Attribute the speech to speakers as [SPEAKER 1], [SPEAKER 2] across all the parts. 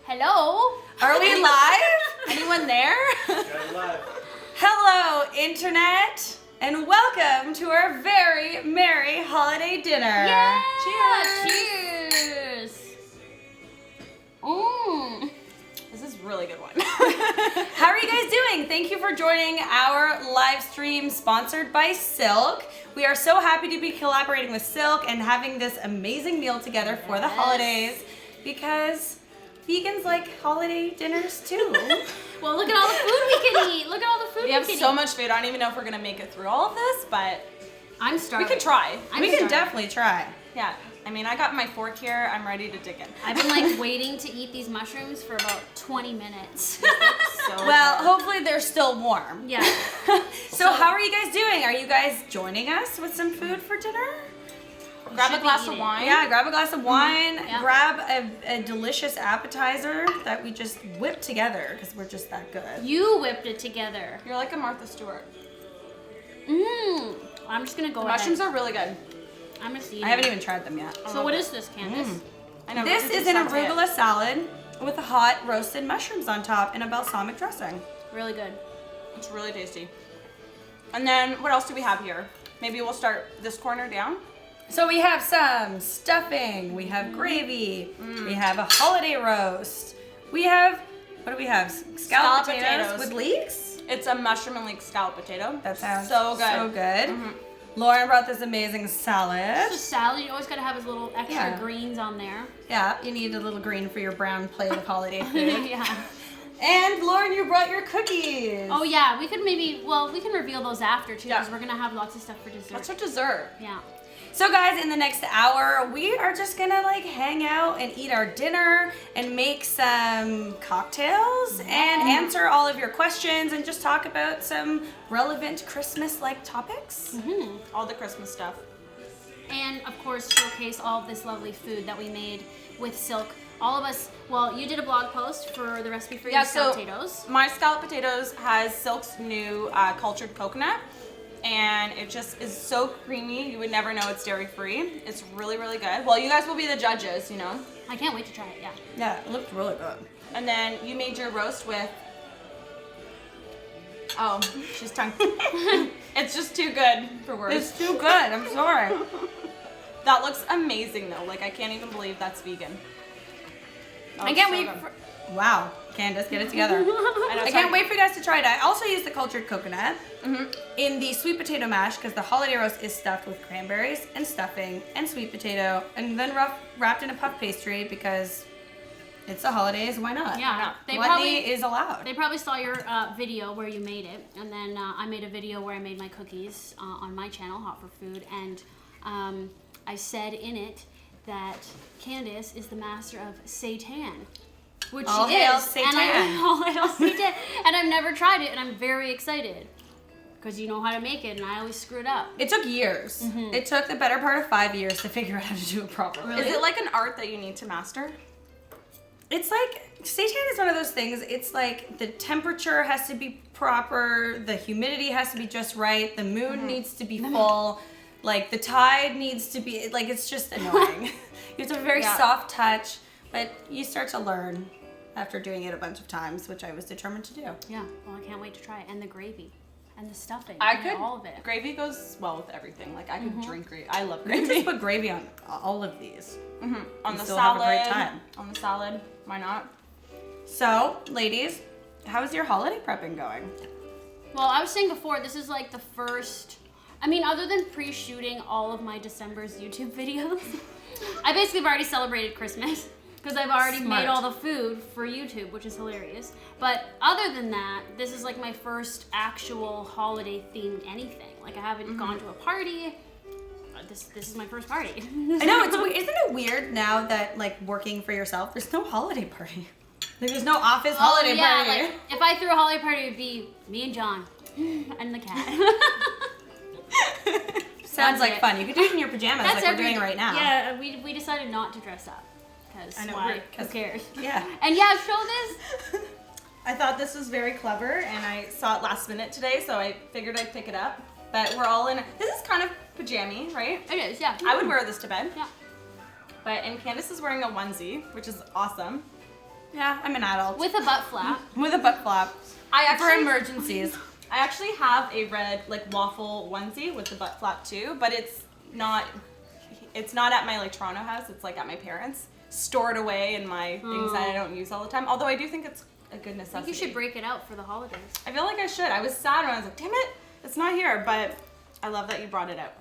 [SPEAKER 1] Hello?
[SPEAKER 2] Are we live? Anyone there?
[SPEAKER 3] Yeah, live.
[SPEAKER 2] Hello, Internet, and welcome to our very merry holiday dinner.
[SPEAKER 1] Yeah!
[SPEAKER 2] Cheers!
[SPEAKER 1] Cheers! Mmm.
[SPEAKER 2] This is a really good one. How are you guys doing? Thank you for joining our live stream sponsored by Silk. We are so happy to be collaborating with Silk and having this amazing meal together for the holidays because vegans like holiday dinners too.
[SPEAKER 1] Well, look at all the food we can eat. Look at all the food
[SPEAKER 2] We have
[SPEAKER 1] can
[SPEAKER 2] so
[SPEAKER 1] eat.
[SPEAKER 2] much food. I don't even know if we're gonna make it through all of this, but
[SPEAKER 1] I'm starving.
[SPEAKER 2] we can try.
[SPEAKER 1] I'm
[SPEAKER 2] We can
[SPEAKER 1] starving.
[SPEAKER 2] definitely try.
[SPEAKER 4] Yeah, I mean, I got my fork here. I'm ready to dig in.
[SPEAKER 1] I've been like waiting to eat these mushrooms for about 20 minutes.
[SPEAKER 4] So
[SPEAKER 2] Well,
[SPEAKER 4] good.
[SPEAKER 2] hopefully they're still warm.
[SPEAKER 1] Yeah.
[SPEAKER 2] So how are you guys doing? Are you guys joining us with some food for dinner?
[SPEAKER 4] grab
[SPEAKER 1] should
[SPEAKER 4] a
[SPEAKER 1] be
[SPEAKER 4] glass of
[SPEAKER 1] eating.
[SPEAKER 4] wine.
[SPEAKER 2] Yeah, grab a glass of wine,
[SPEAKER 1] Yeah.
[SPEAKER 2] grab a delicious appetizer that we just whipped together because we're just that good.
[SPEAKER 1] You whipped it together.
[SPEAKER 4] You're like a Martha Stewart.
[SPEAKER 1] Mmm. I'm just gonna go
[SPEAKER 4] The
[SPEAKER 1] ahead.
[SPEAKER 4] mushrooms are really good.
[SPEAKER 1] I'm gonna see.
[SPEAKER 2] I haven't even tried them yet.
[SPEAKER 1] So what is this, Candace?
[SPEAKER 4] I know.
[SPEAKER 2] This
[SPEAKER 4] we
[SPEAKER 2] is
[SPEAKER 4] can
[SPEAKER 2] an
[SPEAKER 4] saute it.
[SPEAKER 2] arugula salad with hot roasted mushrooms on top and a balsamic dressing.
[SPEAKER 1] Really good.
[SPEAKER 4] It's really tasty. And then what else do we have here? Maybe we'll start this corner down.
[SPEAKER 2] So we have some stuffing, we have gravy, we have a holiday roast, we have, what do we have? Scalloped potatoes with leeks?
[SPEAKER 4] It's a mushroom and leek scallop potato.
[SPEAKER 2] That sounds
[SPEAKER 4] so good.
[SPEAKER 2] So good. Lauren brought this amazing salad.
[SPEAKER 1] It's a salad. You always gotta have his little extra
[SPEAKER 2] Yeah.
[SPEAKER 1] greens on there.
[SPEAKER 2] Yeah, you need a little green for your brown plate of holiday food.
[SPEAKER 1] Yeah.
[SPEAKER 2] And Lauren, you brought your cookies.
[SPEAKER 1] Oh yeah, we could maybe, well, we can reveal those after too, because
[SPEAKER 4] Yeah.
[SPEAKER 1] we're gonna have lots of stuff for dessert.
[SPEAKER 4] That's for dessert.
[SPEAKER 1] Yeah.
[SPEAKER 2] So guys, in the next hour, we are just gonna like hang out and eat our dinner and make some cocktails and answer all of your questions and just talk about some relevant Christmas-like topics.
[SPEAKER 4] All the Christmas stuff.
[SPEAKER 1] And of course, showcase all of this lovely food that we made with Silk. All of us, well, you did a blog post for the recipe for your scalloped potatoes.
[SPEAKER 4] My scallop potatoes has Silk's new cultured coconut. And it just is so creamy. You would never know it's dairy free. It's really, really good. Well, you guys will be the judges, you know.
[SPEAKER 1] I can't wait to try it, yeah.
[SPEAKER 2] Yeah, it looked really good.
[SPEAKER 4] And then you made your roast with. Oh, she's tongue. It's just too good for words.
[SPEAKER 2] It's too good, I'm sorry.
[SPEAKER 4] That looks amazing though. Like I can't even believe that's vegan. Oh,
[SPEAKER 2] I can't
[SPEAKER 4] so
[SPEAKER 2] wait
[SPEAKER 4] good.
[SPEAKER 2] for, wow, Candace, get it together.
[SPEAKER 4] I know,
[SPEAKER 2] I
[SPEAKER 4] sorry.
[SPEAKER 2] can't wait for you guys to try it. I also used the cultured coconut in the sweet potato mash because the holiday roast is stuffed with cranberries and stuffing and sweet potato and then wrapped in a puff pastry because it's the holidays, why not?
[SPEAKER 1] Yeah,
[SPEAKER 2] Gluttony is allowed.
[SPEAKER 1] They probably saw your video where you made it, and then I made a video where I made my cookies on my channel, Hot for Food, and I said in it that Candace is the master of seitan, which
[SPEAKER 2] All
[SPEAKER 1] she
[SPEAKER 2] hail
[SPEAKER 1] is.
[SPEAKER 2] seitan.
[SPEAKER 1] And all hail seitan. And I've never tried it, and I'm very excited because you know how to make it, and I always screw it up.
[SPEAKER 2] It took years. It took the better part of 5 years to figure out how to do it properly.
[SPEAKER 1] Really?
[SPEAKER 4] Is it like an art that you need to master?
[SPEAKER 2] It's like, seitan is one of those things, it's like the temperature has to be proper, the humidity has to be just right, the moon needs to be full, like the tide needs to be, like it's just annoying. You have to have a very
[SPEAKER 4] Yeah.
[SPEAKER 2] soft touch, but you start to learn after doing it a bunch of times, which I was determined to do.
[SPEAKER 1] Yeah, well, I can't wait to try it. And the gravy, and the stuffing,
[SPEAKER 4] I
[SPEAKER 1] and
[SPEAKER 4] could.
[SPEAKER 1] all of it.
[SPEAKER 4] Gravy goes well with everything. Like I could drink gravy. I love
[SPEAKER 2] You can
[SPEAKER 4] gravy.
[SPEAKER 2] just put gravy on all of these.
[SPEAKER 4] On
[SPEAKER 2] You
[SPEAKER 4] the
[SPEAKER 2] still have
[SPEAKER 4] salad.
[SPEAKER 2] a great time.
[SPEAKER 4] On the salad. Why not?
[SPEAKER 2] So, ladies, how's your holiday prepping going?
[SPEAKER 1] Well, I was saying before, this is like the first, I mean, other than pre-shooting all of my December's YouTube videos, I basically have already celebrated Christmas because I've already
[SPEAKER 2] Smart.
[SPEAKER 1] made all the food for YouTube, which is hilarious. But other than that, this is like my first actual holiday themed anything. Like I haven't gone to a party. This is my first party.
[SPEAKER 2] I know, isn't it weird now that like working for yourself, there's no holiday party. Like there's no office holiday party.
[SPEAKER 1] Like, if I threw a holiday party, it would be me and John and the cat.
[SPEAKER 2] Sounds
[SPEAKER 1] That's
[SPEAKER 2] like
[SPEAKER 1] it.
[SPEAKER 2] fun. You could do it in your pajamas like we're doing right now.
[SPEAKER 1] Yeah, we decided not to dress up. Because
[SPEAKER 2] I know,
[SPEAKER 1] why?
[SPEAKER 2] who
[SPEAKER 1] Who cares?
[SPEAKER 2] Yeah.
[SPEAKER 1] And yeah, show this.
[SPEAKER 4] I thought this was very clever, and I saw it last minute today, so I figured I'd pick it up. But we're all in. This is kind of pajama, right?
[SPEAKER 1] It is, yeah.
[SPEAKER 4] I would wear this to bed.
[SPEAKER 1] Yeah.
[SPEAKER 4] But and Candace is wearing a onesie, which is awesome.
[SPEAKER 2] Yeah, I'm an adult.
[SPEAKER 1] With a butt flap.
[SPEAKER 2] With a butt flap. For emergencies.
[SPEAKER 4] I actually have a red like waffle onesie with the butt flap too, but it's not at my like Toronto house. It's like at my parents', stored away in my things that I don't use all the time. Although I do think it's a good necessity.
[SPEAKER 1] I think you should break it out for the holidays.
[SPEAKER 4] I feel like I should. I was sad when I was like, damn it, it's not here. But I love that you brought it out.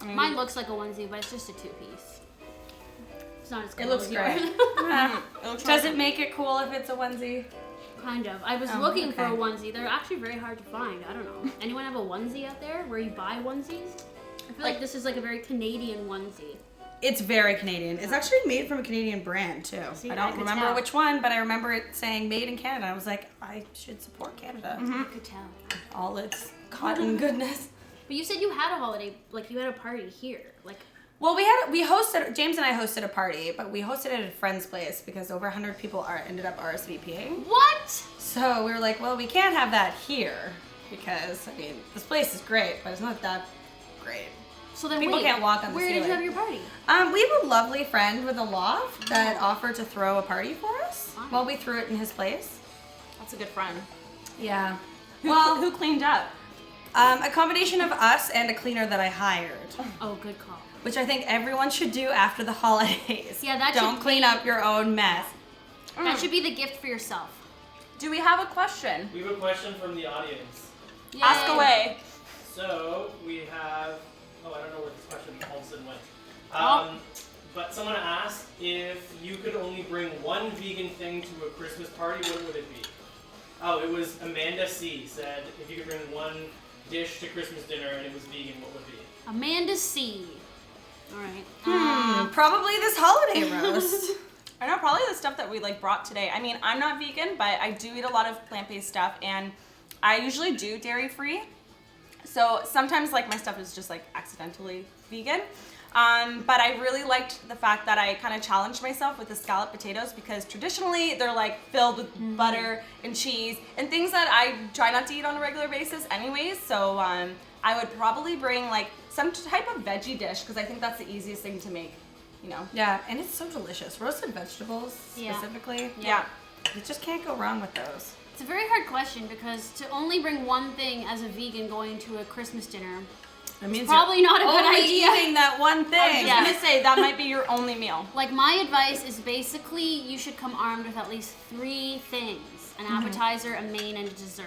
[SPEAKER 4] I mean,
[SPEAKER 1] Mine looks like a onesie, but it's just a 2-piece. It's not as cool
[SPEAKER 2] It looks
[SPEAKER 1] as
[SPEAKER 2] great.
[SPEAKER 1] yours.
[SPEAKER 2] Does it make it cool if it's a onesie?
[SPEAKER 1] Kind of. I was looking for a onesie. They're actually very hard to find. I don't know. Anyone have a onesie out there where you buy onesies? I feel like this is like a very Canadian onesie.
[SPEAKER 2] It's very Canadian. It's actually made from a Canadian brand too.
[SPEAKER 1] See,
[SPEAKER 2] I
[SPEAKER 1] I
[SPEAKER 2] don't
[SPEAKER 1] could
[SPEAKER 2] remember
[SPEAKER 1] tell.
[SPEAKER 2] which one, but I remember it saying made in Canada. I was like, I should support Canada.
[SPEAKER 1] I could tell.
[SPEAKER 2] All its cotton goodness.
[SPEAKER 1] But you said you had a holiday, like you had a party here. Like,
[SPEAKER 2] Well, James and I hosted a party, but we hosted it at a friend's place because over 100 people ended up RSVPing.
[SPEAKER 1] what?
[SPEAKER 2] So we were like, well, we can't have that here because, I mean, this place is great, but it's not that great.
[SPEAKER 1] So then
[SPEAKER 2] People
[SPEAKER 1] wait,
[SPEAKER 2] can't walk on the
[SPEAKER 1] where did you
[SPEAKER 2] ceiling.
[SPEAKER 1] have your party?
[SPEAKER 2] We have a lovely friend with a loft that offered to throw a party for us.
[SPEAKER 1] Fun.
[SPEAKER 2] Well, we threw it in his place.
[SPEAKER 4] that's a good friend.
[SPEAKER 2] Yeah.
[SPEAKER 4] Who cleaned up?
[SPEAKER 2] A combination of us and a cleaner that I hired,
[SPEAKER 1] Oh, good call.
[SPEAKER 2] which I think everyone should do after the holidays.
[SPEAKER 1] Yeah, that
[SPEAKER 2] Don't
[SPEAKER 1] should
[SPEAKER 2] clean
[SPEAKER 1] be-
[SPEAKER 2] up your own mess.
[SPEAKER 1] That should be the gift for yourself.
[SPEAKER 4] Do we have a question?
[SPEAKER 3] We have a question from the audience.
[SPEAKER 4] Ask
[SPEAKER 1] Yay.
[SPEAKER 4] away.
[SPEAKER 3] So we have. Oh, I don't know where this question all of a sudden went.
[SPEAKER 1] Oh.
[SPEAKER 3] But someone asked if you could only bring one vegan thing to a Christmas party, what would it be? Oh, it was Amanda C. said if you could bring one dish to Christmas dinner and it was vegan, what would it be?
[SPEAKER 1] Amanda C. All right.
[SPEAKER 2] Probably this holiday roast.
[SPEAKER 4] I know, probably the stuff that we like brought today. I mean, I'm not vegan, but I do eat a lot of plant-based stuff, and I usually do dairy-free. So sometimes like my stuff is just like accidentally vegan. But I really liked the fact that I kind of challenged myself with the scalloped potatoes because traditionally they're like filled with butter and cheese and things that I try not to eat on a regular basis anyways. So I would probably bring like some type of veggie dish because I think that's the easiest thing to make, you know.
[SPEAKER 2] Yeah, and it's so delicious. Roasted vegetables,
[SPEAKER 1] Yeah.
[SPEAKER 2] specifically.
[SPEAKER 4] Yeah.
[SPEAKER 2] You just can't go wrong with those.
[SPEAKER 1] It's a very hard question because to only bring one thing as a vegan going to a Christmas dinner,
[SPEAKER 2] That means
[SPEAKER 1] probably not a good
[SPEAKER 2] only
[SPEAKER 1] idea.
[SPEAKER 2] eating that one
[SPEAKER 4] I was
[SPEAKER 2] thing.
[SPEAKER 4] just gonna say that might be your only meal.
[SPEAKER 1] Like my advice is basically you should come armed with at least 3 things: an appetizer, a main, and a dessert.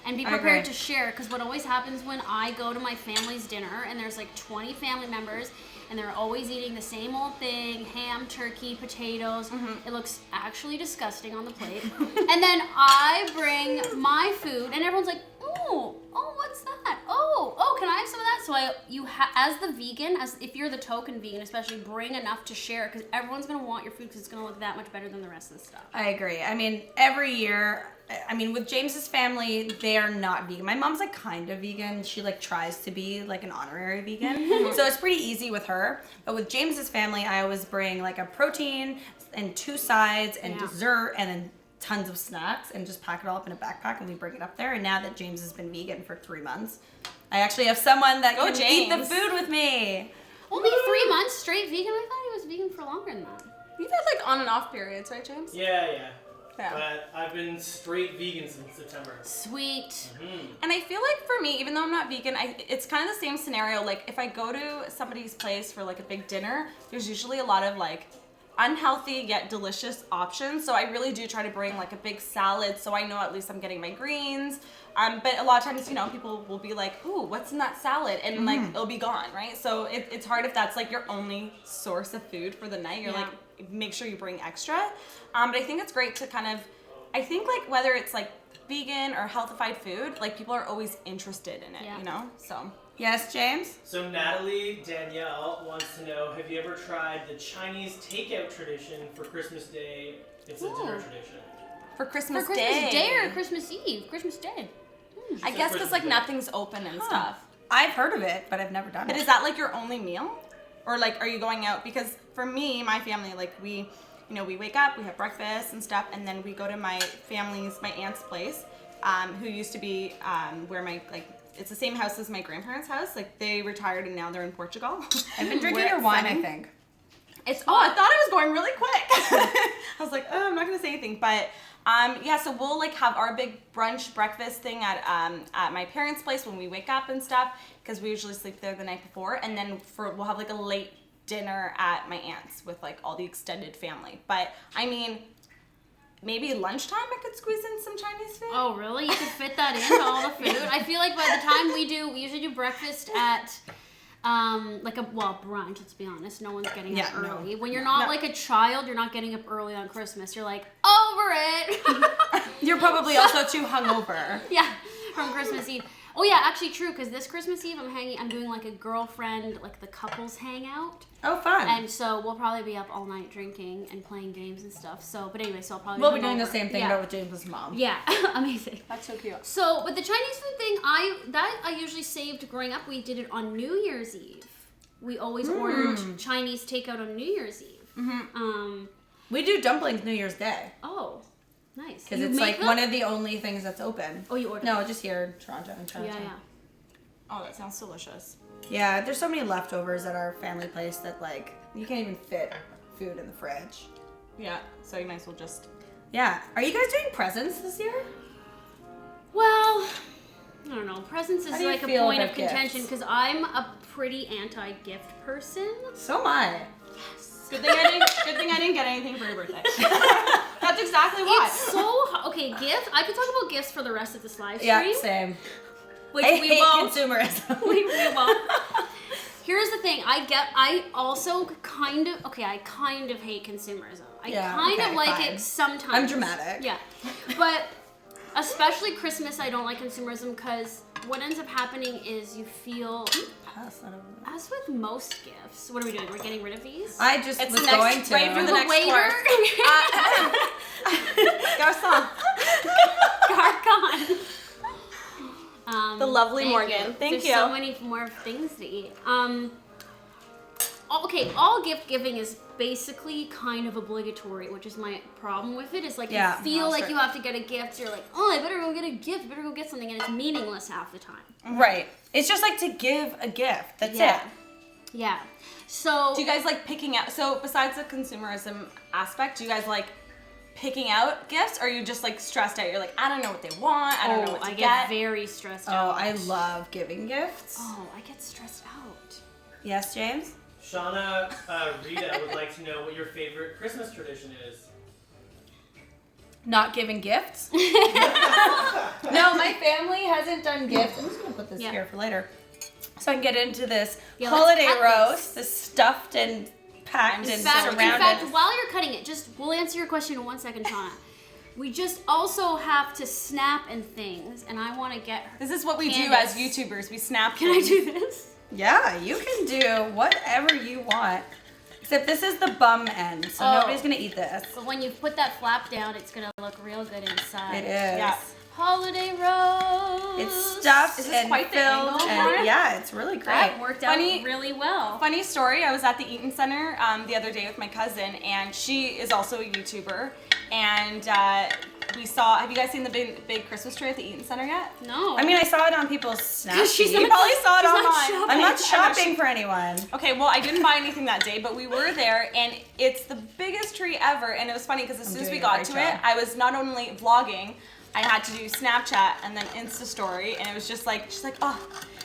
[SPEAKER 1] And be
[SPEAKER 2] I
[SPEAKER 1] prepared
[SPEAKER 2] agree.
[SPEAKER 1] to share, because what always happens when I go to my family's dinner and there's like 20 family members and they're always eating the same old thing, ham, turkey, potatoes. It looks actually disgusting on the plate. And then I bring my food and everyone's like, oh, what's that? Oh, can I have some of that? So as the vegan, as if you're the token vegan, especially, bring enough to share, because everyone's gonna want your food because it's gonna look that much better than the rest of the stuff.
[SPEAKER 2] I agree. I mean, every year, with James's family, they are not vegan. My mom's like kind of vegan. She like tries to be like an honorary vegan. So it's pretty easy with her. But with James's family, I always bring like a protein and 2 sides and
[SPEAKER 1] Yeah.
[SPEAKER 2] dessert and then tons of snacks and just pack it all up in a backpack and we bring it up there. And now that James has been vegan for 3 months, I actually have someone that
[SPEAKER 4] Go
[SPEAKER 2] can eat the
[SPEAKER 4] James.
[SPEAKER 2] food with me.
[SPEAKER 1] Only 3 months straight vegan? I thought he was vegan for longer than that.
[SPEAKER 4] You've had like on and off periods, right, James?
[SPEAKER 3] Yeah.
[SPEAKER 4] Yeah.
[SPEAKER 3] But I've been straight vegan since September.
[SPEAKER 1] Sweet.
[SPEAKER 4] And I feel like for me, even though I'm not vegan, it's kind of the same scenario. Like if I go to somebody's place for like a big dinner, there's usually a lot of like unhealthy yet delicious options. So I really do try to bring like a big salad so I know at least I'm getting my greens. But a lot of times, you know, people will be like, ooh, what's in that salad? And like it'll be gone, right? So it's hard if that's like your only source of food for the night. You're
[SPEAKER 1] Yeah.
[SPEAKER 4] like, make sure you bring extra. But I think it's great to kind of, I think like whether it's like vegan or healthified food, like people are always interested in it,
[SPEAKER 1] Yeah.
[SPEAKER 4] you know? So.
[SPEAKER 2] Yes, James?
[SPEAKER 3] So Natalie Danielle wants to know, have you ever tried the Chinese takeout tradition for Christmas Day? It's a dinner
[SPEAKER 1] Ooh.
[SPEAKER 3] tradition.
[SPEAKER 4] For Christmas,
[SPEAKER 1] For Christmas Day or Christmas Eve? Christmas Day.
[SPEAKER 4] I guess because like nothing's open and stuff.
[SPEAKER 2] I've heard of it, but I've never done
[SPEAKER 4] But
[SPEAKER 2] it.
[SPEAKER 4] is that like your only meal? Or like are you going out? Because for me, my family, like we wake up, we have breakfast and stuff, and then we go to my aunt's place, who used to be where it's the same house as my grandparents' house. Like they retired and now they're in Portugal.
[SPEAKER 2] I've been drinking
[SPEAKER 4] Where
[SPEAKER 2] your
[SPEAKER 4] it's
[SPEAKER 2] wine, I
[SPEAKER 4] sunny.
[SPEAKER 2] think.
[SPEAKER 4] I thought it was going really quick. I was like, oh, I'm not gonna say anything, but so we'll like have our big brunch breakfast thing at my parents' place when we wake up and stuff, because we usually sleep there the night before, and then we'll have like a late dinner at my aunt's with like all the extended family. But I mean, maybe lunchtime I could squeeze in some Chinese food.
[SPEAKER 1] Oh, really? You could fit that into all the food? I feel like by the time we usually do breakfast at brunch, let's be honest. No one's getting up early. When you're not like a child, you're not getting up early on Christmas. You're like, over it.
[SPEAKER 2] You're probably also too hungover.
[SPEAKER 1] Yeah, from Christmas Eve. Oh yeah, actually true, because this Christmas Eve I'm doing like a girlfriend, like the couples hangout.
[SPEAKER 2] Oh, fun.
[SPEAKER 1] And so we'll probably be up all night drinking and playing games and stuff. So, but anyway, so I'll probably
[SPEAKER 2] We'll be doing the same thing,
[SPEAKER 1] yeah.
[SPEAKER 2] but with James' mom.
[SPEAKER 1] Yeah, amazing.
[SPEAKER 4] That's so cute.
[SPEAKER 1] So with the Chinese food thing, I usually saved growing up. We did it on New Year's Eve. We always ordered Chinese takeout on New Year's Eve. Mm-hmm.
[SPEAKER 2] We do dumplings New Year's Day.
[SPEAKER 1] Oh, nice.
[SPEAKER 2] Because it's like one of the only things that's open.
[SPEAKER 1] Oh, you ordered?
[SPEAKER 2] No, just here in Toronto and Chinatown.
[SPEAKER 1] Yeah.
[SPEAKER 4] Oh, that sounds delicious.
[SPEAKER 2] Yeah, there's so many leftovers at our family place that like you can't even fit food in the fridge.
[SPEAKER 4] Yeah, so you might as well just...
[SPEAKER 2] Yeah. Are you guys doing presents this year?
[SPEAKER 1] Well, I don't know. Presents is
[SPEAKER 2] How do you
[SPEAKER 1] like a
[SPEAKER 2] feel
[SPEAKER 1] point
[SPEAKER 2] about
[SPEAKER 1] of contention
[SPEAKER 2] gifts?
[SPEAKER 1] because I'm a pretty anti-gift person.
[SPEAKER 2] So am I.
[SPEAKER 4] Good thing I didn't get anything for your birthday. That's exactly why.
[SPEAKER 1] It's so okay. Gift. I could talk about gifts for the rest of this live stream.
[SPEAKER 2] Yeah, same.
[SPEAKER 1] Which
[SPEAKER 2] I
[SPEAKER 1] we
[SPEAKER 2] hate
[SPEAKER 1] won't.
[SPEAKER 2] consumerism.
[SPEAKER 1] we won't. Here's the thing. I also kind of hate consumerism. I kind of like it sometimes.
[SPEAKER 2] I'm dramatic.
[SPEAKER 1] Yeah, but especially Christmas, I don't like consumerism because what ends up happening is you feel.
[SPEAKER 2] Pass that over.
[SPEAKER 1] As with most gifts, what are we doing? We're getting rid of these?
[SPEAKER 2] I just
[SPEAKER 4] It's
[SPEAKER 2] was
[SPEAKER 4] the next-
[SPEAKER 2] going to.
[SPEAKER 4] right for the next
[SPEAKER 1] waiter.
[SPEAKER 4] Garçon.
[SPEAKER 1] Garcon.
[SPEAKER 4] The lovely
[SPEAKER 1] thank
[SPEAKER 4] Morgan.
[SPEAKER 1] you.
[SPEAKER 4] Thank
[SPEAKER 1] There's
[SPEAKER 4] you.
[SPEAKER 1] so many more things to eat. All gift giving is basically kind of obligatory, which is my problem with it. Is like you feel like you have to get a gift. You're like, oh, I better go get a gift. I better go get something, and it's meaningless half the time.
[SPEAKER 2] Right. It's just like to give a gift. That's
[SPEAKER 1] Yeah.
[SPEAKER 2] it.
[SPEAKER 1] Yeah. So
[SPEAKER 4] Do you guys like picking out, so besides the consumerism aspect, do you guys like picking out gifts, or are you just like stressed out? You're like, I don't know what they want, I don't know what to
[SPEAKER 1] I
[SPEAKER 4] get.
[SPEAKER 1] get very stressed out.
[SPEAKER 2] Oh, I love giving gifts.
[SPEAKER 1] Oh, I get stressed out.
[SPEAKER 2] Yes, James?
[SPEAKER 3] Shauna, Rita would like to know what your favorite Christmas tradition is.
[SPEAKER 2] Not giving gifts? No, my family hasn't done gifts. I'm just going to put this here for later. So I can get into this
[SPEAKER 1] Yeah,
[SPEAKER 2] holiday
[SPEAKER 1] let's cut
[SPEAKER 2] roast, this stuffed and packed and
[SPEAKER 1] In fact,
[SPEAKER 2] surrounded.
[SPEAKER 1] while you're cutting it, we'll answer your question in 1 second, Shauna. We just also have to snap and things, and I want to get her.
[SPEAKER 4] This is what we
[SPEAKER 1] Candace.
[SPEAKER 4] do as YouTubers. We snap.
[SPEAKER 1] Can I do this?
[SPEAKER 2] Yeah, you can do whatever you want. Except this is the bum end, so nobody's going to eat this.
[SPEAKER 1] But when you put that flap down, it's gonna look real good inside.
[SPEAKER 2] It is.
[SPEAKER 4] Yeah.
[SPEAKER 1] Holiday roast.
[SPEAKER 2] It's stuffed
[SPEAKER 4] Is this
[SPEAKER 2] and
[SPEAKER 4] quite the
[SPEAKER 2] filled,
[SPEAKER 4] angle for
[SPEAKER 2] and
[SPEAKER 4] it?
[SPEAKER 2] yeah, it's really great.
[SPEAKER 1] That worked out
[SPEAKER 4] Funny-
[SPEAKER 1] really well.
[SPEAKER 4] Funny story, I was at the Eaton Center the other day with my cousin, and she is also a YouTuber, and we saw, have you guys seen the big Christmas tree at the Eaton Center yet?
[SPEAKER 1] No.
[SPEAKER 2] I mean, I saw it on people's Snapchat.
[SPEAKER 1] She's
[SPEAKER 4] You probably saw it
[SPEAKER 1] she's not
[SPEAKER 4] online.
[SPEAKER 1] shopping.
[SPEAKER 2] I'm not
[SPEAKER 4] I know,
[SPEAKER 2] shopping for anyone.
[SPEAKER 4] Okay, well, I didn't buy anything that day, but we were there, and it's the biggest tree ever, and it was funny because as soon as we
[SPEAKER 2] doing a
[SPEAKER 4] got
[SPEAKER 2] great
[SPEAKER 4] to
[SPEAKER 2] job.
[SPEAKER 4] it, I was not only vlogging, I had to do Snapchat and then Insta story, and it was just like, she's like, oh,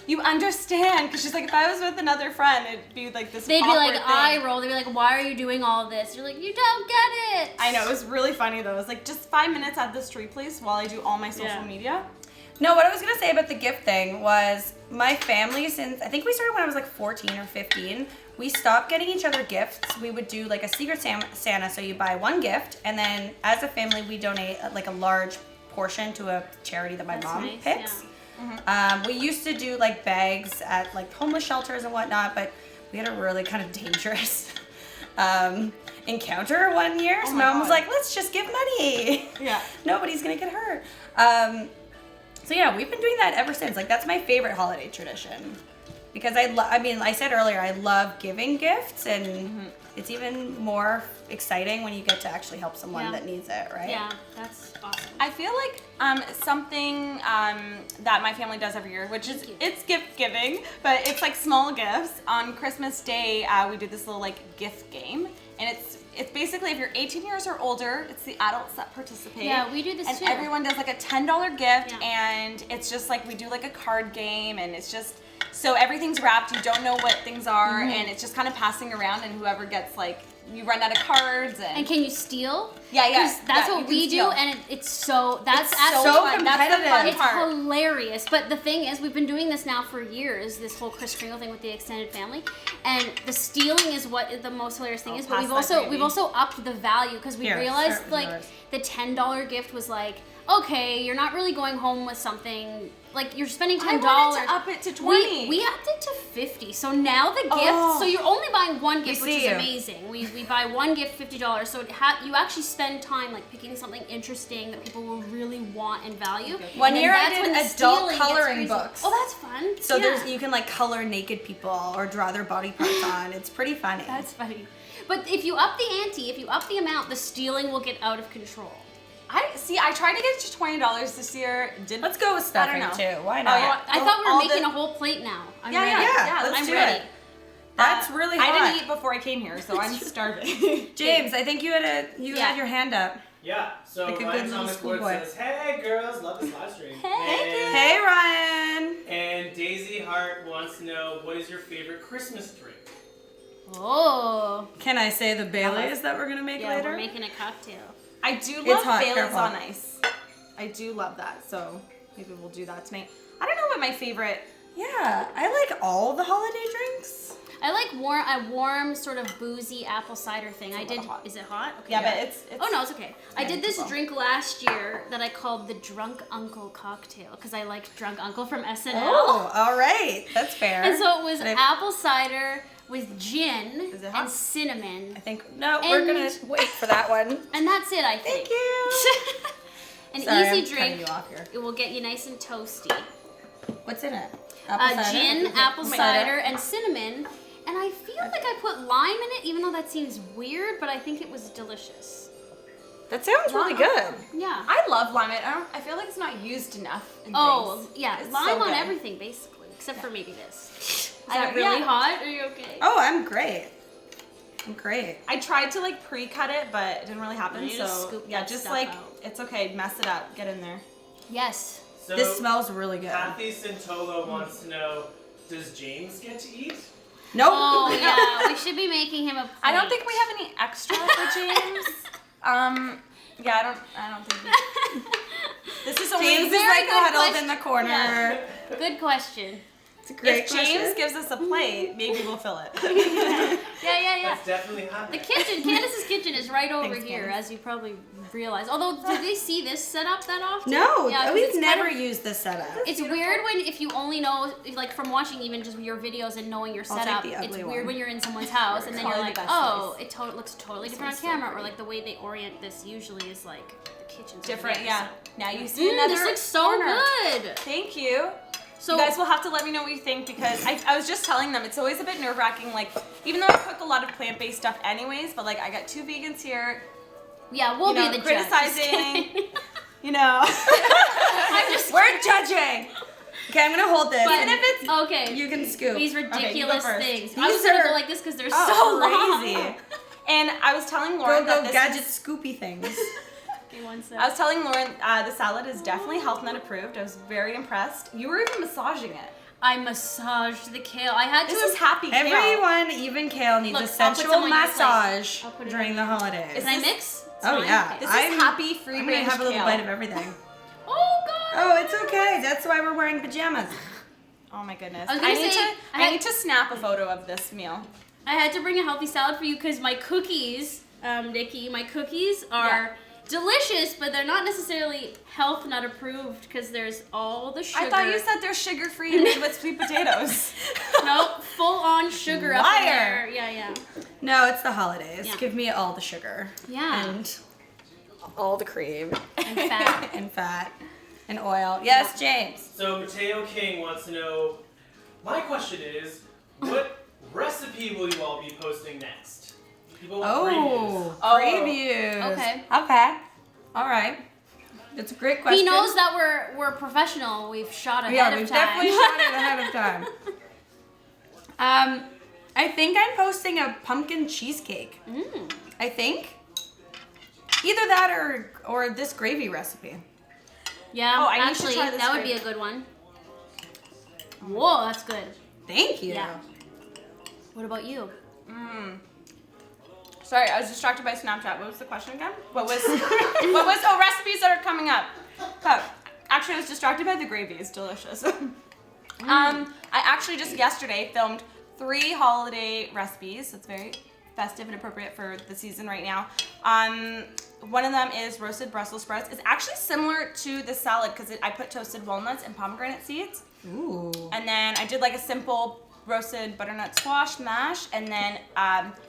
[SPEAKER 4] you understand, because she's like, if I was with another friend, it'd be like this
[SPEAKER 1] They'd be
[SPEAKER 4] awkward
[SPEAKER 1] like,
[SPEAKER 4] thing.
[SPEAKER 1] eye roll. They'd be like, why are you doing all this? You're like, you don't get it.
[SPEAKER 4] I know, it was really funny though. It was like, just 5 minutes at this tree, please, while I do all my social
[SPEAKER 1] Yeah.
[SPEAKER 4] media.
[SPEAKER 2] No, what I was going to say about the gift thing was my family, since I think we started when I was like 14 or 15, we stopped getting each other gifts. We would do like a secret Santa, so you buy one gift, and then as a family, we donate like a large portion to a charity that my
[SPEAKER 1] That's
[SPEAKER 2] mom
[SPEAKER 1] nice,
[SPEAKER 2] picks.
[SPEAKER 1] yeah.
[SPEAKER 2] We used to do like bags at like homeless shelters and whatnot, but we had a really kind of dangerous encounter one year. So
[SPEAKER 4] my
[SPEAKER 2] my mom was
[SPEAKER 4] God.
[SPEAKER 2] like, let's just give money.
[SPEAKER 4] Yeah.
[SPEAKER 2] Nobody's gonna get hurt. So yeah, we've been doing that ever since. Like that's my favorite holiday tradition. Because I mean, I said earlier, I love giving gifts, and it's even more exciting when you get to actually help someone
[SPEAKER 1] Yeah.
[SPEAKER 2] that needs it, right?
[SPEAKER 1] Yeah, that's awesome.
[SPEAKER 4] I feel like something that my family does every year, which is it's gift giving, but it's like small gifts. On Christmas Day, we do this little like gift game, and it's basically if you're 18 years or older, it's the adults that participate.
[SPEAKER 1] Yeah, we do this
[SPEAKER 4] and
[SPEAKER 1] too.
[SPEAKER 4] everyone does like a $10 gift,
[SPEAKER 1] Yeah.
[SPEAKER 4] and it's just like we do like a card game, and it's just so everything's wrapped. You don't know what things are, and it's just kind of passing around, and whoever gets like you run out of cards
[SPEAKER 1] And can you steal?
[SPEAKER 4] Yeah, yeah.
[SPEAKER 1] 'Cause that's
[SPEAKER 4] Yeah,
[SPEAKER 1] what
[SPEAKER 4] you
[SPEAKER 1] we
[SPEAKER 4] can
[SPEAKER 1] do,
[SPEAKER 4] steal.
[SPEAKER 1] and it's so that's
[SPEAKER 4] It's
[SPEAKER 1] actually
[SPEAKER 4] so
[SPEAKER 1] fun.
[SPEAKER 4] That's the fun
[SPEAKER 1] It's
[SPEAKER 4] part.
[SPEAKER 1] hilarious. But the thing is, we've been doing this now for years, this whole Kris Kringle thing with the extended family. And the stealing is what the most hilarious thing is. But
[SPEAKER 4] pass that
[SPEAKER 1] we've also upped the value because we
[SPEAKER 2] Here,
[SPEAKER 1] realized
[SPEAKER 2] start with
[SPEAKER 1] like
[SPEAKER 2] yours.
[SPEAKER 1] the $10 gift was like, okay, you're not really going home with something like you're spending $10.
[SPEAKER 4] I wanted to up it to 20.
[SPEAKER 1] We upped it to 50. So now the gift,
[SPEAKER 4] Oh.
[SPEAKER 1] so you're only buying one gift,
[SPEAKER 2] We
[SPEAKER 1] which
[SPEAKER 2] see
[SPEAKER 1] is
[SPEAKER 2] you.
[SPEAKER 1] amazing. We buy one gift, $50. So you actually spend time like picking something interesting that people will really want and value.
[SPEAKER 2] One
[SPEAKER 1] And
[SPEAKER 2] year I
[SPEAKER 1] that's
[SPEAKER 2] did
[SPEAKER 1] when the
[SPEAKER 2] adult
[SPEAKER 1] stealing gets
[SPEAKER 2] coloring
[SPEAKER 1] crazy.
[SPEAKER 2] books.
[SPEAKER 1] Oh, that's fun.
[SPEAKER 2] So
[SPEAKER 1] Yeah.
[SPEAKER 2] you can like color naked people or draw their body parts on. It's pretty funny.
[SPEAKER 1] That's funny. But if you up the ante, if you up the amount, the stealing will get out of control.
[SPEAKER 4] I tried to get it to $20 this year. Didn't.
[SPEAKER 2] Let's go with
[SPEAKER 4] I don't
[SPEAKER 2] stuffing
[SPEAKER 4] know.
[SPEAKER 2] too. Why not?
[SPEAKER 4] Oh, yeah.
[SPEAKER 1] I thought we were
[SPEAKER 4] All
[SPEAKER 1] making
[SPEAKER 4] the-
[SPEAKER 1] a whole plate now. I'm
[SPEAKER 4] Yeah,
[SPEAKER 1] ready.
[SPEAKER 2] Yeah, let's
[SPEAKER 1] I'm
[SPEAKER 2] do
[SPEAKER 1] ready.
[SPEAKER 2] it. That's really hot.
[SPEAKER 4] I didn't eat before I came here, so I'm starving.
[SPEAKER 2] James, I think you had
[SPEAKER 1] Yeah.
[SPEAKER 2] had your hand up.
[SPEAKER 3] Yeah, so
[SPEAKER 2] Like a
[SPEAKER 3] Ryan
[SPEAKER 2] good little
[SPEAKER 3] Thomas Wood
[SPEAKER 2] schoolboy.
[SPEAKER 3] says, "Hey girls, love this live stream."
[SPEAKER 1] Hey.
[SPEAKER 2] Hey Ryan.
[SPEAKER 3] And Daisy Hart wants to know, what is your favorite Christmas drink?
[SPEAKER 1] Oh.
[SPEAKER 2] Can I say the Baileys that we're gonna make
[SPEAKER 1] Yeah,
[SPEAKER 2] later?
[SPEAKER 1] we're making a cocktail.
[SPEAKER 4] I do
[SPEAKER 2] It's
[SPEAKER 4] love
[SPEAKER 2] hot,
[SPEAKER 4] Baileys
[SPEAKER 2] careful.
[SPEAKER 4] on ice. I do love that, so maybe we'll do that tonight. I don't know what my favorite.
[SPEAKER 2] Yeah, I like all the holiday drinks.
[SPEAKER 1] I like a warm sort of boozy apple cider thing. I did.
[SPEAKER 4] little hot.
[SPEAKER 1] Is it hot? Okay.
[SPEAKER 4] Yeah, but it's.
[SPEAKER 1] Oh no, it's okay. I did this
[SPEAKER 4] manageable.
[SPEAKER 1] drink last year that I called the Drunk Uncle cocktail because I like Drunk Uncle from SNL.
[SPEAKER 2] Oh, all right, that's fair.
[SPEAKER 1] And so it was
[SPEAKER 2] And I-
[SPEAKER 1] apple cider with gin
[SPEAKER 4] Is it hot?
[SPEAKER 1] and cinnamon,
[SPEAKER 2] I think no, we're gonna
[SPEAKER 1] And-
[SPEAKER 2] wait for that one.
[SPEAKER 1] and that's it. I think.
[SPEAKER 2] Thank you.
[SPEAKER 1] An
[SPEAKER 2] Sorry,
[SPEAKER 1] easy
[SPEAKER 2] I'm cutting
[SPEAKER 1] drink.
[SPEAKER 2] you off here.
[SPEAKER 1] It will get you nice and toasty.
[SPEAKER 2] What's in it? Apple cider?
[SPEAKER 1] Gin, apple
[SPEAKER 2] Oh my
[SPEAKER 1] cider,
[SPEAKER 2] God.
[SPEAKER 1] and cinnamon. And I feel like I put lime in it, even though that seems weird, but I think it was delicious.
[SPEAKER 2] That sounds really good.
[SPEAKER 1] Yeah.
[SPEAKER 4] I love lime. I feel like it's not used enough. In
[SPEAKER 1] Oh,
[SPEAKER 4] things.
[SPEAKER 1] yeah.
[SPEAKER 4] It's
[SPEAKER 1] Lime
[SPEAKER 4] so
[SPEAKER 1] on
[SPEAKER 4] good.
[SPEAKER 1] everything, basically, except for maybe this. Is
[SPEAKER 4] I
[SPEAKER 1] that
[SPEAKER 4] don't-
[SPEAKER 1] really
[SPEAKER 4] yeah.
[SPEAKER 1] hot? Are you okay?
[SPEAKER 2] Oh, I'm great. I'm great.
[SPEAKER 4] I tried to like pre-cut it, but it didn't really happen.
[SPEAKER 1] You
[SPEAKER 4] So
[SPEAKER 1] just scoop
[SPEAKER 4] yeah,
[SPEAKER 1] that
[SPEAKER 4] just
[SPEAKER 1] stuff
[SPEAKER 4] like
[SPEAKER 1] out.
[SPEAKER 4] it's okay. Mess it up. Get in there.
[SPEAKER 1] Yes.
[SPEAKER 3] So
[SPEAKER 2] This smells really good.
[SPEAKER 3] Kathy Santolo wants to know, does James get to eat?
[SPEAKER 2] Nope.
[SPEAKER 1] Oh, yeah. We should be making him a plate.
[SPEAKER 4] I don't think we have any extra for James. Yeah, I don't think. This is only
[SPEAKER 2] James is
[SPEAKER 1] very
[SPEAKER 2] like
[SPEAKER 1] good
[SPEAKER 2] huddled
[SPEAKER 1] question.
[SPEAKER 2] in the corner.
[SPEAKER 1] Yeah. Good question.
[SPEAKER 2] It's a great
[SPEAKER 4] If James
[SPEAKER 2] question.
[SPEAKER 4] gives us a plate, maybe we'll fill it.
[SPEAKER 1] Yeah.
[SPEAKER 3] That's definitely hot.
[SPEAKER 1] The kitchen, Candace's kitchen is right over
[SPEAKER 4] Thanks,
[SPEAKER 1] here,
[SPEAKER 4] Candace.
[SPEAKER 1] as you probably realize. Although, do they see this setup that often?
[SPEAKER 2] No,
[SPEAKER 1] Yeah, 'cause
[SPEAKER 2] we've
[SPEAKER 1] it's
[SPEAKER 2] never
[SPEAKER 1] kind of-
[SPEAKER 2] used this setup.
[SPEAKER 1] It's weird when if you only know, like from watching even just your videos and knowing your
[SPEAKER 2] I'll take
[SPEAKER 1] setup,
[SPEAKER 2] the
[SPEAKER 1] it's
[SPEAKER 2] ugly
[SPEAKER 1] weird
[SPEAKER 2] one.
[SPEAKER 1] when you're in someone's house and then you're
[SPEAKER 4] Probably
[SPEAKER 1] like,
[SPEAKER 4] the best
[SPEAKER 1] oh,
[SPEAKER 4] choice.
[SPEAKER 1] it looks totally different on camera, or like the way they orient this usually is like the kitchen's
[SPEAKER 4] Different,
[SPEAKER 1] over
[SPEAKER 4] yeah.
[SPEAKER 1] there,
[SPEAKER 4] Now you see
[SPEAKER 1] so.
[SPEAKER 4] another.
[SPEAKER 1] This looks so
[SPEAKER 4] corner.
[SPEAKER 1] good.
[SPEAKER 4] Thank you.
[SPEAKER 1] So
[SPEAKER 4] You guys will have to let me know what you think because I was just telling them it's always a bit nerve wracking. Like, even though I cook a lot of plant based stuff anyways, but like I got 2 vegans here,
[SPEAKER 1] yeah, we'll
[SPEAKER 4] you know,
[SPEAKER 1] be the judge. Just
[SPEAKER 4] criticizing.
[SPEAKER 1] kidding.
[SPEAKER 4] You know.
[SPEAKER 1] I'm just
[SPEAKER 2] We're judging. Okay, I'm gonna hold this.
[SPEAKER 1] But
[SPEAKER 2] and if it's
[SPEAKER 1] okay.
[SPEAKER 2] you can scoop.
[SPEAKER 1] These
[SPEAKER 4] you go
[SPEAKER 1] ridiculous
[SPEAKER 4] first.
[SPEAKER 1] things.
[SPEAKER 2] These
[SPEAKER 1] I was gonna
[SPEAKER 2] are-
[SPEAKER 1] go like this because they're
[SPEAKER 2] Oh,
[SPEAKER 1] so
[SPEAKER 2] crazy.
[SPEAKER 1] long.
[SPEAKER 4] And I was telling Lauren
[SPEAKER 2] Go
[SPEAKER 4] that this
[SPEAKER 2] gadget
[SPEAKER 4] is,
[SPEAKER 2] scoopy things.
[SPEAKER 1] Okay, one sec.
[SPEAKER 4] I was telling Lauren the salad is definitely health nut approved. I was very impressed. You were even massaging it.
[SPEAKER 1] I massaged the kale. I had to.
[SPEAKER 4] This is happy kale.
[SPEAKER 2] Everyone, even kale, needs
[SPEAKER 1] Look,
[SPEAKER 2] a
[SPEAKER 1] I'll put
[SPEAKER 2] sensual
[SPEAKER 1] some on your plate.
[SPEAKER 2] massage
[SPEAKER 1] I'll put it
[SPEAKER 2] during
[SPEAKER 1] on
[SPEAKER 2] the
[SPEAKER 1] your
[SPEAKER 2] holidays.
[SPEAKER 1] Can I mix? It's
[SPEAKER 2] Oh,
[SPEAKER 1] fine?
[SPEAKER 2] yeah.
[SPEAKER 1] Okay.
[SPEAKER 4] This
[SPEAKER 2] I'm-
[SPEAKER 4] is happy free
[SPEAKER 2] I'm gonna
[SPEAKER 4] range
[SPEAKER 2] have a little
[SPEAKER 4] kale.
[SPEAKER 2] bite of everything.
[SPEAKER 1] Oh god.
[SPEAKER 2] Oh, it's okay. That's why we're wearing pajamas.
[SPEAKER 4] Oh my goodness.
[SPEAKER 1] I was gonna say,
[SPEAKER 4] I need to snap a photo of this meal.
[SPEAKER 1] I had to bring a healthy salad for you because my cookies, Nikki, my cookies are delicious, but they're not necessarily health nut approved because there's all the sugar.
[SPEAKER 4] I thought you said they're sugar free and made with sweet potatoes.
[SPEAKER 1] Nope, full on sugar up in
[SPEAKER 2] Liar.
[SPEAKER 1] there. Yeah.
[SPEAKER 2] No, it's the holidays.
[SPEAKER 1] Yeah.
[SPEAKER 2] Give me all the sugar.
[SPEAKER 1] Yeah.
[SPEAKER 2] And all the cream.
[SPEAKER 1] And fat.
[SPEAKER 2] And fat. And oil. Yes, James.
[SPEAKER 3] So Mateo King wants to know, my question is, what recipe will you all be posting next? People want
[SPEAKER 2] Oh,
[SPEAKER 4] Oh.
[SPEAKER 2] previews.
[SPEAKER 1] Okay.
[SPEAKER 2] Okay. All right. That's a great question.
[SPEAKER 1] He knows that we're professional. We've shot ahead
[SPEAKER 2] Yeah,
[SPEAKER 1] of
[SPEAKER 2] we've
[SPEAKER 1] time.
[SPEAKER 2] definitely shot it ahead of time. I think I'm posting a pumpkin cheesecake. I think. Either that or this gravy recipe.
[SPEAKER 1] Yeah,
[SPEAKER 4] Oh, I need to
[SPEAKER 1] actually,
[SPEAKER 4] try this
[SPEAKER 1] that would be a
[SPEAKER 4] grape.
[SPEAKER 1] good one. Whoa, that's good.
[SPEAKER 2] Thank you.
[SPEAKER 1] Yeah. What about you?
[SPEAKER 4] Sorry, I was distracted by Snapchat. What was the question again? What was oh, recipes that are coming up. Actually, I was distracted by the gravy. It's delicious. I actually just yesterday filmed 3 holiday recipes. It's very festive and appropriate for the season right now. One of them is roasted Brussels sprouts. It's actually similar to the salad because I put toasted walnuts and pomegranate seeds.
[SPEAKER 2] Ooh.
[SPEAKER 4] And then I did like a simple roasted butternut squash mash, and then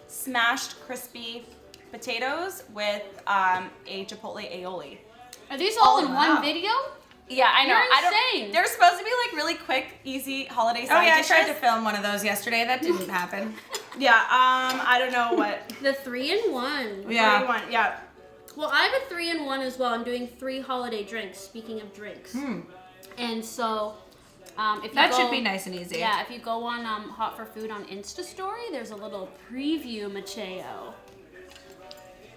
[SPEAKER 4] smashed crispy potatoes with a chipotle aioli.
[SPEAKER 1] Are these all in
[SPEAKER 2] wow.
[SPEAKER 1] one video?
[SPEAKER 4] Yeah, I know.
[SPEAKER 1] You're insane.
[SPEAKER 4] They're supposed to be like really quick, easy holiday side
[SPEAKER 2] Oh yeah, I
[SPEAKER 4] dishes.
[SPEAKER 2] tried to film one of those yesterday. That didn't happen.
[SPEAKER 4] Yeah, I don't know what.
[SPEAKER 1] The 3-in-1.
[SPEAKER 2] Yeah.
[SPEAKER 4] What do you want? Yeah.
[SPEAKER 1] Well, I have a 3-in-1 as well. I'm doing 3 holiday drinks. Speaking of drinks, and so if you
[SPEAKER 2] That
[SPEAKER 1] go,
[SPEAKER 2] should be nice and easy.
[SPEAKER 1] Yeah, if you go on Hot for Food on Insta Story, there's a little preview, Mateo.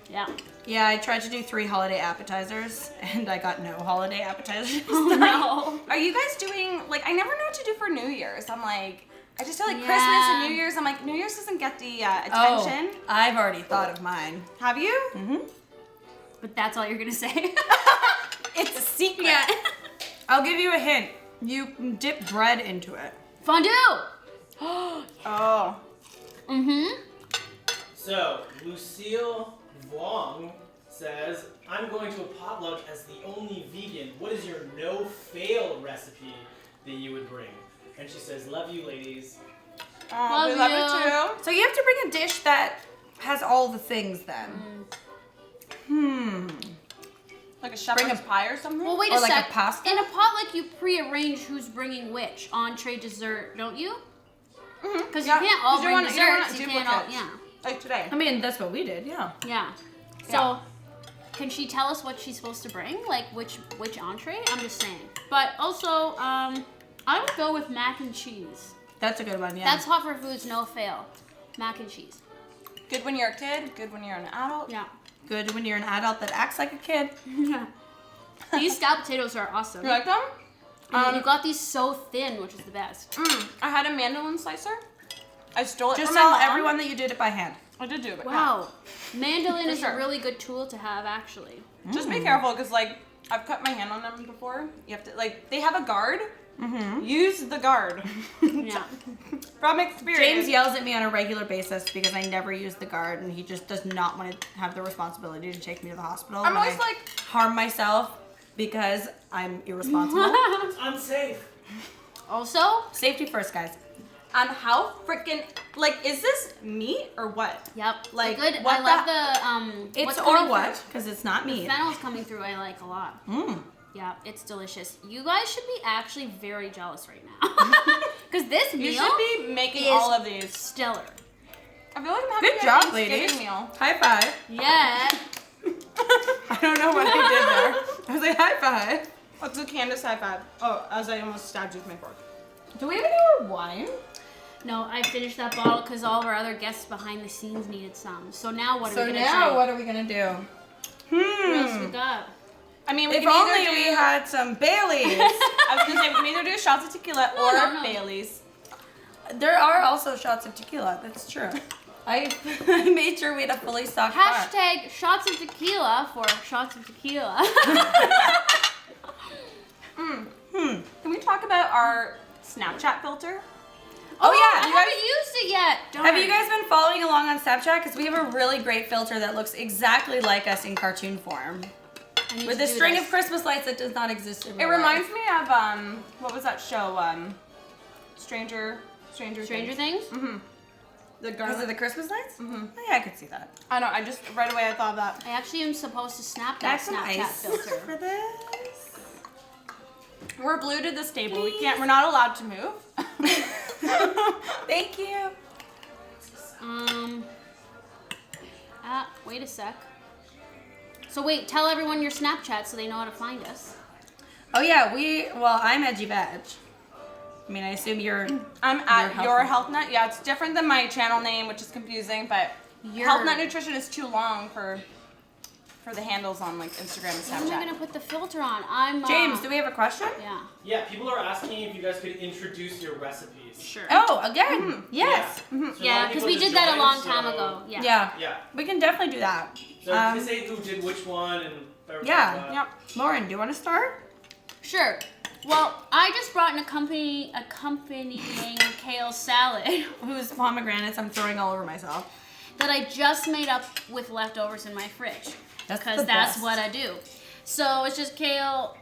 [SPEAKER 1] Yeah.
[SPEAKER 2] Yeah, I tried to do 3 holiday appetizers, and I got no holiday appetizers.
[SPEAKER 1] Oh no.
[SPEAKER 4] Are you guys doing like? I never know what to do for New Year's. I'm like, I just feel like
[SPEAKER 1] Yeah.
[SPEAKER 4] Christmas and New Year's. I'm like, New Year's doesn't get the attention.
[SPEAKER 2] Oh, I've already thought of mine.
[SPEAKER 4] Have you?
[SPEAKER 1] But that's all you're gonna say.
[SPEAKER 4] It's a secret.
[SPEAKER 1] Yeah.
[SPEAKER 2] I'll give you a hint. You dip bread into it.
[SPEAKER 1] Fondue.
[SPEAKER 4] Oh.
[SPEAKER 3] So, Lucille Vuong says, I'm going to a potluck as the only vegan. What is your no-fail recipe that you would bring? And she says, love you, ladies.
[SPEAKER 4] We
[SPEAKER 1] Love
[SPEAKER 4] love
[SPEAKER 1] you.
[SPEAKER 4] it too.
[SPEAKER 2] So you have to bring a dish that has all the things then.
[SPEAKER 4] Like a shepherd's pie or something.
[SPEAKER 1] Well, wait
[SPEAKER 2] Or
[SPEAKER 1] a
[SPEAKER 2] like a
[SPEAKER 1] sec.
[SPEAKER 2] pasta?
[SPEAKER 1] In a potluck, you pre-arrange who's bringing which entree, dessert, don't you? Because
[SPEAKER 4] Yeah,
[SPEAKER 1] you can't all
[SPEAKER 4] 'cause you
[SPEAKER 1] bring
[SPEAKER 4] want- you don't want
[SPEAKER 1] desserts. You can't all.
[SPEAKER 4] duplicates.
[SPEAKER 1] Yeah.
[SPEAKER 4] Like today.
[SPEAKER 2] I mean, that's what we did, yeah.
[SPEAKER 1] Yeah. So, can she tell us what she's supposed to bring? Like which entree? I'm just saying. But also, I would go with mac and cheese.
[SPEAKER 2] That's a good one, yeah.
[SPEAKER 1] That's Hot for Food's no fail. Mac and cheese.
[SPEAKER 4] Good when you're a kid. Good when you're an adult.
[SPEAKER 1] Yeah.
[SPEAKER 2] good when you're an adult that acts like a kid.
[SPEAKER 1] Yeah. These scalloped potatoes are awesome.
[SPEAKER 4] You like them?
[SPEAKER 1] And you got these so thin, which is the best.
[SPEAKER 4] I had a mandolin slicer. I stole it
[SPEAKER 2] Just
[SPEAKER 4] from
[SPEAKER 2] tell
[SPEAKER 4] my mom.
[SPEAKER 2] everyone that you did it by hand.
[SPEAKER 4] I did do it.
[SPEAKER 1] Wow. Mandolin
[SPEAKER 4] For
[SPEAKER 1] is
[SPEAKER 4] sure.
[SPEAKER 1] a really good tool to have, actually.
[SPEAKER 4] Yeah. Just be careful, because like I've cut my hand on them before. You have to like they have a guard. Use the guard.
[SPEAKER 1] Yeah.
[SPEAKER 4] From experience.
[SPEAKER 2] James yells at me on a regular basis because I never use the guard, and he just does not want to have the responsibility to take me to the hospital.
[SPEAKER 4] I'm
[SPEAKER 2] when
[SPEAKER 4] always
[SPEAKER 2] I
[SPEAKER 4] like-
[SPEAKER 2] harm myself because I'm irresponsible.
[SPEAKER 3] It's unsafe.
[SPEAKER 1] Also,
[SPEAKER 2] Safety first, guys.
[SPEAKER 4] How freaking like is this meat or what?
[SPEAKER 1] yep.
[SPEAKER 4] Like,
[SPEAKER 1] good.
[SPEAKER 4] what
[SPEAKER 1] I love the
[SPEAKER 2] It's
[SPEAKER 1] what's
[SPEAKER 2] or
[SPEAKER 1] coming
[SPEAKER 2] what?
[SPEAKER 1] through-
[SPEAKER 2] Because it's not
[SPEAKER 1] The
[SPEAKER 2] meat.
[SPEAKER 1] fennel's coming through. I like a lot. Yeah, it's delicious. You guys should be actually very jealous right now, because this
[SPEAKER 4] You
[SPEAKER 1] meal
[SPEAKER 4] should be making
[SPEAKER 1] is
[SPEAKER 4] all of these.
[SPEAKER 1] stellar.
[SPEAKER 4] I feel like I'm having
[SPEAKER 2] Good
[SPEAKER 4] a
[SPEAKER 2] job,
[SPEAKER 4] Thanksgiving
[SPEAKER 2] ladies.
[SPEAKER 4] meal.
[SPEAKER 2] High five.
[SPEAKER 1] Yeah.
[SPEAKER 2] I don't know what I did there. I was like, high five.
[SPEAKER 4] What's a Candace high five? Oh, as I almost stabbed you with my fork.
[SPEAKER 2] Do we have any more wine?
[SPEAKER 1] No, I finished that bottle because all of our other guests behind the scenes needed some. So now what are
[SPEAKER 2] So
[SPEAKER 1] we gonna
[SPEAKER 2] now
[SPEAKER 1] drink?
[SPEAKER 2] what are we gonna do?
[SPEAKER 1] What else we got?
[SPEAKER 4] I mean, we
[SPEAKER 2] If
[SPEAKER 4] can either
[SPEAKER 2] only
[SPEAKER 4] do,
[SPEAKER 2] we had some Baileys.
[SPEAKER 4] I was gonna say we can either do shots of tequila or
[SPEAKER 1] no.
[SPEAKER 4] Bailey's.
[SPEAKER 2] There are also shots of tequila. That's true. I made sure we had a fully stocked bar.
[SPEAKER 1] Hashtag shots of tequila for shots of tequila.
[SPEAKER 4] Can we talk about our Snapchat filter?
[SPEAKER 2] Oh yeah,
[SPEAKER 1] I
[SPEAKER 2] you guys,
[SPEAKER 1] haven't used it yet.
[SPEAKER 2] have you
[SPEAKER 1] Darn.
[SPEAKER 2] guys been following along on Snapchat? Because we have a really great filter that looks exactly like us in cartoon form.
[SPEAKER 1] I need
[SPEAKER 2] With
[SPEAKER 1] to
[SPEAKER 2] a
[SPEAKER 1] do
[SPEAKER 2] string
[SPEAKER 1] this.
[SPEAKER 2] of Christmas lights that does not exist in
[SPEAKER 4] It
[SPEAKER 2] real life.
[SPEAKER 4] reminds me of what was that show? Stranger
[SPEAKER 1] Stranger Things.
[SPEAKER 4] The
[SPEAKER 2] Because
[SPEAKER 4] girl.
[SPEAKER 2] of the Christmas lights? Mm-hmm. Oh, yeah, I could see that.
[SPEAKER 4] I know. I just right away I thought of that.
[SPEAKER 1] I actually am supposed to snap
[SPEAKER 2] Can I
[SPEAKER 1] that
[SPEAKER 2] have some
[SPEAKER 1] Snapchat
[SPEAKER 2] ice
[SPEAKER 1] filter.
[SPEAKER 2] for this?
[SPEAKER 4] We're glued to this table. We can't. We're not allowed to move.
[SPEAKER 2] Thank you.
[SPEAKER 1] Wait a sec. So wait, tell everyone your Snapchat so they know how to find us.
[SPEAKER 2] Oh yeah, I'm Edgy Veg. I mean, I assume you're.
[SPEAKER 4] I'm at
[SPEAKER 2] Your
[SPEAKER 4] Your
[SPEAKER 2] Health
[SPEAKER 4] Health Nut. Yeah, it's different than my channel name, which is confusing, but Health Nut Nutrition is too long for the handles on like Instagram and
[SPEAKER 1] How am I
[SPEAKER 4] Snapchat.
[SPEAKER 1] gonna put the filter on? I'm
[SPEAKER 2] James, do we have a question?
[SPEAKER 1] Yeah.
[SPEAKER 3] Yeah, people are asking if you guys could introduce your recipes.
[SPEAKER 1] Sure.
[SPEAKER 2] Oh, again. Yes.
[SPEAKER 3] Yeah, So a lot
[SPEAKER 1] Yeah,
[SPEAKER 3] of
[SPEAKER 1] because
[SPEAKER 3] people
[SPEAKER 1] we
[SPEAKER 3] just
[SPEAKER 1] did that a
[SPEAKER 3] joined,
[SPEAKER 1] long
[SPEAKER 3] so-
[SPEAKER 1] time ago. Yeah.
[SPEAKER 2] Yeah.
[SPEAKER 3] Yeah.
[SPEAKER 2] We can definitely do that.
[SPEAKER 3] So to say who did which one and blah, blah,
[SPEAKER 2] Yeah.
[SPEAKER 3] blah.
[SPEAKER 4] Yep.
[SPEAKER 2] Lauren, do you want to start?
[SPEAKER 1] Sure. Well, I just brought an accompanying kale salad
[SPEAKER 2] Whose pomegranates I'm throwing all over myself.
[SPEAKER 1] that I just made up with leftovers in my fridge.
[SPEAKER 2] That's
[SPEAKER 1] Because
[SPEAKER 2] the
[SPEAKER 1] that's
[SPEAKER 2] best.
[SPEAKER 1] what I do. So it's just kale,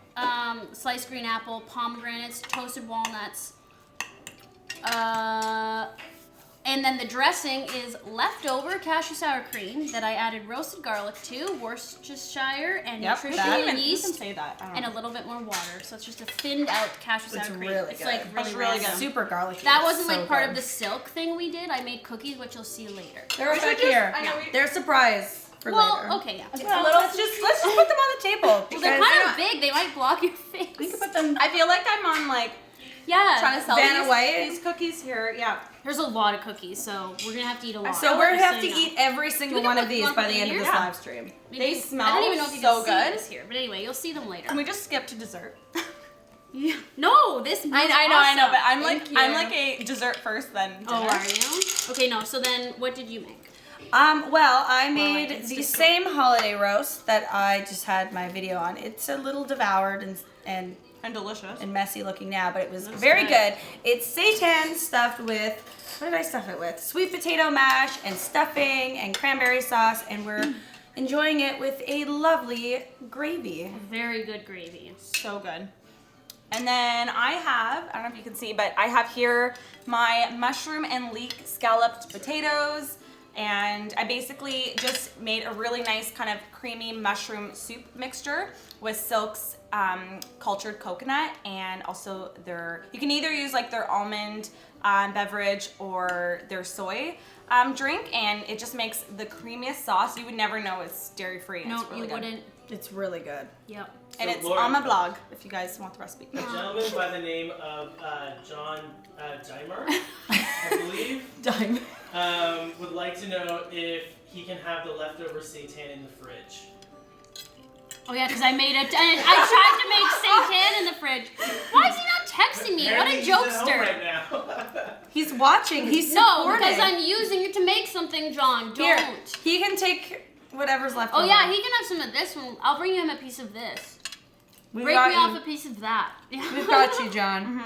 [SPEAKER 1] sliced green apple, pomegranates, toasted walnuts. And then the dressing is leftover cashew sour cream that I added roasted garlic to, Worcestershire, and
[SPEAKER 2] Yep,
[SPEAKER 1] nutritional
[SPEAKER 2] that-
[SPEAKER 4] You can
[SPEAKER 1] yeast,
[SPEAKER 4] say that. I don't
[SPEAKER 1] and
[SPEAKER 4] know.
[SPEAKER 1] a little bit more water. So it's just a thinned out cashew sour
[SPEAKER 2] It's
[SPEAKER 1] cream.
[SPEAKER 2] really
[SPEAKER 1] It's
[SPEAKER 2] good.
[SPEAKER 1] like
[SPEAKER 2] That's
[SPEAKER 1] really,
[SPEAKER 4] really
[SPEAKER 1] really
[SPEAKER 4] good.
[SPEAKER 1] good.
[SPEAKER 2] Super garlicky.
[SPEAKER 1] That
[SPEAKER 2] It's
[SPEAKER 1] wasn't
[SPEAKER 2] so
[SPEAKER 1] like part
[SPEAKER 2] good.
[SPEAKER 1] of the silk thing we did. I made cookies, which you'll see later.
[SPEAKER 2] They're
[SPEAKER 4] We should
[SPEAKER 2] back
[SPEAKER 4] just-
[SPEAKER 2] here.
[SPEAKER 4] I know we-
[SPEAKER 2] They're a surprise for
[SPEAKER 1] Well,
[SPEAKER 2] later.
[SPEAKER 1] okay, yeah.
[SPEAKER 2] Well, let's just put them on the table.
[SPEAKER 1] Well, they're
[SPEAKER 2] because
[SPEAKER 1] kind of big. They might block your face.
[SPEAKER 2] We can put them.
[SPEAKER 4] I feel like I'm on like
[SPEAKER 1] Yeah.
[SPEAKER 4] trying to sell
[SPEAKER 2] Vanna White?
[SPEAKER 4] these cookies here. Yeah.
[SPEAKER 1] There's a lot of cookies, so we're gonna have to eat a lot.
[SPEAKER 2] So we're gonna
[SPEAKER 1] Just
[SPEAKER 2] have
[SPEAKER 1] so
[SPEAKER 2] to
[SPEAKER 1] you know.
[SPEAKER 2] eat every single
[SPEAKER 1] Do we
[SPEAKER 2] one
[SPEAKER 1] get
[SPEAKER 2] of
[SPEAKER 1] the
[SPEAKER 2] these
[SPEAKER 1] one
[SPEAKER 2] by
[SPEAKER 1] from
[SPEAKER 2] the end of this
[SPEAKER 1] here?
[SPEAKER 2] live stream.
[SPEAKER 1] Maybe-
[SPEAKER 4] They
[SPEAKER 1] I don't
[SPEAKER 4] smell
[SPEAKER 1] even know if you
[SPEAKER 4] so
[SPEAKER 1] can see
[SPEAKER 4] good.
[SPEAKER 1] this here, but anyway, you'll see them later.
[SPEAKER 4] Can we just skip to dessert?
[SPEAKER 1] Yeah. No, this.
[SPEAKER 4] I know,
[SPEAKER 1] awesome.
[SPEAKER 4] but I'm
[SPEAKER 1] Thank
[SPEAKER 4] like I'm
[SPEAKER 1] you.
[SPEAKER 4] like a dessert first, then dinner.
[SPEAKER 1] Oh, are you? Okay, no. So then, what did you make?
[SPEAKER 2] Well, I
[SPEAKER 1] like
[SPEAKER 2] made
[SPEAKER 1] it's
[SPEAKER 2] the
[SPEAKER 1] just-
[SPEAKER 2] same holiday roast that I just had my video on. It's a little devoured and
[SPEAKER 4] And delicious.
[SPEAKER 2] messy looking now, but it was
[SPEAKER 1] Looks
[SPEAKER 2] very
[SPEAKER 1] good.
[SPEAKER 2] good. It's seitan stuffed with, what did I stuff it with? Sweet potato mash and stuffing and cranberry sauce, and we're enjoying it with a lovely gravy.
[SPEAKER 1] Very good gravy.
[SPEAKER 4] So good. And then I don't know if you can see, but I have here my mushroom and leek scalloped potatoes. And I basically just made a really nice kind of creamy mushroom soup mixture with Silk's cultured coconut, and also you can either use like their almond beverage or their soy drink, and it just makes the creamiest sauce. You would never know it's dairy free.
[SPEAKER 1] No,
[SPEAKER 4] it's really
[SPEAKER 1] you
[SPEAKER 4] good.
[SPEAKER 1] wouldn't.
[SPEAKER 2] It's really good.
[SPEAKER 1] Yep.
[SPEAKER 4] And
[SPEAKER 3] So
[SPEAKER 4] it's
[SPEAKER 3] Lauren-
[SPEAKER 4] on my blog if you guys want the recipe.
[SPEAKER 3] A gentleman by the name of John Dimer, I believe,
[SPEAKER 2] Dime.
[SPEAKER 3] would like to know if he can have the leftover seitan in the fridge.
[SPEAKER 1] Oh yeah, because I made it. And I tried to make seitan in the fridge. Why is he not texting me? What
[SPEAKER 3] Apparently
[SPEAKER 1] a
[SPEAKER 3] he's at home
[SPEAKER 1] jokester!
[SPEAKER 3] right now.
[SPEAKER 2] He's watching. He's
[SPEAKER 1] No,
[SPEAKER 2] supporting.
[SPEAKER 1] because I'm using it to make something, John. Don't.
[SPEAKER 2] Here, he can take whatever's left
[SPEAKER 1] Oh
[SPEAKER 2] over.
[SPEAKER 1] yeah, he can have some of this one. I'll bring him a piece of this.
[SPEAKER 2] We've
[SPEAKER 1] Break
[SPEAKER 2] got
[SPEAKER 1] me
[SPEAKER 2] you.
[SPEAKER 1] off a piece of that.
[SPEAKER 2] We've got you, John.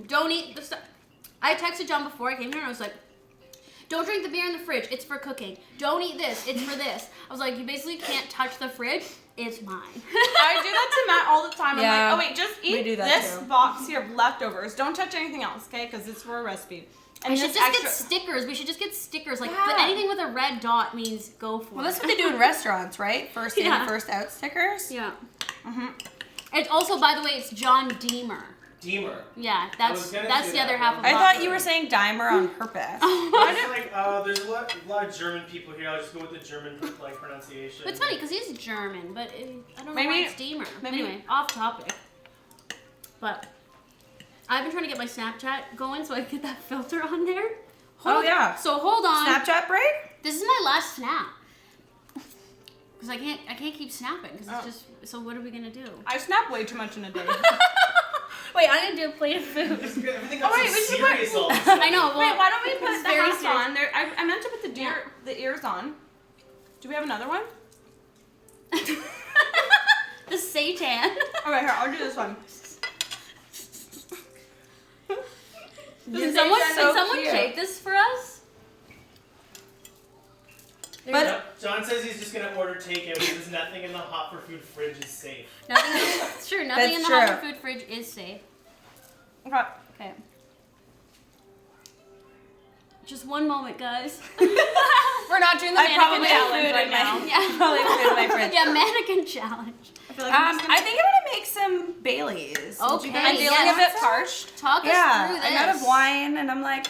[SPEAKER 1] Don't eat the stuff. I texted John before I came here and I was like, don't drink the beer in the fridge. It's for cooking. Don't eat this. It's for this. I was like, you basically can't touch the fridge. It's mine.
[SPEAKER 4] I do that to Matt all the time.
[SPEAKER 2] Yeah,
[SPEAKER 4] I'm like, oh wait, just
[SPEAKER 2] we
[SPEAKER 4] eat
[SPEAKER 2] do that
[SPEAKER 4] this
[SPEAKER 2] too.
[SPEAKER 4] box here of leftovers. Don't touch anything else, okay? Because it's for a recipe. And
[SPEAKER 1] I should
[SPEAKER 4] this
[SPEAKER 1] just
[SPEAKER 4] extra-
[SPEAKER 1] get stickers. We should just get stickers. Like
[SPEAKER 2] Yeah.
[SPEAKER 1] anything with a red dot means go for
[SPEAKER 2] Well,
[SPEAKER 1] it.
[SPEAKER 2] that's what they do in restaurants, right? First in,
[SPEAKER 1] Yeah.
[SPEAKER 2] first out stickers.
[SPEAKER 1] Yeah. It's also, by the way, it's John Deemer.
[SPEAKER 3] Deemer.
[SPEAKER 1] Yeah,
[SPEAKER 3] was
[SPEAKER 1] that's
[SPEAKER 3] gonna
[SPEAKER 1] that's
[SPEAKER 3] say
[SPEAKER 1] the
[SPEAKER 3] that
[SPEAKER 1] other half
[SPEAKER 3] one.
[SPEAKER 1] of
[SPEAKER 2] I
[SPEAKER 1] the
[SPEAKER 2] thought you were saying Dimer on purpose.
[SPEAKER 3] It's like, there's a lot of German people here. I'll just go with the German like pronunciation.
[SPEAKER 1] But it's funny because he's German, but I don't know
[SPEAKER 4] Maybe-
[SPEAKER 1] why it's Deemer.
[SPEAKER 4] maybe-
[SPEAKER 1] Anyway, off topic. But I've been trying to get my Snapchat going so I can get that filter on there.
[SPEAKER 2] Oh, yeah.
[SPEAKER 1] So hold on.
[SPEAKER 2] Snapchat break?
[SPEAKER 1] This is my last snap. Because I can't keep snapping because it's just. So what are we gonna do?
[SPEAKER 4] I snap way too much in a day.
[SPEAKER 1] Wait, I'm gonna do a plate of food.
[SPEAKER 3] Everything
[SPEAKER 4] Oh,
[SPEAKER 3] got
[SPEAKER 4] wait,
[SPEAKER 3] so
[SPEAKER 4] we should put-
[SPEAKER 3] serious all of a sudden.
[SPEAKER 1] I know. Well,
[SPEAKER 4] Wait, why don't we put
[SPEAKER 1] it's
[SPEAKER 4] the
[SPEAKER 1] very
[SPEAKER 4] hats
[SPEAKER 1] serious.
[SPEAKER 4] on? There, I meant to put the ears on. Do we have another one?
[SPEAKER 1] The seitan.
[SPEAKER 4] Okay, here, I'll do this one.
[SPEAKER 1] Can someone
[SPEAKER 2] so cute.
[SPEAKER 1] take this for us?
[SPEAKER 2] But
[SPEAKER 3] John says he's just gonna order takeout because nothing in the hot for food fridge is safe.
[SPEAKER 1] Nothing. It's true. Nothing
[SPEAKER 2] That's
[SPEAKER 1] in the
[SPEAKER 2] true.
[SPEAKER 1] hot food fridge is safe.
[SPEAKER 4] Okay.
[SPEAKER 1] Okay. Just one moment, guys.
[SPEAKER 4] We're not doing the
[SPEAKER 2] I
[SPEAKER 4] mannequin
[SPEAKER 2] probably have
[SPEAKER 4] challenge
[SPEAKER 2] food
[SPEAKER 4] right
[SPEAKER 2] in
[SPEAKER 4] now.
[SPEAKER 2] my
[SPEAKER 1] Yeah.
[SPEAKER 2] probably have food in my fridge.
[SPEAKER 1] Yeah, mannequin challenge.
[SPEAKER 4] I feel like I'm just
[SPEAKER 2] I think I'm gonna make some Baileys. Would you
[SPEAKER 1] Okay.
[SPEAKER 2] guys
[SPEAKER 4] I'm feeling
[SPEAKER 1] yes.
[SPEAKER 4] a bit parched.
[SPEAKER 1] Talk us
[SPEAKER 2] Yeah,
[SPEAKER 1] through this.
[SPEAKER 2] I'm out of wine, and I'm like,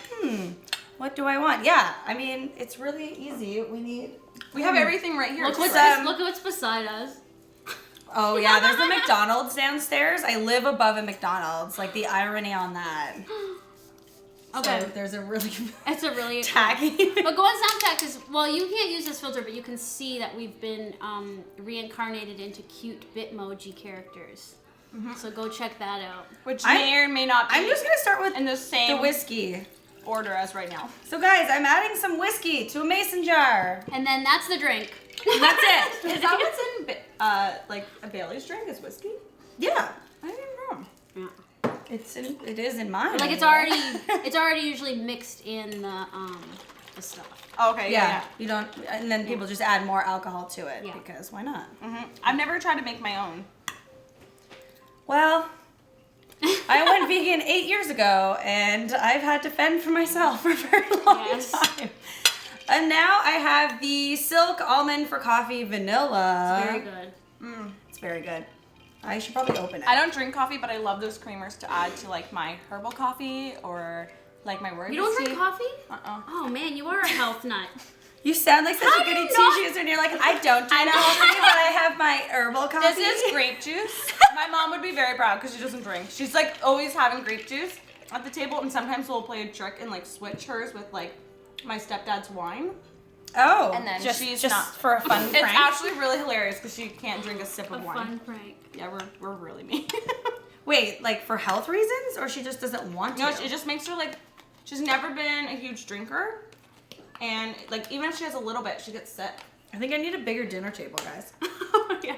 [SPEAKER 2] what do I want? Yeah, I mean, it's really easy. We need.
[SPEAKER 4] We have everythking right here.
[SPEAKER 1] Look
[SPEAKER 4] too,
[SPEAKER 1] what's
[SPEAKER 4] right?
[SPEAKER 2] Um,
[SPEAKER 1] look what's beside us.
[SPEAKER 2] Oh yeah, there's a McDonald's downstairs. I live above a McDonald's. Like the irony on that.
[SPEAKER 1] Okay.
[SPEAKER 2] So there's a really
[SPEAKER 1] It's a really
[SPEAKER 2] tacky.
[SPEAKER 1] But go on Snapchat because, well, you can't use this filter, but you can see that we've been reincarnated into cute Bitmoji characters. So go check that out.
[SPEAKER 4] Which may or may not be
[SPEAKER 2] I'm just gonna start with
[SPEAKER 4] in the same
[SPEAKER 2] whiskey
[SPEAKER 4] order as right now.
[SPEAKER 2] So guys, I'm adding some whiskey to a mason jar.
[SPEAKER 1] And then that's the drink.
[SPEAKER 2] And that's it.
[SPEAKER 4] Is that what's in like a Bailey's drink is whiskey?
[SPEAKER 2] Yeah.
[SPEAKER 4] I didn't know.
[SPEAKER 1] Yeah.
[SPEAKER 2] It is in mine.
[SPEAKER 1] Like it's already usually mixed in the stuff.
[SPEAKER 4] Okay, yeah.
[SPEAKER 2] You don't, and then people just add more alcohol to it
[SPEAKER 1] Yeah.
[SPEAKER 2] because why not?
[SPEAKER 4] I've never tried to make my own.
[SPEAKER 2] Well, I went vegan 8 years ago, and I've had to fend for myself for a very long time. And now I have the Silk Almond for Coffee Vanilla.
[SPEAKER 1] It's very good.
[SPEAKER 2] It's very good. I should probably open it.
[SPEAKER 4] I don't drink coffee, but I love those creamers to add to like my herbal coffee or like my rooibos.
[SPEAKER 1] You don't drink coffee?
[SPEAKER 4] Uh-uh.
[SPEAKER 1] Oh man, you are a health nut.
[SPEAKER 2] You sound like such
[SPEAKER 1] How
[SPEAKER 2] a goody
[SPEAKER 1] do you not-
[SPEAKER 2] two-shoes when you're like, I don't drink coffee, but I have my herbal coffee.
[SPEAKER 4] This is grape juice. My mom would be very proud because she doesn't drink. She's like always having grape juice at the table, and sometimes we'll play a trick and like switch hers with like my stepdad's wine.
[SPEAKER 2] Oh,
[SPEAKER 4] And then
[SPEAKER 2] just
[SPEAKER 4] she's
[SPEAKER 2] just
[SPEAKER 4] not
[SPEAKER 2] for a fun
[SPEAKER 4] It's
[SPEAKER 2] prank.
[SPEAKER 4] actually really hilarious because she can't drink a sip
[SPEAKER 1] A
[SPEAKER 4] of wine.
[SPEAKER 1] fun prank.
[SPEAKER 4] Yeah, we're really mean.
[SPEAKER 2] Wait, like for health reasons, or she just doesn't want to?
[SPEAKER 4] No, it just makes her like she's never been a huge drinker, and like even if she has a little bit, she gets sick.
[SPEAKER 2] I think I need a bigger dinner table, guys.
[SPEAKER 1] Yeah.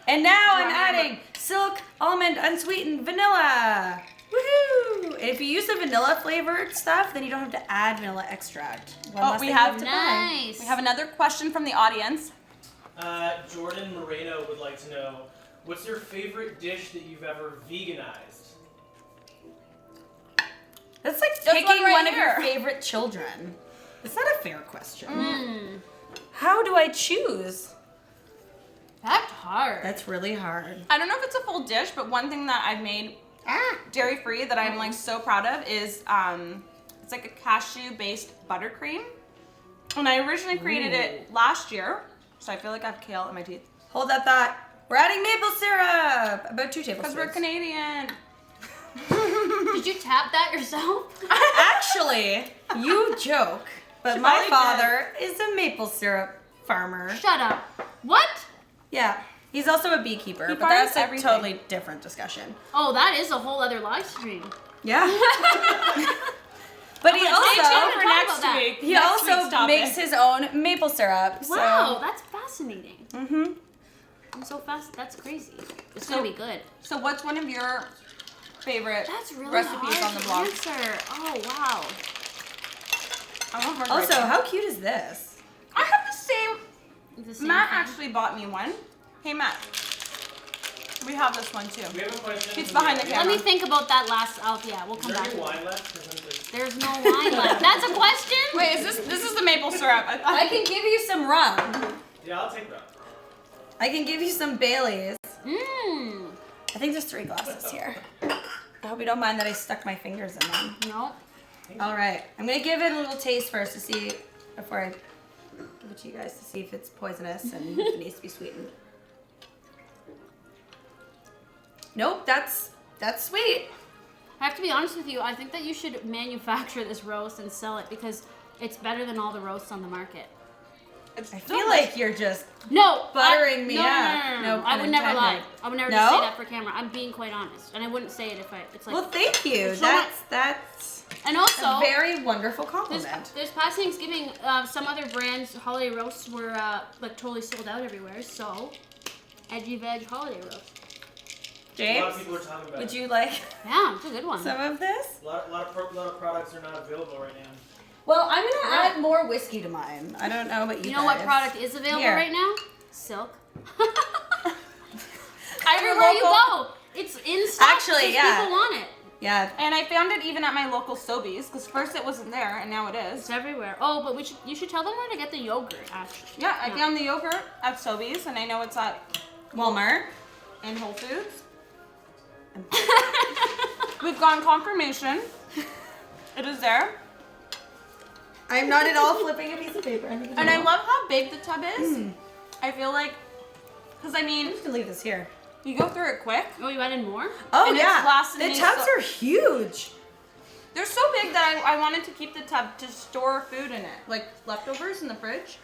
[SPEAKER 2] And now I'm
[SPEAKER 4] Yeah,
[SPEAKER 2] adding Silk Almond Unsweetened Vanilla. Woohoo! If you use the vanilla flavored stuff, then you don't have to add vanilla extract. Unless
[SPEAKER 4] we
[SPEAKER 2] they
[SPEAKER 4] have
[SPEAKER 2] give
[SPEAKER 4] to
[SPEAKER 2] it buy.
[SPEAKER 1] Nice.
[SPEAKER 4] We have another question from the audience.
[SPEAKER 3] Jordan Moreno would like to know, what's your favorite dish that you've ever veganized?
[SPEAKER 2] That's like
[SPEAKER 4] This
[SPEAKER 2] picking
[SPEAKER 4] one right
[SPEAKER 2] one of your
[SPEAKER 4] here.
[SPEAKER 2] favorite children. It's not a fair question.
[SPEAKER 1] Mm.
[SPEAKER 2] How do I choose?
[SPEAKER 1] That's hard.
[SPEAKER 2] That's really hard.
[SPEAKER 4] I don't know if it's a full dish, but one thing that I've made dairy free that I'm like so proud of is it's like a cashew based buttercream. And I originally created it last year, so I feel like I have kale in my teeth.
[SPEAKER 2] Hold that thought. We're adding maple syrup. About 2 tablespoons.
[SPEAKER 4] Because we're Canadian.
[SPEAKER 1] Did you tap that yourself?
[SPEAKER 2] Actually, you joke, but
[SPEAKER 4] She
[SPEAKER 2] my
[SPEAKER 4] probably
[SPEAKER 2] father is a maple syrup farmer.
[SPEAKER 1] Shut up. What?
[SPEAKER 2] Yeah, he's also a beekeeper,
[SPEAKER 4] He
[SPEAKER 2] but that's
[SPEAKER 4] farms
[SPEAKER 2] a
[SPEAKER 4] everything.
[SPEAKER 2] totally different discussion.
[SPEAKER 1] Oh, that is a whole other live stream.
[SPEAKER 2] Yeah. But he
[SPEAKER 1] Stay tuned
[SPEAKER 2] also
[SPEAKER 1] to talk about that.
[SPEAKER 4] week.
[SPEAKER 2] he
[SPEAKER 4] Next
[SPEAKER 2] also
[SPEAKER 4] week's topic.
[SPEAKER 2] makes his own maple syrup.
[SPEAKER 1] Wow, that's fascinating.
[SPEAKER 2] Mm-hmm.
[SPEAKER 1] I'm so fast. That's crazy. It's gonna be good.
[SPEAKER 4] So what's one of your favorite
[SPEAKER 1] That's really
[SPEAKER 4] recipes
[SPEAKER 1] hard
[SPEAKER 4] on the
[SPEAKER 1] to
[SPEAKER 4] blog?
[SPEAKER 1] answer. Oh wow.
[SPEAKER 4] I want
[SPEAKER 2] Also,
[SPEAKER 4] margarita.
[SPEAKER 2] how cute is this?
[SPEAKER 4] I have the same.
[SPEAKER 1] The same
[SPEAKER 4] Matt
[SPEAKER 1] thing.
[SPEAKER 4] actually bought me one. Hey Matt, we have this one too.
[SPEAKER 3] We have a question.
[SPEAKER 4] It's behind the
[SPEAKER 1] Let
[SPEAKER 4] camera.
[SPEAKER 1] me think about that last. Yeah, we'll come
[SPEAKER 3] Is there
[SPEAKER 1] back.
[SPEAKER 3] any wine left? 'Cause I'm just-
[SPEAKER 1] There's no wine left. That's a question.
[SPEAKER 4] Wait, this is the maple syrup.
[SPEAKER 2] I can give you some rum.
[SPEAKER 3] Yeah, I'll take that.
[SPEAKER 2] I can give you some Baileys.
[SPEAKER 1] Mmm.
[SPEAKER 2] I think there's 3 glasses here. I hope you don't mind that I stuck my fingers in them.
[SPEAKER 1] No.
[SPEAKER 2] All right, I'm gonna give it a little taste first to see, before I give it to you guys, to see if it's poisonous and if it needs to be sweetened. Nope, that's sweet.
[SPEAKER 1] I have to be honest with you. I think that you should manufacture this roast and sell it because it's better than all the roasts on the market.
[SPEAKER 2] I feel like you're just
[SPEAKER 1] No,
[SPEAKER 2] buttering me
[SPEAKER 1] no,
[SPEAKER 2] up.
[SPEAKER 1] No,
[SPEAKER 2] No
[SPEAKER 1] I
[SPEAKER 2] pun
[SPEAKER 1] would never lie.
[SPEAKER 2] intended.
[SPEAKER 1] I would never
[SPEAKER 2] No?
[SPEAKER 1] just say that for camera. I'm being quite honest, and I wouldn't say it if it's like.
[SPEAKER 2] well, thank you.
[SPEAKER 1] So much-
[SPEAKER 2] That's
[SPEAKER 1] and also,
[SPEAKER 2] a very wonderful
[SPEAKER 1] this
[SPEAKER 2] compliment.
[SPEAKER 1] past Thanksgiving, some other brands' holiday roasts were like totally sold out everywhere. So, Edgy Veg holiday roast.
[SPEAKER 3] A lot
[SPEAKER 2] James,
[SPEAKER 3] of people are talking about
[SPEAKER 2] would
[SPEAKER 3] it.
[SPEAKER 2] you like
[SPEAKER 1] Yeah, it's a good one.
[SPEAKER 2] some of this?
[SPEAKER 3] A lot of products are not available right now.
[SPEAKER 2] Well, I'm gonna add more whiskey to mine. I don't know about you.
[SPEAKER 1] You know what
[SPEAKER 2] guys.
[SPEAKER 1] product is available
[SPEAKER 2] Here.
[SPEAKER 1] right now? Silk.
[SPEAKER 4] I
[SPEAKER 1] Everywhere you go, it's in stock.
[SPEAKER 2] Actually,
[SPEAKER 1] because
[SPEAKER 2] yeah.
[SPEAKER 1] People want it.
[SPEAKER 2] Yeah.
[SPEAKER 4] And I found it even at my local Sobeys because first it wasn't there and now it is.
[SPEAKER 1] It's everywhere. Oh, but you should tell them where to get the yogurt. Actually.
[SPEAKER 4] Yeah, I found the yogurt at Sobeys and I know it's at
[SPEAKER 2] Walmart.
[SPEAKER 4] in Whole Foods. We've gotten confirmation. It is there.
[SPEAKER 2] I'm not at all flipping a piece of paper.
[SPEAKER 4] And I love how big the tub is. I feel like, Because I mean,
[SPEAKER 2] I'm just gonna leave this here.
[SPEAKER 4] you go through it quick.
[SPEAKER 1] Oh, you added more?
[SPEAKER 2] Oh
[SPEAKER 4] And it's
[SPEAKER 2] yeah,
[SPEAKER 4] lasted
[SPEAKER 2] the
[SPEAKER 4] me
[SPEAKER 2] tubs
[SPEAKER 4] so-
[SPEAKER 2] are huge.
[SPEAKER 4] They're so big that I wanted to keep the tub to store food in it, like leftovers in the fridge.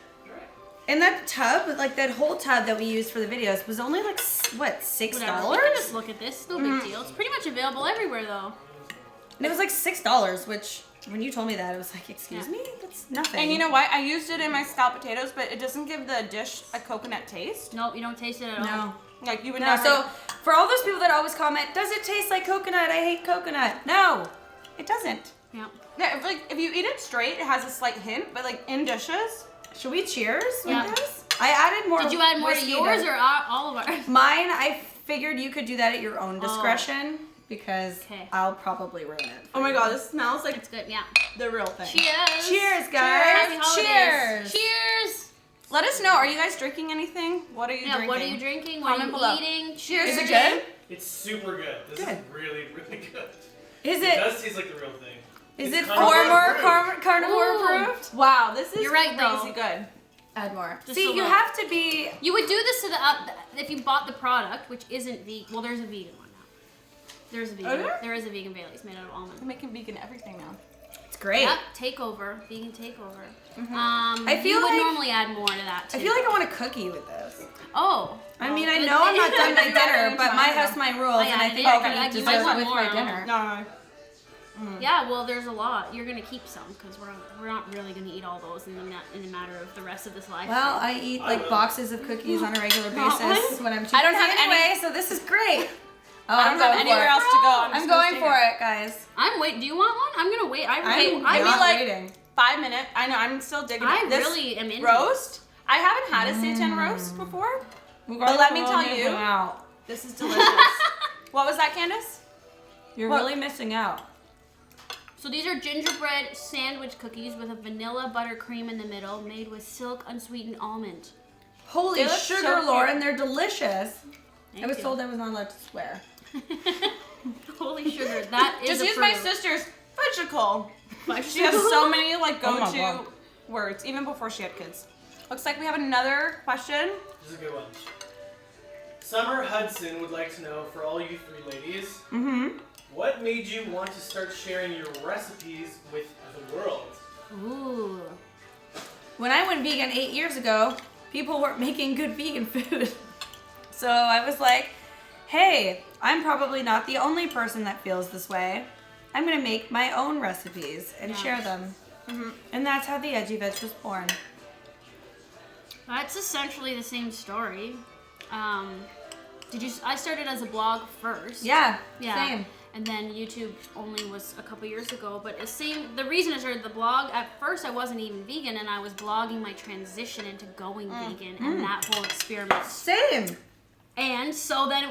[SPEAKER 2] And that tub, like that whole tub that we used for the videos, was only like what, $6?
[SPEAKER 1] Whatever. You can just look at this. No big deal. It's pretty much available everywhere, though.
[SPEAKER 2] And it was like $6, which when you told me that, I was like, excuse me, that's nothing.
[SPEAKER 4] And you know what? I used it in my scalloped potatoes, but it doesn't give the dish a coconut taste.
[SPEAKER 1] Nope, you don't taste it at all.
[SPEAKER 2] No.
[SPEAKER 4] Like you would
[SPEAKER 2] No,
[SPEAKER 4] never.
[SPEAKER 2] so for all those people that always comment, does it taste like coconut? I hate coconut. No, it doesn't.
[SPEAKER 1] Yeah.
[SPEAKER 4] Yeah, if you eat it straight, it has a slight hint, but like in dishes.
[SPEAKER 2] Should we cheers
[SPEAKER 1] Yeah.
[SPEAKER 2] with this? I added more.
[SPEAKER 1] Did you add more to
[SPEAKER 2] whiskey
[SPEAKER 1] yours
[SPEAKER 2] to-
[SPEAKER 1] or all of ours?
[SPEAKER 2] Mine? I figured you could do that at your own discretion because
[SPEAKER 1] Okay.
[SPEAKER 2] I'll probably ruin it.
[SPEAKER 4] Oh my god, this smells like
[SPEAKER 1] It's good, yeah.
[SPEAKER 4] the real thing.
[SPEAKER 1] Cheers.
[SPEAKER 2] Cheers,
[SPEAKER 1] Happy
[SPEAKER 2] guys!
[SPEAKER 1] holidays.
[SPEAKER 2] Cheers!
[SPEAKER 1] Cheers.
[SPEAKER 4] Let us know. Are you guys drinking anything? What are you
[SPEAKER 1] Yeah,
[SPEAKER 4] drinking?
[SPEAKER 1] what are you drinking? What
[SPEAKER 4] Comment
[SPEAKER 1] are
[SPEAKER 4] below.
[SPEAKER 1] you eating?
[SPEAKER 4] Cheers.
[SPEAKER 2] Is it
[SPEAKER 1] again.
[SPEAKER 2] good?
[SPEAKER 3] It's super good. This
[SPEAKER 2] Good.
[SPEAKER 3] is really, really good.
[SPEAKER 2] Is
[SPEAKER 3] It
[SPEAKER 2] it?
[SPEAKER 3] does taste like the real thing.
[SPEAKER 2] Is
[SPEAKER 3] It's
[SPEAKER 2] it
[SPEAKER 3] carnivore
[SPEAKER 2] carnivore
[SPEAKER 3] approved.
[SPEAKER 2] carnivore
[SPEAKER 1] Ooh.
[SPEAKER 2] approved?
[SPEAKER 4] Wow, this is
[SPEAKER 1] You're right, though.
[SPEAKER 4] crazy good.
[SPEAKER 2] Add more.
[SPEAKER 1] Just
[SPEAKER 2] See,
[SPEAKER 1] a
[SPEAKER 2] you
[SPEAKER 1] little.
[SPEAKER 2] have to be.
[SPEAKER 1] You would do this to the if you bought the product, which isn't vegan. Well, there's a vegan one now. There's a vegan.
[SPEAKER 4] there?
[SPEAKER 1] There is a vegan Bailey's made out of almond.
[SPEAKER 4] I'm making vegan everything now.
[SPEAKER 2] It's great.
[SPEAKER 1] Yep, takeover, vegan takeover.
[SPEAKER 2] I feel
[SPEAKER 1] you would
[SPEAKER 2] like-
[SPEAKER 1] normally add more to that too.
[SPEAKER 2] I feel like I want a cookie with this.
[SPEAKER 1] Oh.
[SPEAKER 2] I mean, I
[SPEAKER 1] good
[SPEAKER 2] know I'm not
[SPEAKER 1] thing.
[SPEAKER 2] done my
[SPEAKER 4] Put that
[SPEAKER 2] dinner,
[SPEAKER 4] in
[SPEAKER 2] but my
[SPEAKER 4] tomorrow.
[SPEAKER 2] house, my rules, and I
[SPEAKER 1] added
[SPEAKER 2] think
[SPEAKER 1] it.
[SPEAKER 2] I
[SPEAKER 1] Okay,
[SPEAKER 2] can eat
[SPEAKER 1] you might
[SPEAKER 2] dessert
[SPEAKER 1] want
[SPEAKER 2] with
[SPEAKER 1] more.
[SPEAKER 2] my dinner.
[SPEAKER 4] No.
[SPEAKER 1] Yeah, well, there's a lot. You're gonna keep some because we're not really gonna eat all those in the matter of the rest of this life.
[SPEAKER 2] Well, I eat
[SPEAKER 3] I
[SPEAKER 2] like
[SPEAKER 3] will.
[SPEAKER 2] boxes of cookies on a regular
[SPEAKER 1] Not
[SPEAKER 2] basis
[SPEAKER 1] one?
[SPEAKER 2] when I'm cheating.
[SPEAKER 4] I don't have
[SPEAKER 2] anyway, so this is great. Oh,
[SPEAKER 4] I don't have anywhere else to go.
[SPEAKER 2] I'm going for it, guys.
[SPEAKER 1] I'm wait. Do you want one? I'm gonna wait.
[SPEAKER 2] I'm
[SPEAKER 4] I'd be
[SPEAKER 2] not
[SPEAKER 4] like-
[SPEAKER 2] waiting.
[SPEAKER 4] 5 minutes. I know. I'm still digging
[SPEAKER 1] I
[SPEAKER 4] it. This
[SPEAKER 1] really am into
[SPEAKER 4] roast. I haven't had a seitan roast before. But let me tell you,
[SPEAKER 2] out.
[SPEAKER 4] this is delicious. What was that, Candace?
[SPEAKER 2] You're
[SPEAKER 4] What?
[SPEAKER 2] really missing out.
[SPEAKER 1] So these are gingerbread sandwich cookies with a vanilla buttercream in the middle, made with silk unsweetened almond.
[SPEAKER 2] Holy
[SPEAKER 4] They look
[SPEAKER 2] sugar,
[SPEAKER 4] so cute.
[SPEAKER 2] Lauren, they're delicious.
[SPEAKER 1] Thank
[SPEAKER 2] I was
[SPEAKER 1] you.
[SPEAKER 2] told I was not allowed to swear.
[SPEAKER 1] Holy sugar, that is
[SPEAKER 4] Just use my
[SPEAKER 1] approved.
[SPEAKER 4] sister's fudgicle.
[SPEAKER 1] My
[SPEAKER 4] She has so many like
[SPEAKER 2] Oh my
[SPEAKER 4] go-to
[SPEAKER 2] God.
[SPEAKER 4] words, even before she had kids. Looks like we have another question.
[SPEAKER 3] This is a good one. Summer Hudson would like to know, for all you three ladies, what made you want to start sharing your recipes with the world?
[SPEAKER 1] Ooh.
[SPEAKER 2] When I went vegan 8 years ago, people weren't making good vegan food. So I was like, hey, I'm probably not the only person that feels this way. I'm gonna make my own recipes and
[SPEAKER 1] Yeah.
[SPEAKER 2] share them. And that's how the Edgy Veg was born.
[SPEAKER 1] That's essentially the same story. I started as a blog first.
[SPEAKER 2] Yeah,
[SPEAKER 1] Yeah.
[SPEAKER 2] same.
[SPEAKER 1] And then YouTube only was a couple years ago. But the reason I started the blog, at first I wasn't even vegan, and I was blogging my transition into going vegan and that whole experiment.
[SPEAKER 2] Same.
[SPEAKER 1] And so then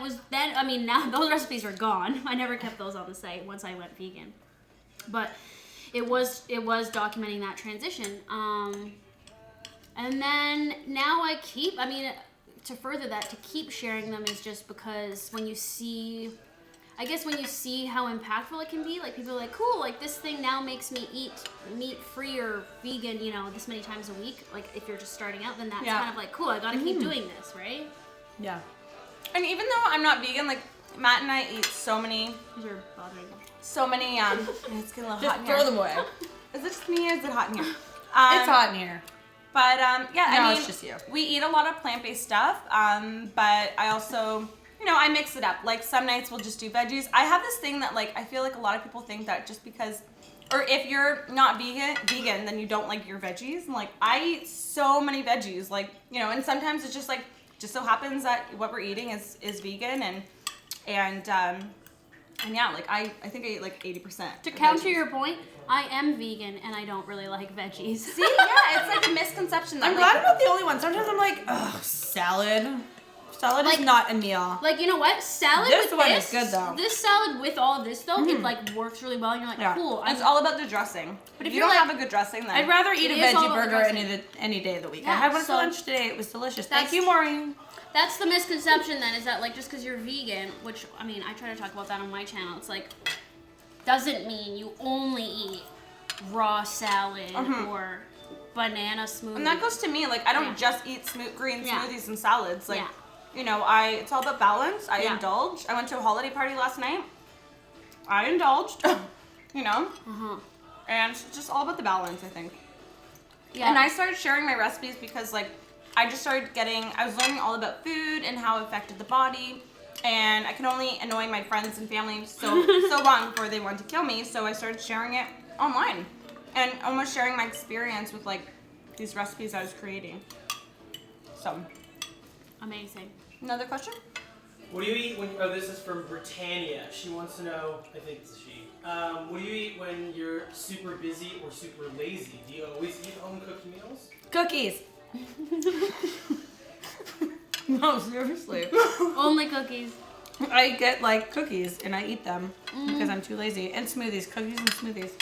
[SPEAKER 1] now those recipes are gone. I never kept those on the site once I went vegan. But it was documenting that transition. And then now to further that, to keep sharing them is just because when you see how impactful it can be, like people are like, cool, like this thing now makes me eat meat-free or vegan, this many times a week. Like if you're just starting out, then that's
[SPEAKER 4] Yeah.
[SPEAKER 1] kind of like, cool, I gotta keep doing this, right?
[SPEAKER 2] Yeah.
[SPEAKER 4] And even though I'm not vegan, like Matt and I eat so many,
[SPEAKER 1] These are bothering me.
[SPEAKER 4] it's getting a little hot
[SPEAKER 2] Just
[SPEAKER 4] in
[SPEAKER 2] throw
[SPEAKER 4] here.
[SPEAKER 2] them away.
[SPEAKER 4] Is it just me or is it hot in here?
[SPEAKER 2] It's hot in here.
[SPEAKER 4] But yeah,
[SPEAKER 2] No,
[SPEAKER 4] I mean,
[SPEAKER 2] it's just you.
[SPEAKER 4] we eat a lot of plant-based stuff. But I also, I mix it up. Like some nights we'll just do veggies. I have this thing that like I feel like a lot of people think that just because, or if you're not vegan, then you don't like your veggies. And like I eat so many veggies, like and sometimes it's just like just so happens that what we're eating is vegan and yeah, like I think I eat like 80%.
[SPEAKER 1] To
[SPEAKER 4] of
[SPEAKER 1] counter
[SPEAKER 4] veggies.
[SPEAKER 1] your point, I am vegan and I don't really like veggies.
[SPEAKER 4] See, yeah, it's like a misconception that
[SPEAKER 2] I'm glad I'm not the only one. Sometimes I'm like, ugh, salad. Salad
[SPEAKER 1] Like-
[SPEAKER 2] is not a meal.
[SPEAKER 1] Like, you know what? Salad
[SPEAKER 2] This
[SPEAKER 1] with
[SPEAKER 2] one
[SPEAKER 1] this,
[SPEAKER 2] is good, though.
[SPEAKER 1] This salad with all of this though, it like works really well and you're like,
[SPEAKER 2] Yeah.
[SPEAKER 1] cool.
[SPEAKER 4] It's all about the dressing. But if you
[SPEAKER 1] you're
[SPEAKER 4] don't
[SPEAKER 1] like-
[SPEAKER 4] have a good dressing, then
[SPEAKER 2] I'd rather eat
[SPEAKER 1] It
[SPEAKER 2] a
[SPEAKER 1] is all
[SPEAKER 2] veggie
[SPEAKER 1] about
[SPEAKER 2] burger
[SPEAKER 1] dressing.
[SPEAKER 2] any day of the week.
[SPEAKER 1] Yeah,
[SPEAKER 2] I had one
[SPEAKER 1] so-
[SPEAKER 2] for lunch today. It was delicious.
[SPEAKER 1] That's-
[SPEAKER 2] Thank you, Maureen.
[SPEAKER 1] That's the misconception then, is that like just because you're vegan, which I mean I try to talk about that on my channel, it's like doesn't mean you only eat raw salad or banana smoothie.
[SPEAKER 4] and that goes to me. Like I don't
[SPEAKER 1] Yeah.
[SPEAKER 4] just eat green
[SPEAKER 1] Yeah.
[SPEAKER 4] smoothies and salads. Like
[SPEAKER 1] Yeah.
[SPEAKER 4] You know, it's all about balance. I indulge. I went to a holiday party last night. I indulged, you know? And it's just all about the balance, I think.
[SPEAKER 1] Yeah.
[SPEAKER 4] And I started sharing my recipes because, like, I was learning all about food and how it affected the body. And I can only annoy my friends and family so long before they want to kill me. So I started sharing it online and almost sharing my experience with, like, these recipes I was creating. So.
[SPEAKER 1] Amazing.
[SPEAKER 4] Another question?
[SPEAKER 3] What do you eat when? Oh, this is from Britannia. She wants to know. I think it's a she. What do you eat when you're super busy or super lazy? Do you always eat home cooked meals?
[SPEAKER 2] Cookies. No, seriously.
[SPEAKER 1] Only cookies.
[SPEAKER 2] I get like cookies and I eat them because I'm too lazy. And smoothies, cookies and smoothies.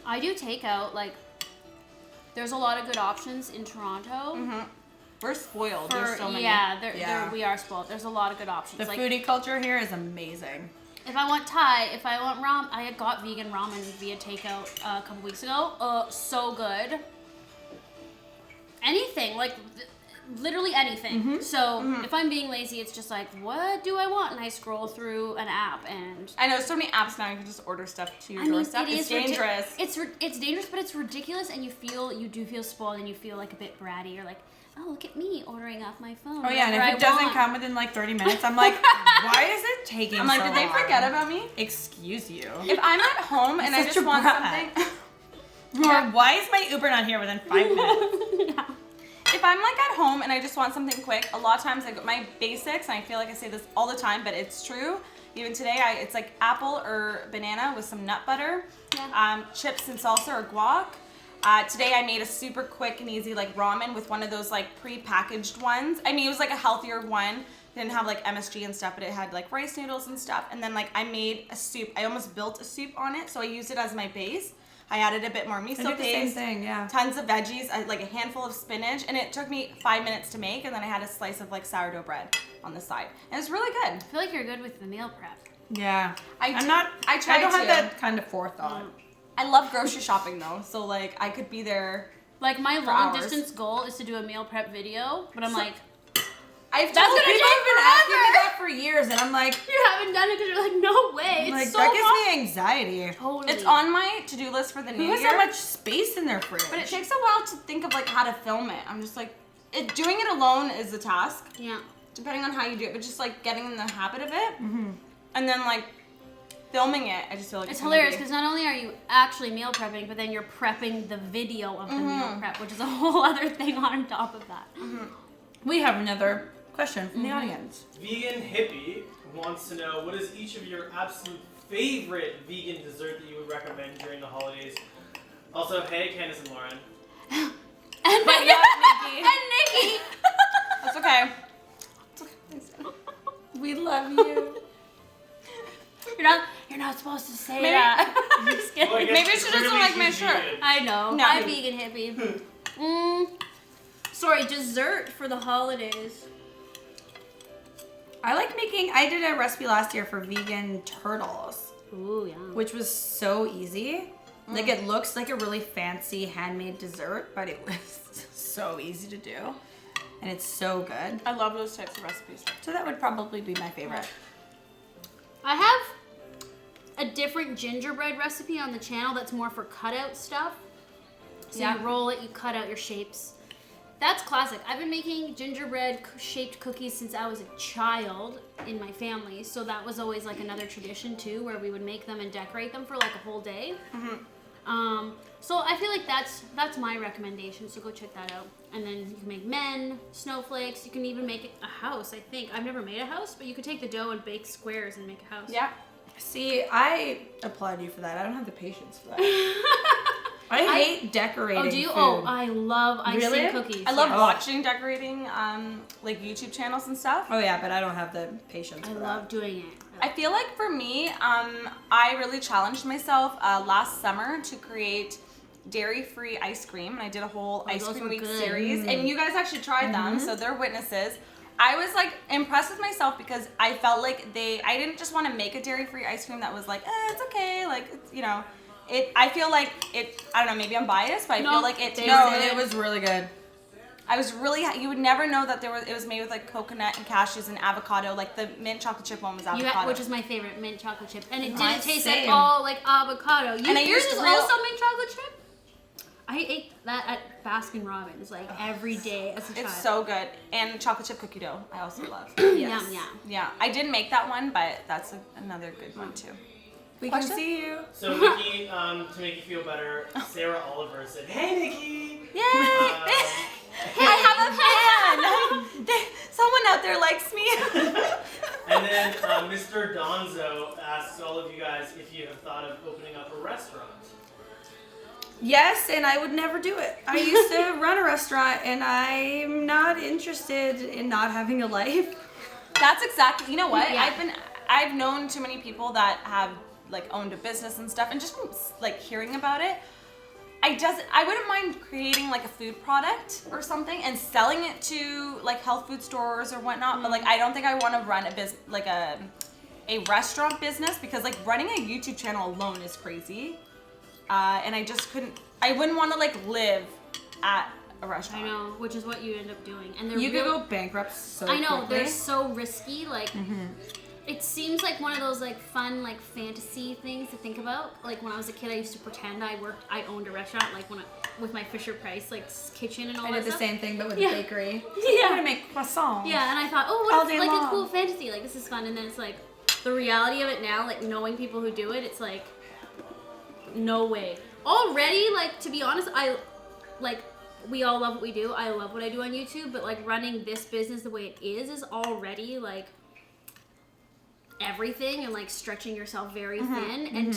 [SPEAKER 1] I do takeout. Like, there's a lot of good options in Toronto.
[SPEAKER 4] We're spoiled. There's so many.
[SPEAKER 1] Yeah, we are spoiled. There's a lot of good options.
[SPEAKER 2] The
[SPEAKER 1] like,
[SPEAKER 2] foodie culture here is amazing.
[SPEAKER 1] if I want Thai, if I want ramen, I got vegan ramen via takeout a couple weeks ago. So good. Anything, like literally anything. So if I'm being lazy, it's just like, what do I want? And I scroll through an app and.
[SPEAKER 4] I know so many apps now. You can just order stuff to your doorstep. It's dangerous.
[SPEAKER 1] It's dangerous, but it's ridiculous, and you do feel spoiled, and you feel like a bit bratty. You're like, oh, look at me ordering off my phone.
[SPEAKER 2] Oh yeah, and if it doesn't come within like 30 minutes, I'm like, why is it taking
[SPEAKER 4] I'm like,
[SPEAKER 2] so
[SPEAKER 4] did they
[SPEAKER 2] long?
[SPEAKER 4] forget about me?
[SPEAKER 2] Excuse you.
[SPEAKER 4] If I'm at home and I
[SPEAKER 2] Such
[SPEAKER 4] just
[SPEAKER 2] a
[SPEAKER 4] want
[SPEAKER 2] brat.
[SPEAKER 4] something.
[SPEAKER 2] Or why is my Uber not here within 5 minutes?
[SPEAKER 1] Yeah.
[SPEAKER 4] If I'm like at home and I just want something quick, a lot of times I go my basics, and I feel like I say this all the time, but it's true. Even today, it's like apple or banana with some nut butter, chips and salsa or guac. Today I made a super quick and easy like ramen with one of those like pre-packaged ones. I mean, it was like a healthier one. It didn't have like MSG and stuff, but it had like rice noodles and stuff. And then like I made a soup. I almost built a soup on it, so I used it as my base. I added a bit more miso
[SPEAKER 2] I do the same
[SPEAKER 4] paste,
[SPEAKER 2] thing, yeah.
[SPEAKER 4] tons of veggies, like a handful of spinach, and it took me 5 minutes to make. And then I had a slice of like sourdough bread on the side, and it's really good.
[SPEAKER 1] I feel like you're good with the meal prep.
[SPEAKER 2] Yeah.
[SPEAKER 4] I
[SPEAKER 2] I'm
[SPEAKER 4] do-
[SPEAKER 2] not.
[SPEAKER 4] I try
[SPEAKER 2] don't
[SPEAKER 4] to.
[SPEAKER 2] have that kind of forethought.
[SPEAKER 4] I love grocery shopping though, so like I could be there.
[SPEAKER 1] Like, my
[SPEAKER 4] For
[SPEAKER 1] long
[SPEAKER 4] hours.
[SPEAKER 1] distance goal is to do a meal prep video, but I'm like,
[SPEAKER 4] I've
[SPEAKER 1] That's
[SPEAKER 4] told
[SPEAKER 1] gonna
[SPEAKER 4] people
[SPEAKER 1] take
[SPEAKER 2] I've been asking me that for years, and I'm like,
[SPEAKER 1] you haven't done it because you're like, no way. It's
[SPEAKER 2] like
[SPEAKER 1] so
[SPEAKER 2] that
[SPEAKER 1] hard.
[SPEAKER 2] gives me anxiety.
[SPEAKER 1] Totally.
[SPEAKER 4] It's on my to-do list for the
[SPEAKER 2] Who
[SPEAKER 4] new
[SPEAKER 2] has
[SPEAKER 4] year.
[SPEAKER 2] that much space in their fridge?
[SPEAKER 4] But it takes a while to think of like how to film it. I'm just like, doing it alone is a task,
[SPEAKER 1] Yeah.
[SPEAKER 4] depending on how you do it. But just like getting in the habit of it, and then like filming it, I just feel like
[SPEAKER 1] It's
[SPEAKER 4] gonna
[SPEAKER 1] hilarious
[SPEAKER 4] be-
[SPEAKER 1] because not only are you actually meal prepping, but then you're prepping the video of the meal prep, which is a whole other thing on top of that.
[SPEAKER 2] We have another question from the audience.
[SPEAKER 3] Vegan Hippie wants to know, what is each of your absolute favorite vegan dessert that you would recommend during the holidays? Also, hey, Candace and Lauren.
[SPEAKER 1] And
[SPEAKER 4] But not Nikki.
[SPEAKER 1] and Nikki.
[SPEAKER 4] That's okay.
[SPEAKER 2] We love you.
[SPEAKER 1] You're not supposed to say
[SPEAKER 4] Maybe-
[SPEAKER 1] that. I'm just kidding.
[SPEAKER 3] Well, I guess
[SPEAKER 4] Maybe she doesn't
[SPEAKER 3] clearly
[SPEAKER 4] like my
[SPEAKER 3] she's
[SPEAKER 4] shirt.
[SPEAKER 3] vegan.
[SPEAKER 1] I know.
[SPEAKER 4] No.
[SPEAKER 1] I'm vegan hippie. Sorry, dessert for the holidays.
[SPEAKER 2] I did a recipe last year for vegan turtles,
[SPEAKER 1] Ooh, yeah.
[SPEAKER 2] which was so easy. Like, it looks like a really fancy handmade dessert, but it was so easy to do. And it's so good.
[SPEAKER 4] I love those types of recipes.
[SPEAKER 2] So that would probably be my favorite.
[SPEAKER 1] I have a different gingerbread recipe on the channel that's more for cutout stuff. So you roll it, you cut out your shapes. That's classic. I've been making gingerbread shaped cookies since I was a child in my family. So that was always like another tradition too, where we would make them and decorate them for like a whole day. So I feel like that's my recommendation. So go check that out. And then you can make men, snowflakes. You can even make a house. I think I've never made a house, but you could take the dough and bake squares and make a house.
[SPEAKER 4] Yeah.
[SPEAKER 2] See, I applaud you for that. I don't have the patience for that. I hate decorating
[SPEAKER 1] Oh, do you?
[SPEAKER 2] food.
[SPEAKER 1] Oh, I love icing
[SPEAKER 2] Really?
[SPEAKER 1] cookies.
[SPEAKER 4] I love
[SPEAKER 2] Yeah.
[SPEAKER 4] watching decorating, like YouTube channels and stuff.
[SPEAKER 2] Oh yeah, but I don't have the patience
[SPEAKER 1] I
[SPEAKER 2] for
[SPEAKER 1] love
[SPEAKER 2] that.
[SPEAKER 1] doing it.
[SPEAKER 4] I feel like for me, I really challenged myself last summer to create dairy-free ice cream, and I did a whole ice
[SPEAKER 1] those
[SPEAKER 4] cream
[SPEAKER 1] were
[SPEAKER 4] week
[SPEAKER 1] good.
[SPEAKER 4] series, and you guys actually tried them, so they're witnesses. I was like impressed with myself because I felt like I didn't just want to make a dairy-free ice cream that was like, it's okay, like, it's, you know, I feel like I don't know, maybe I'm biased, but I feel like it tasted.
[SPEAKER 2] No, it was really good.
[SPEAKER 4] I was really, you would never know that it was made with like coconut and cashews and avocado. Like the mint chocolate chip one was avocado.
[SPEAKER 1] Which is my favorite, mint chocolate chip. And it
[SPEAKER 2] Mine
[SPEAKER 1] didn't taste
[SPEAKER 2] same.
[SPEAKER 1] at all like avocado.
[SPEAKER 4] And I
[SPEAKER 1] Yours
[SPEAKER 4] used
[SPEAKER 1] is
[SPEAKER 4] real-
[SPEAKER 1] also mint chocolate chip? I ate that at Baskin Robbins like every day as a child.
[SPEAKER 4] It's so good. And chocolate chip cookie dough, I also love.
[SPEAKER 1] Yum, yum.
[SPEAKER 4] Yeah, I didn't make that one, but that's another good one too.
[SPEAKER 2] We
[SPEAKER 4] Question?
[SPEAKER 2] can see you.
[SPEAKER 3] So Nikki, to make you feel better, Sarah Oliver said, "Hey Nikki."
[SPEAKER 4] Yay!
[SPEAKER 3] Um,
[SPEAKER 4] I have a fan! Someone out there likes me.
[SPEAKER 3] And then Mr. Donzo asks all of you guys if you have thought of opening up a restaurant.
[SPEAKER 2] Yes, and I would never do it. I used to run a restaurant, and I'm not interested in not having a life.
[SPEAKER 4] That's exactly, you know what?
[SPEAKER 1] Yeah.
[SPEAKER 4] I've known too many people that have like owned a business and stuff, and just from like hearing about it, I wouldn't mind creating like a food product or something and selling it to like health food stores or whatnot. But like I don't think I want to run a restaurant business, because like running a YouTube channel alone is crazy, and I wouldn't want to like live at a restaurant.
[SPEAKER 1] I know, which is what you end up doing. And they're
[SPEAKER 2] You could
[SPEAKER 1] real-
[SPEAKER 2] go bankrupt so
[SPEAKER 1] I know,
[SPEAKER 2] quickly.
[SPEAKER 1] they're so risky. Like, it seems like one of those like fun like fantasy things to think about. Like when I was a kid, I used to pretend I owned a restaurant, like with my Fisher Price like kitchen and all
[SPEAKER 2] I
[SPEAKER 1] that
[SPEAKER 2] did the
[SPEAKER 1] stuff.
[SPEAKER 2] same thing, but with
[SPEAKER 1] Yeah.
[SPEAKER 2] a bakery.
[SPEAKER 1] Yeah.
[SPEAKER 2] I'm gonna make croissants.
[SPEAKER 1] Yeah, and I thought, oh,
[SPEAKER 2] All
[SPEAKER 1] what
[SPEAKER 2] day
[SPEAKER 1] if, like
[SPEAKER 2] long.
[SPEAKER 1] a cool fantasy, like this is fun, and then it's like the reality of it now, like knowing people who do it, it's like no way. Already, like to be honest, we all love what we do. I love what I do on YouTube, but like running this business the way it is already like everything, and like stretching yourself very thin. And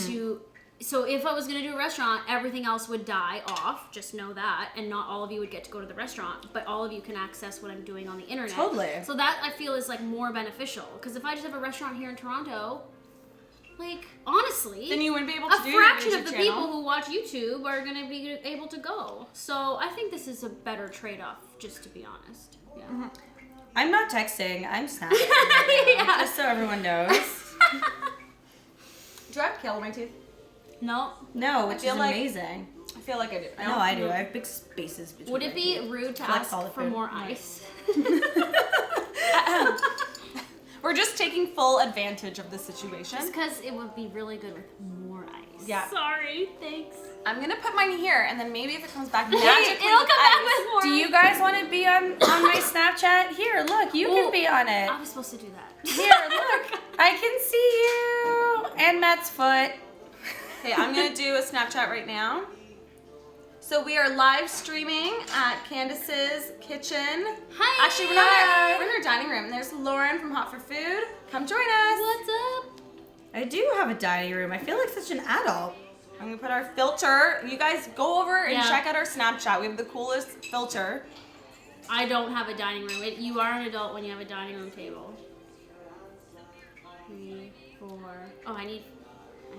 [SPEAKER 1] so if I was gonna do a restaurant, everything else would die off. Just know that, and not all of you would get to go to the restaurant, but all of you can access what I'm doing on the internet.
[SPEAKER 2] Totally.
[SPEAKER 1] So that I feel is like more beneficial, because if I just have a restaurant here in Toronto, like honestly,
[SPEAKER 4] Then you wouldn't be able to
[SPEAKER 1] a
[SPEAKER 4] do your
[SPEAKER 1] fraction
[SPEAKER 4] YouTube
[SPEAKER 1] of the
[SPEAKER 4] channel.
[SPEAKER 1] people who watch YouTube are gonna be able to go. So I think this is a better trade-off, just to be honest. Yeah.
[SPEAKER 2] I'm not texting. I'm snapping. Right now,
[SPEAKER 1] Yeah.
[SPEAKER 2] Just so everyone knows.
[SPEAKER 4] Do I have kale in my teeth?
[SPEAKER 1] No.
[SPEAKER 2] No, which is
[SPEAKER 4] feel like-
[SPEAKER 2] amazing.
[SPEAKER 4] I feel like I do.
[SPEAKER 2] No, I do. I have big spaces between.
[SPEAKER 1] Would it
[SPEAKER 2] my
[SPEAKER 1] be
[SPEAKER 2] teeth.
[SPEAKER 1] rude to
[SPEAKER 2] Flex
[SPEAKER 1] ask
[SPEAKER 2] all the
[SPEAKER 1] for
[SPEAKER 2] food.
[SPEAKER 1] more ice?
[SPEAKER 4] We're just taking full advantage of the situation.
[SPEAKER 1] Just because it would be really good with more ice.
[SPEAKER 4] Yeah.
[SPEAKER 1] Sorry. Thanks.
[SPEAKER 4] I'm gonna put mine here, and then maybe if it comes back
[SPEAKER 1] Hey,
[SPEAKER 4] magically,
[SPEAKER 1] it'll
[SPEAKER 4] with
[SPEAKER 1] come back
[SPEAKER 4] ice-
[SPEAKER 1] with more.
[SPEAKER 2] Do you guys want to be on my Snapchat? Here, look. You
[SPEAKER 1] Oh,
[SPEAKER 2] can be on it.
[SPEAKER 1] I was supposed to do that.
[SPEAKER 2] Here, look. I can see you. And Matt's foot.
[SPEAKER 4] Okay, I'm gonna do a Snapchat right now. So we are live streaming at Candace's kitchen.
[SPEAKER 1] Hi.
[SPEAKER 4] Actually, we're in her dining room. There's Lauren from Hot for Food. Come join us.
[SPEAKER 1] What's up?
[SPEAKER 2] I do have a dining room. I feel like such an adult.
[SPEAKER 4] I'm gonna put our filter. You guys go over and
[SPEAKER 1] Yeah.
[SPEAKER 4] check out our Snapchat. We have the coolest filter.
[SPEAKER 1] I don't have a dining room. You are an adult when you have a dining room table. 3, 4. Oh, I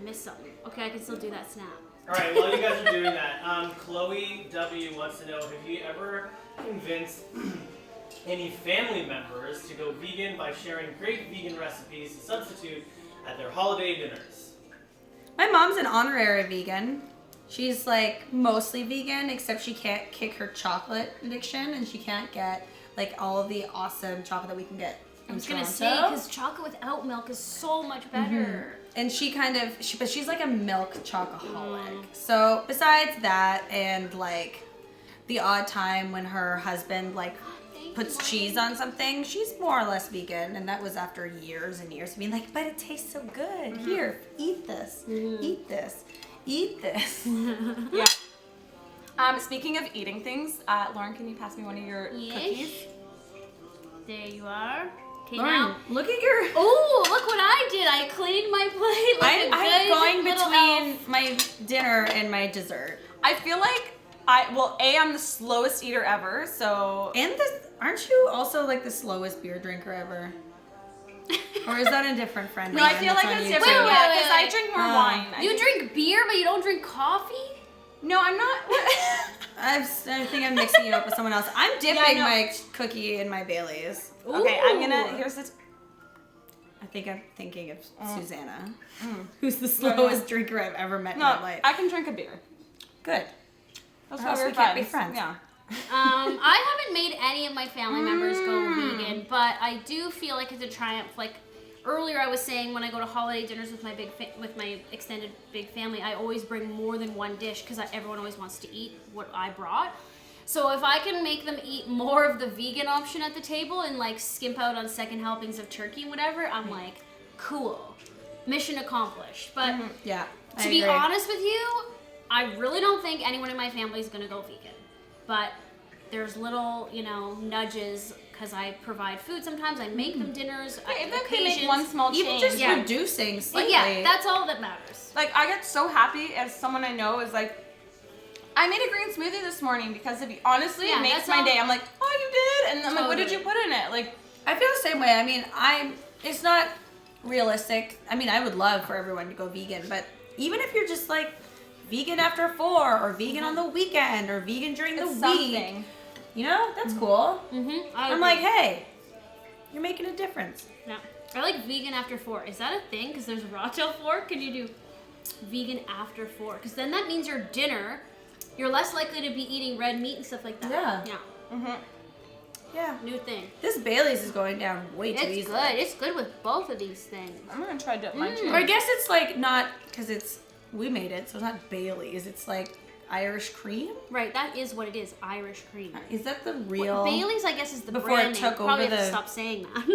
[SPEAKER 1] missed something. Okay, I can still do that snap.
[SPEAKER 3] All right, while you guys are doing that, Chloe W wants to know, have you ever convinced any family members to go vegan by sharing great vegan recipes to substitute at their holiday dinners?
[SPEAKER 2] My mom's an honorary vegan. She's like mostly vegan, except she can't kick her chocolate addiction, and she can't get like all of the awesome chocolate that we can get
[SPEAKER 1] I
[SPEAKER 2] in
[SPEAKER 1] was gonna
[SPEAKER 2] Toronto.
[SPEAKER 1] say, because chocolate without milk is so much better.
[SPEAKER 2] And she but she's like a milk chocoholic. So besides that, and like the odd time when her husband like puts cheese on something, she's more or less vegan. And that was after years and years of being like, but it tastes so good. Here, eat this, eat this, eat this.
[SPEAKER 4] Yeah. Speaking of eating things, Lauren, can you pass me one of your cookies?
[SPEAKER 1] There you are. Okay,
[SPEAKER 2] Lauren,
[SPEAKER 1] now.
[SPEAKER 2] look at your.
[SPEAKER 1] Oh, look what I did! I cleaned my plate like a
[SPEAKER 2] I'm
[SPEAKER 1] good
[SPEAKER 2] going
[SPEAKER 1] little
[SPEAKER 2] between
[SPEAKER 1] elf.
[SPEAKER 2] my dinner and my dessert.
[SPEAKER 4] I feel like I'm the slowest eater ever, so
[SPEAKER 2] And aren't you also like the slowest beer drinker ever? Or is that a different friend?
[SPEAKER 4] no, I feel like it's different.
[SPEAKER 1] Wait,
[SPEAKER 4] Yeah,
[SPEAKER 1] wait,
[SPEAKER 4] because
[SPEAKER 1] wait.
[SPEAKER 4] I drink more
[SPEAKER 2] Oh.
[SPEAKER 4] wine.
[SPEAKER 1] You drink beer, but you don't drink coffee?
[SPEAKER 4] No, I'm not.
[SPEAKER 2] I think I'm mixing you up with someone else. I'm dipping
[SPEAKER 4] no.
[SPEAKER 2] my cookie in my Baileys.
[SPEAKER 4] Okay, I'm gonna.
[SPEAKER 1] Ooh.
[SPEAKER 4] Here's the.
[SPEAKER 2] I think I'm thinking of Susanna, who's the slowest drinker I've ever met in
[SPEAKER 4] No,
[SPEAKER 2] my life.
[SPEAKER 4] I can drink a beer.
[SPEAKER 2] Good.
[SPEAKER 4] That's
[SPEAKER 2] Or
[SPEAKER 4] why
[SPEAKER 2] else
[SPEAKER 4] we're
[SPEAKER 2] we can't be
[SPEAKER 4] friends.
[SPEAKER 2] friends.
[SPEAKER 4] Yeah.
[SPEAKER 1] I haven't made any of my family members go vegan, but I do feel like it's a triumph. Like earlier, I was saying when I go to holiday dinners with my with my extended big family, I always bring more than one dish because everyone always wants to eat what I brought. So if I can make them eat more of the vegan option at the table and like skimp out on second helpings of turkey and whatever, I'm like, cool, mission accomplished. But
[SPEAKER 2] Yeah.
[SPEAKER 1] to be honest with you, I really don't think anyone in my family is gonna go vegan. But there's little, nudges because I provide food sometimes. I make them dinners.
[SPEAKER 4] Even if they make one small change.
[SPEAKER 2] Even just reducing slightly.
[SPEAKER 1] Yeah, that's all that matters.
[SPEAKER 4] Like, I get so happy as someone I know is like, I made a green smoothie this morning because of you. Honestly, it makes my day. I'm like, oh, you did? And I'm like, what did you put in it? Like,
[SPEAKER 2] I feel the same way. I mean, it's not realistic. I mean, I would love for everyone to go vegan, but even if you're just like vegan after 4 or vegan on the weekend or vegan during the week,
[SPEAKER 4] something.
[SPEAKER 2] That's cool. I'm like, hey, you're making a difference.
[SPEAKER 1] Yeah. I like vegan after 4. Is that a thing? Because there's raw till 4. Can you do vegan after 4? Because then that means your dinner, you're less likely to be eating red meat and stuff like that.
[SPEAKER 2] Yeah. Yeah.
[SPEAKER 1] New thing.
[SPEAKER 2] This Bailey's is going down way too easily.
[SPEAKER 1] It's good. It's good with both of these things.
[SPEAKER 4] I'm going to try to dip mine too.
[SPEAKER 2] Or I guess it's like not, because we made it, so it's not Bailey's. It's like Irish cream.
[SPEAKER 1] Right, that is what it is, Irish cream.
[SPEAKER 2] Is that the real?
[SPEAKER 1] Bailey's, I guess, is the
[SPEAKER 2] before
[SPEAKER 1] brand
[SPEAKER 2] it
[SPEAKER 1] name.
[SPEAKER 2] took
[SPEAKER 1] Probably
[SPEAKER 2] over
[SPEAKER 1] have to
[SPEAKER 2] the-
[SPEAKER 1] stop saying that.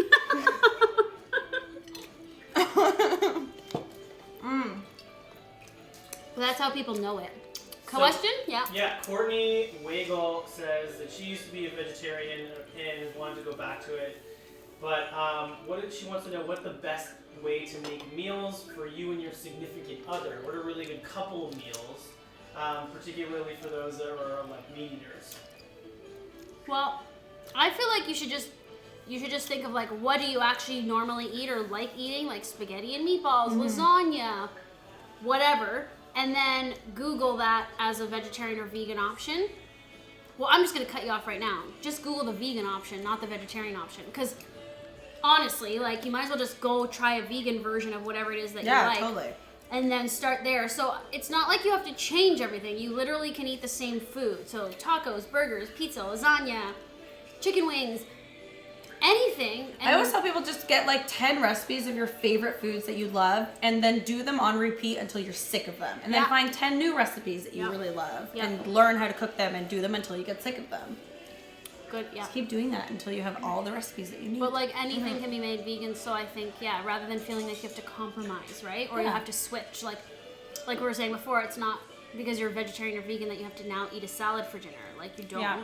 [SPEAKER 1] Well, that's how people know it. Question? Yeah.
[SPEAKER 3] Yeah, Courtney Wagle says that she used to be a vegetarian and wanted to go back to it. But she wants to know what the best way to make meals for you and your significant other. What are really good couple meals, particularly for those that are like meat eaters?
[SPEAKER 1] Well, I feel like you should just think of like, what do you actually normally eat or like eating, like spaghetti and meatballs, lasagna, whatever, and then Google that as a vegetarian or vegan option. Well, I'm just gonna cut you off right now. Just Google the vegan option, not the vegetarian option, because honestly, like, you might as well just go try a vegan version of whatever it is that you like.
[SPEAKER 2] Yeah, totally.
[SPEAKER 1] And then start there. So it's not like you have to change everything. You literally can eat the same food. So tacos, burgers, pizza, lasagna, chicken wings, anything. And
[SPEAKER 2] I always tell people just get like 10 recipes of your favorite foods that you love and then do them on repeat until you're sick of them. And then find 10 new recipes that you really love and learn how to cook them and do them until you get sick of them.
[SPEAKER 1] Good, yeah.
[SPEAKER 2] Just keep doing that until you have all the recipes that you need.
[SPEAKER 1] But like anything can be made vegan, so I think, rather than feeling like you have to compromise, right? Or you have to switch. Like we were saying before, it's not because you're a vegetarian or vegan that you have to now eat a salad for dinner. Like, you don't.
[SPEAKER 4] Yeah.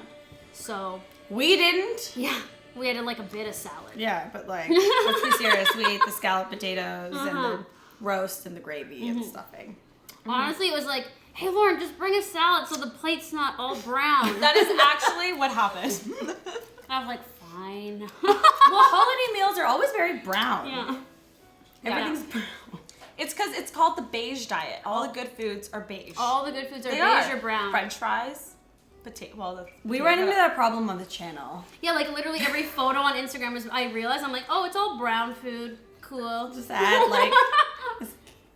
[SPEAKER 1] So
[SPEAKER 2] we didn't.
[SPEAKER 1] yeah, we had like a bit of salad.
[SPEAKER 2] Yeah, but like, let's be serious. We ate the scalloped potatoes and the roast and the gravy and the stuffing.
[SPEAKER 1] Honestly, it was like, hey Lauren, just bring a salad so the plate's not all brown.
[SPEAKER 4] That is actually what happened.
[SPEAKER 1] I was like, fine.
[SPEAKER 2] Well, holiday meals are always very brown.
[SPEAKER 1] Yeah.
[SPEAKER 2] Everything's brown.
[SPEAKER 4] It's because it's called the beige diet. All the good foods are beige.
[SPEAKER 1] All the good foods are
[SPEAKER 4] They
[SPEAKER 1] beige
[SPEAKER 4] are.
[SPEAKER 1] or brown.
[SPEAKER 4] French fries, potato. Well,
[SPEAKER 2] We ran into that problem on the channel.
[SPEAKER 1] Yeah, like literally every photo on Instagram is, I realized, I'm like, oh, it's all brown food. Cool.
[SPEAKER 2] Just add like,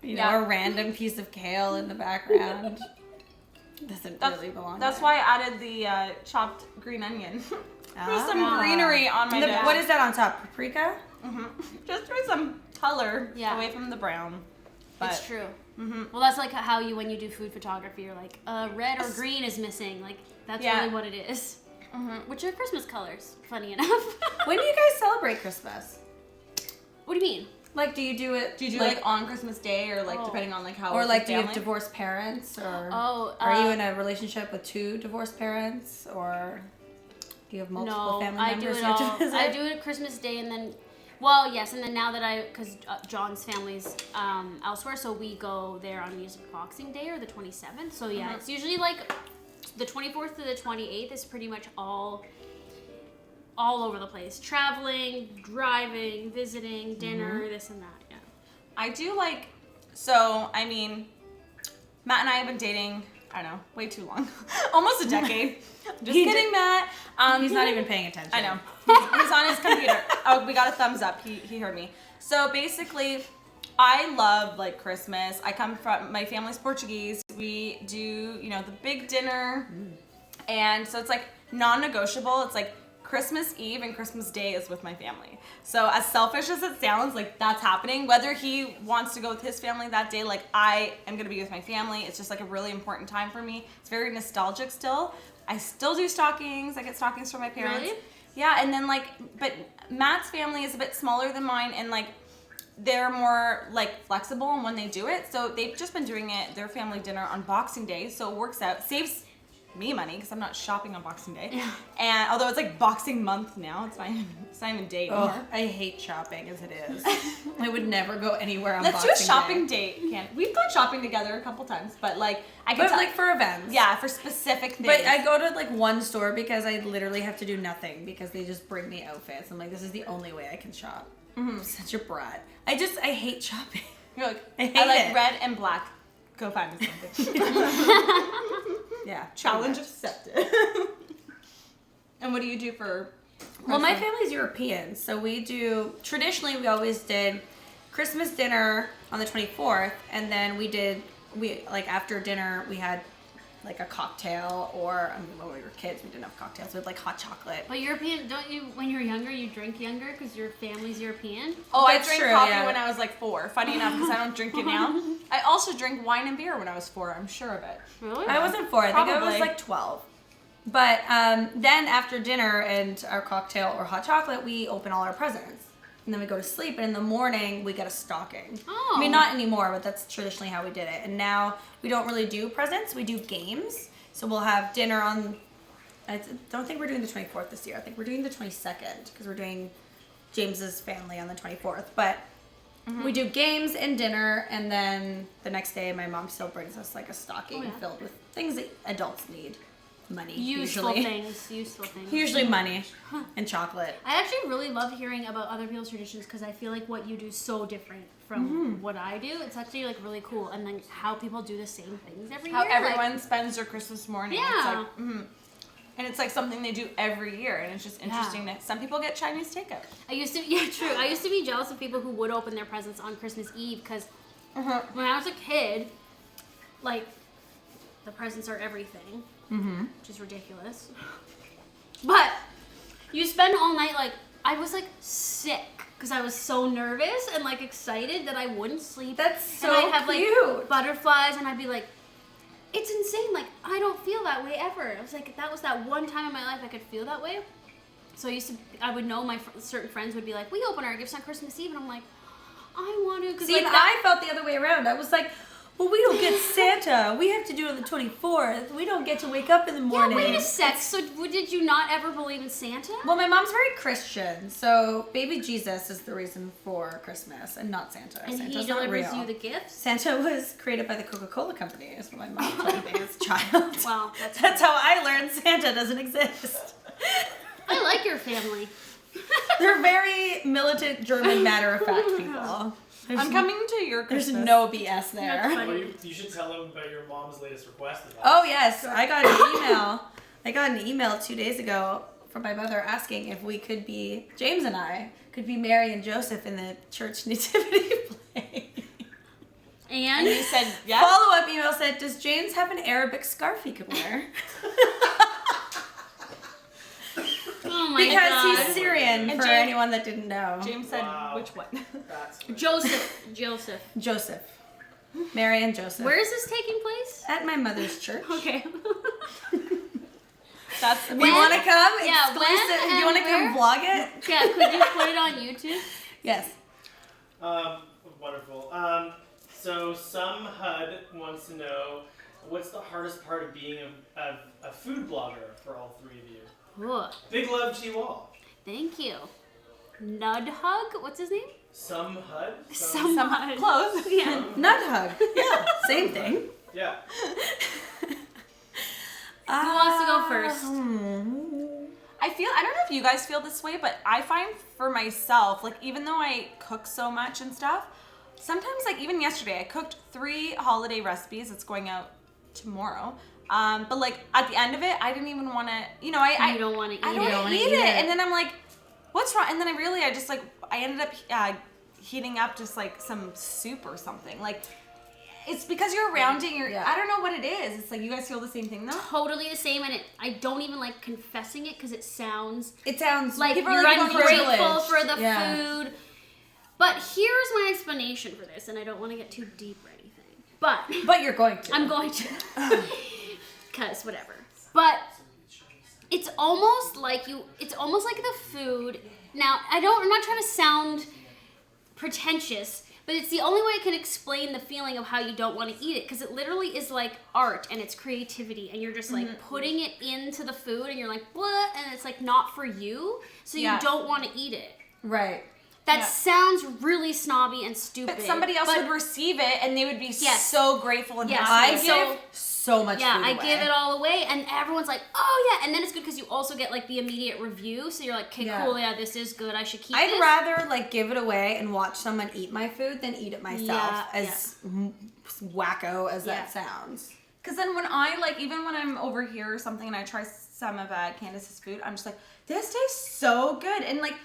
[SPEAKER 2] a random piece of kale in the background. Doesn't really belong
[SPEAKER 4] That's
[SPEAKER 2] there.
[SPEAKER 4] why I added the chopped green onion. There's some
[SPEAKER 2] Ah.
[SPEAKER 4] greenery on my dish.
[SPEAKER 2] What is that on top? Paprika?
[SPEAKER 4] Just for some color
[SPEAKER 1] Yeah.
[SPEAKER 4] away from the brown.
[SPEAKER 1] It's true. Well, that's like how when you do food photography, you're like, red or green is missing. Like, that's really what it is. Which are Christmas colors, funny enough.
[SPEAKER 2] When do you guys celebrate Christmas?
[SPEAKER 1] What do you mean?
[SPEAKER 2] Like, do you do it?
[SPEAKER 4] Do you do like on Christmas Day or like depending on like how?
[SPEAKER 2] Or
[SPEAKER 4] it's
[SPEAKER 2] like,
[SPEAKER 4] with
[SPEAKER 2] do you have
[SPEAKER 4] family?
[SPEAKER 2] divorced parents? Or
[SPEAKER 1] Oh,
[SPEAKER 2] are you in a relationship with 2 divorced parents? Or do you have multiple
[SPEAKER 1] No,
[SPEAKER 2] family
[SPEAKER 1] I do
[SPEAKER 2] members
[SPEAKER 1] it
[SPEAKER 2] you have
[SPEAKER 1] all.
[SPEAKER 2] to visit?
[SPEAKER 1] I do it Christmas Day and then, well, yes, and then now that because John's family's elsewhere, so we go there on Boxing Day or the 27th. So yeah, it's usually like the 24th to the 28th is pretty much all over the place. Traveling, driving, visiting, dinner, this and that. Yeah.
[SPEAKER 4] I do like, so I mean, Matt and I have been dating, I don't know, way too long. Almost a decade. Just kidding, Matt.
[SPEAKER 2] He's not even paying attention.
[SPEAKER 4] I know. He's on his computer. Oh, we got a thumbs up. He heard me. So basically, I love like Christmas. I come from, my family's Portuguese. We do, the big dinner. And so it's like non-negotiable. It's like Christmas Eve and Christmas Day is with my family. So as selfish as it sounds, like that's happening. Whether he wants to go with his family that day, like I am gonna be with my family. It's just like a really important time for me. It's very nostalgic still. I still do stockings. I get stockings from my parents.
[SPEAKER 1] Really?
[SPEAKER 4] Yeah, and then like, but Matt's family is a bit smaller than mine, and like they're more like flexible in when they do it. So they've just been doing it, their family dinner on Boxing Day. So it works out, saves me money because I'm not shopping on Boxing Day.
[SPEAKER 1] Yeah.
[SPEAKER 4] And although it's like Boxing Month now, it's not even date anymore.
[SPEAKER 2] Oh, I hate shopping as it is. I would never go anywhere on
[SPEAKER 4] Let's do
[SPEAKER 2] Boxing
[SPEAKER 4] a shopping
[SPEAKER 2] Day.
[SPEAKER 4] date. We've gone shopping together a couple times, but like I can
[SPEAKER 2] But
[SPEAKER 4] tell,
[SPEAKER 2] like for events.
[SPEAKER 4] yeah, for specific things.
[SPEAKER 2] But I go to like one store because I literally have to do nothing because they just bring me outfits. I'm like, this is the only way I can shop. I'm such a brat. I hate shopping.
[SPEAKER 4] You're like,
[SPEAKER 2] I hate
[SPEAKER 4] I like
[SPEAKER 2] it.
[SPEAKER 4] red and black. Go find me something.
[SPEAKER 2] Yeah.
[SPEAKER 4] Challenge accepted. And what do you do for?
[SPEAKER 2] Well, my
[SPEAKER 4] Christmas?
[SPEAKER 2] family's European, so traditionally we always did Christmas dinner on the 24th, and then after dinner we had like a cocktail, or when we were kids we didn't have cocktails, we had like hot chocolate.
[SPEAKER 1] But European, don't you, when you're younger, you drink younger because your family's European?
[SPEAKER 4] Oh, I
[SPEAKER 2] That's
[SPEAKER 4] drank
[SPEAKER 2] true,
[SPEAKER 4] coffee
[SPEAKER 2] yeah.
[SPEAKER 4] when I was like 4. Funny enough, because I don't drink it now. I also drank wine and beer when I was 4. I'm sure of it.
[SPEAKER 1] Really?
[SPEAKER 2] I wasn't 4, I think I was
[SPEAKER 4] Probably.
[SPEAKER 2] like 12. But then after dinner and our cocktail or hot chocolate, we open all our presents. And then we go to sleep, and in the morning we get a stocking.
[SPEAKER 1] Oh.
[SPEAKER 2] I mean, not anymore, but that's traditionally how we did it. And now we don't really do presents, we do games. So we'll have dinner on, I don't think we're doing the 24th this year. I think we're doing the 22nd because we're doing James's family on the 24th. But we do games and dinner, and then the next day my mom still brings us like a stocking
[SPEAKER 1] Oh, yeah.
[SPEAKER 2] filled with things that adults need. Money,
[SPEAKER 1] Useful
[SPEAKER 2] usually.
[SPEAKER 1] things.
[SPEAKER 2] Usually money and chocolate.
[SPEAKER 1] I actually really love hearing about other people's traditions because I feel like what you do is so different from what I do. It's actually like really cool, and like how people do the same things every
[SPEAKER 4] How
[SPEAKER 1] year.
[SPEAKER 4] everyone spends their Christmas morning. It's
[SPEAKER 1] Yeah.
[SPEAKER 4] like, and it's like something they do every year, and it's just interesting that some people get Chinese takeout.
[SPEAKER 1] I used to be jealous of people who would open their presents on Christmas Eve because when I was a kid, like the presents are everything, which is ridiculous. But you spend all night like I was like sick because I was so nervous and like excited that I wouldn't sleep.
[SPEAKER 2] That's so
[SPEAKER 1] and I'd have
[SPEAKER 2] cute.
[SPEAKER 1] like butterflies, and I'd be like, it's insane. Like I don't feel that way ever. It was like that was that one time in my life I could feel that way. So I would know my certain friends would be like, we open our gifts on Christmas Eve, and I'm like, I want to.
[SPEAKER 2] See, and I felt the other way around. I was like, well, we don't get Santa. We have to do it on the 24th. We don't get to wake up in the
[SPEAKER 1] Yeah,
[SPEAKER 2] morning.
[SPEAKER 1] wait a sec. So did you not ever believe in Santa?
[SPEAKER 2] Well, my mom's very Christian, so baby Jesus is the reason for Christmas and not Santa.
[SPEAKER 1] And
[SPEAKER 2] Santa's
[SPEAKER 1] he
[SPEAKER 2] not
[SPEAKER 1] delivers
[SPEAKER 2] real.
[SPEAKER 1] you the gifts?
[SPEAKER 2] Santa was created by the Coca-Cola Company, is what my mom told me as a child.
[SPEAKER 1] Wow,
[SPEAKER 2] That's how I learned Santa doesn't exist.
[SPEAKER 1] I like your family.
[SPEAKER 2] They're very militant, German, matter-of-fact people.
[SPEAKER 4] I'm coming to your
[SPEAKER 2] There's
[SPEAKER 4] Christmas.
[SPEAKER 2] no BS
[SPEAKER 1] That's
[SPEAKER 2] there.
[SPEAKER 1] funny.
[SPEAKER 3] Well, you should tell them about your mom's latest request.
[SPEAKER 2] Oh yes, I got an email. I got an email 2 days ago from my mother asking if we could be, James and I, could be Mary and Joseph in the church nativity play.
[SPEAKER 1] And
[SPEAKER 4] You said yes.
[SPEAKER 2] Follow-up email said, does James have an Arabic scarf he could wear?
[SPEAKER 1] oh my
[SPEAKER 2] Because
[SPEAKER 1] god.
[SPEAKER 2] he's Syrian,
[SPEAKER 4] And
[SPEAKER 2] for
[SPEAKER 4] James-
[SPEAKER 2] anyone that didn't know.
[SPEAKER 4] James said
[SPEAKER 3] Wow.
[SPEAKER 4] which one?
[SPEAKER 3] That's
[SPEAKER 1] Joseph.
[SPEAKER 2] Joseph. Mary and Joseph.
[SPEAKER 1] Where is this taking place?
[SPEAKER 2] At my mother's church.
[SPEAKER 1] Okay.
[SPEAKER 4] That's
[SPEAKER 2] You want to come?
[SPEAKER 1] Yeah, when
[SPEAKER 2] Exclusive.
[SPEAKER 1] and
[SPEAKER 2] You want to come
[SPEAKER 1] where?
[SPEAKER 2] vlog it?
[SPEAKER 1] Yeah, could you put it on YouTube?
[SPEAKER 2] Yes.
[SPEAKER 3] wonderful. So some HUD wants to know what's the hardest part of being a food blogger for all three of you.
[SPEAKER 1] Ooh,
[SPEAKER 3] Big love to you all.
[SPEAKER 1] thank you. Nudhug? What's his name?
[SPEAKER 3] Some HUD.
[SPEAKER 1] Some
[SPEAKER 4] close.
[SPEAKER 1] Yeah.
[SPEAKER 2] Nut hug. Yeah, same thing.
[SPEAKER 3] Yeah.
[SPEAKER 1] Who wants to go first?
[SPEAKER 4] I don't know if you guys feel this way, but I find for myself, like even though I cook so much and stuff, sometimes like even yesterday I cooked 3 holiday recipes. It's going out tomorrow. But like at the end of it, I didn't even want to,
[SPEAKER 1] You don't want to eat
[SPEAKER 4] I
[SPEAKER 1] it.
[SPEAKER 4] don't wanna eat it. And then I'm like, what's wrong? And then I ended up heating up just like some soup or something. Like, it's because you're around it.
[SPEAKER 2] Yeah.
[SPEAKER 4] I don't know what it is. It's like you guys feel the same thing though.
[SPEAKER 1] Totally the same, and I don't even like confessing it because it sounds
[SPEAKER 2] like
[SPEAKER 1] you're
[SPEAKER 2] people are like
[SPEAKER 1] ungrateful for the
[SPEAKER 2] Yeah.
[SPEAKER 1] food. But here's my explanation for this, and I don't want to get too deep or anything. But
[SPEAKER 2] you're going to.
[SPEAKER 1] I'm going to, because whatever. But it's almost like the food. Now I'm not trying to sound pretentious, but it's the only way I can explain the feeling of how you don't want to eat it, because it literally is like art and it's creativity, and you're just like putting it into the food, and you're like what, and it's like not for you, so you don't want to eat it.
[SPEAKER 2] Right.
[SPEAKER 1] That sounds really snobby and stupid.
[SPEAKER 4] But somebody else would receive it and they would be so grateful and happy.
[SPEAKER 2] I give so much food
[SPEAKER 1] I
[SPEAKER 2] away.
[SPEAKER 1] give it all away, and everyone's like, oh yeah, and then it's good because you also get like the immediate review, so you're like, okay, cool, yeah, this is good, I should keep
[SPEAKER 2] I'd
[SPEAKER 1] this.
[SPEAKER 2] rather like give it away and watch someone eat my food than eat it myself, wacko as that sounds.
[SPEAKER 4] Because then when I even when I'm over here or something and I try some of Candace's food, I'm just like, this tastes so good. And like,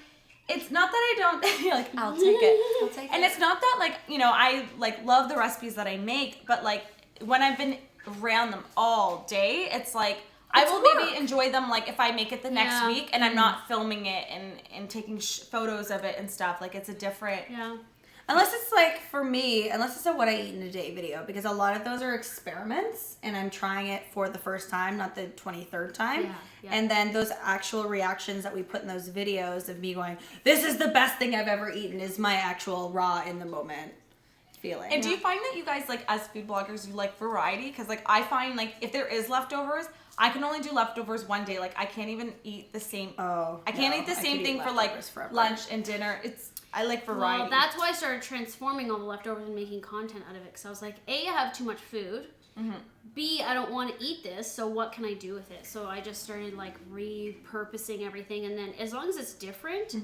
[SPEAKER 4] it's not that I don't, like, I'll take it. And it's not that I love the recipes that I make, but like when I've been around them all day, it's like, I will maybe enjoy them like if I make it the next week and I'm not filming it and taking photos of it and stuff. Like it's a different...
[SPEAKER 1] Yeah.
[SPEAKER 2] Unless it's like, for me, unless it's a what I eat in a day video, because a lot of those are experiments and I'm trying it for the first time, not the 23rd time.
[SPEAKER 1] Yeah.
[SPEAKER 2] And then those actual reactions that we put in those videos of me going, this is the best thing I've ever eaten, is my actual raw in the moment feeling.
[SPEAKER 4] And do you find that you guys, like, as food bloggers, you like variety? Because, like, I find, like, if there is leftovers, I can only do leftovers one day. Like, I can't even eat the same... I can't eat the same thing for, like,
[SPEAKER 2] forever.
[SPEAKER 4] lunch and dinner. I like variety.
[SPEAKER 1] Well, that's why I started transforming all the leftovers and making content out of it, because I was like, A, I have too much food. B, I don't want to eat this, so what can I do with it? So I just started like repurposing everything, and then as long as it's different,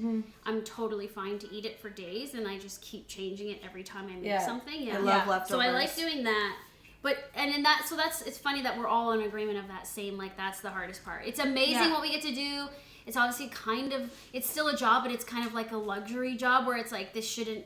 [SPEAKER 1] I'm totally fine to eat it for days, and I just keep changing it every time I make something. Yeah,
[SPEAKER 2] I love leftovers.
[SPEAKER 1] So I like doing that. But it's funny that we're all in agreement of that same, like, that's the hardest part. It's amazing what we get to do. It's obviously it's still a job, but it's kind of like a luxury job where it's like, this shouldn't,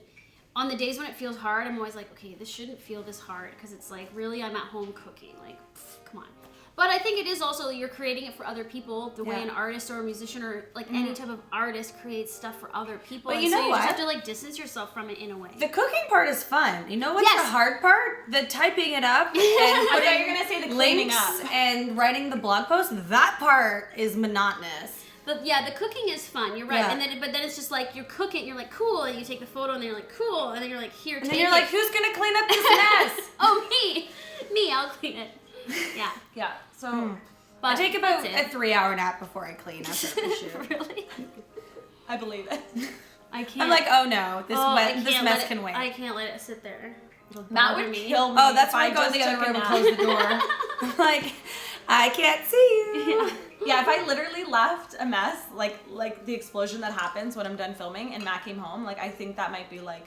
[SPEAKER 1] on the days when it feels hard, I'm always like, okay, this shouldn't feel this hard, because it's like, really, I'm at home cooking, like, come on. But I think it is also, you're creating it for other people, the way an artist or a musician or like any type of artist creates stuff for other people.
[SPEAKER 2] But
[SPEAKER 1] and
[SPEAKER 2] you know
[SPEAKER 1] so you
[SPEAKER 2] what?
[SPEAKER 1] just have to like distance yourself from it in a way.
[SPEAKER 2] The cooking part is fun. You know what's the hard part? The typing it up and
[SPEAKER 4] I thought
[SPEAKER 2] putting
[SPEAKER 4] you were gonna say the cleaning
[SPEAKER 2] links
[SPEAKER 4] up.
[SPEAKER 2] and writing the blog post. That part is monotonous.
[SPEAKER 1] But yeah, the cooking is fun. You're right.
[SPEAKER 2] Yeah.
[SPEAKER 1] But then it's just like you're cooking. You're like cool, and you take the photo, and then you're like cool, and then you're like here.
[SPEAKER 2] And then you're like, who's gonna clean up this mess?
[SPEAKER 1] oh me, I'll clean it. Yeah.
[SPEAKER 4] Yeah. So
[SPEAKER 1] But
[SPEAKER 2] I take about
[SPEAKER 1] that's
[SPEAKER 2] a 3-hour nap before I clean after the shoot.
[SPEAKER 1] Really?
[SPEAKER 4] I believe it.
[SPEAKER 1] I can't.
[SPEAKER 2] I'm like, oh no, this
[SPEAKER 1] I
[SPEAKER 2] this
[SPEAKER 1] can't
[SPEAKER 2] mess
[SPEAKER 1] let it-
[SPEAKER 2] can wait.
[SPEAKER 1] I can't let it sit there. It'll
[SPEAKER 4] Matt
[SPEAKER 1] bother
[SPEAKER 4] would
[SPEAKER 1] me.
[SPEAKER 4] kill me.
[SPEAKER 2] Oh, that's
[SPEAKER 4] if
[SPEAKER 2] why I go in
[SPEAKER 4] just
[SPEAKER 2] the other
[SPEAKER 4] took a
[SPEAKER 2] room and
[SPEAKER 4] nap.
[SPEAKER 2] close the door. I'm like, I can't see you.
[SPEAKER 4] Yeah, if I literally left a mess, like the explosion that happens when I'm done filming and Matt came home, like I think that might be like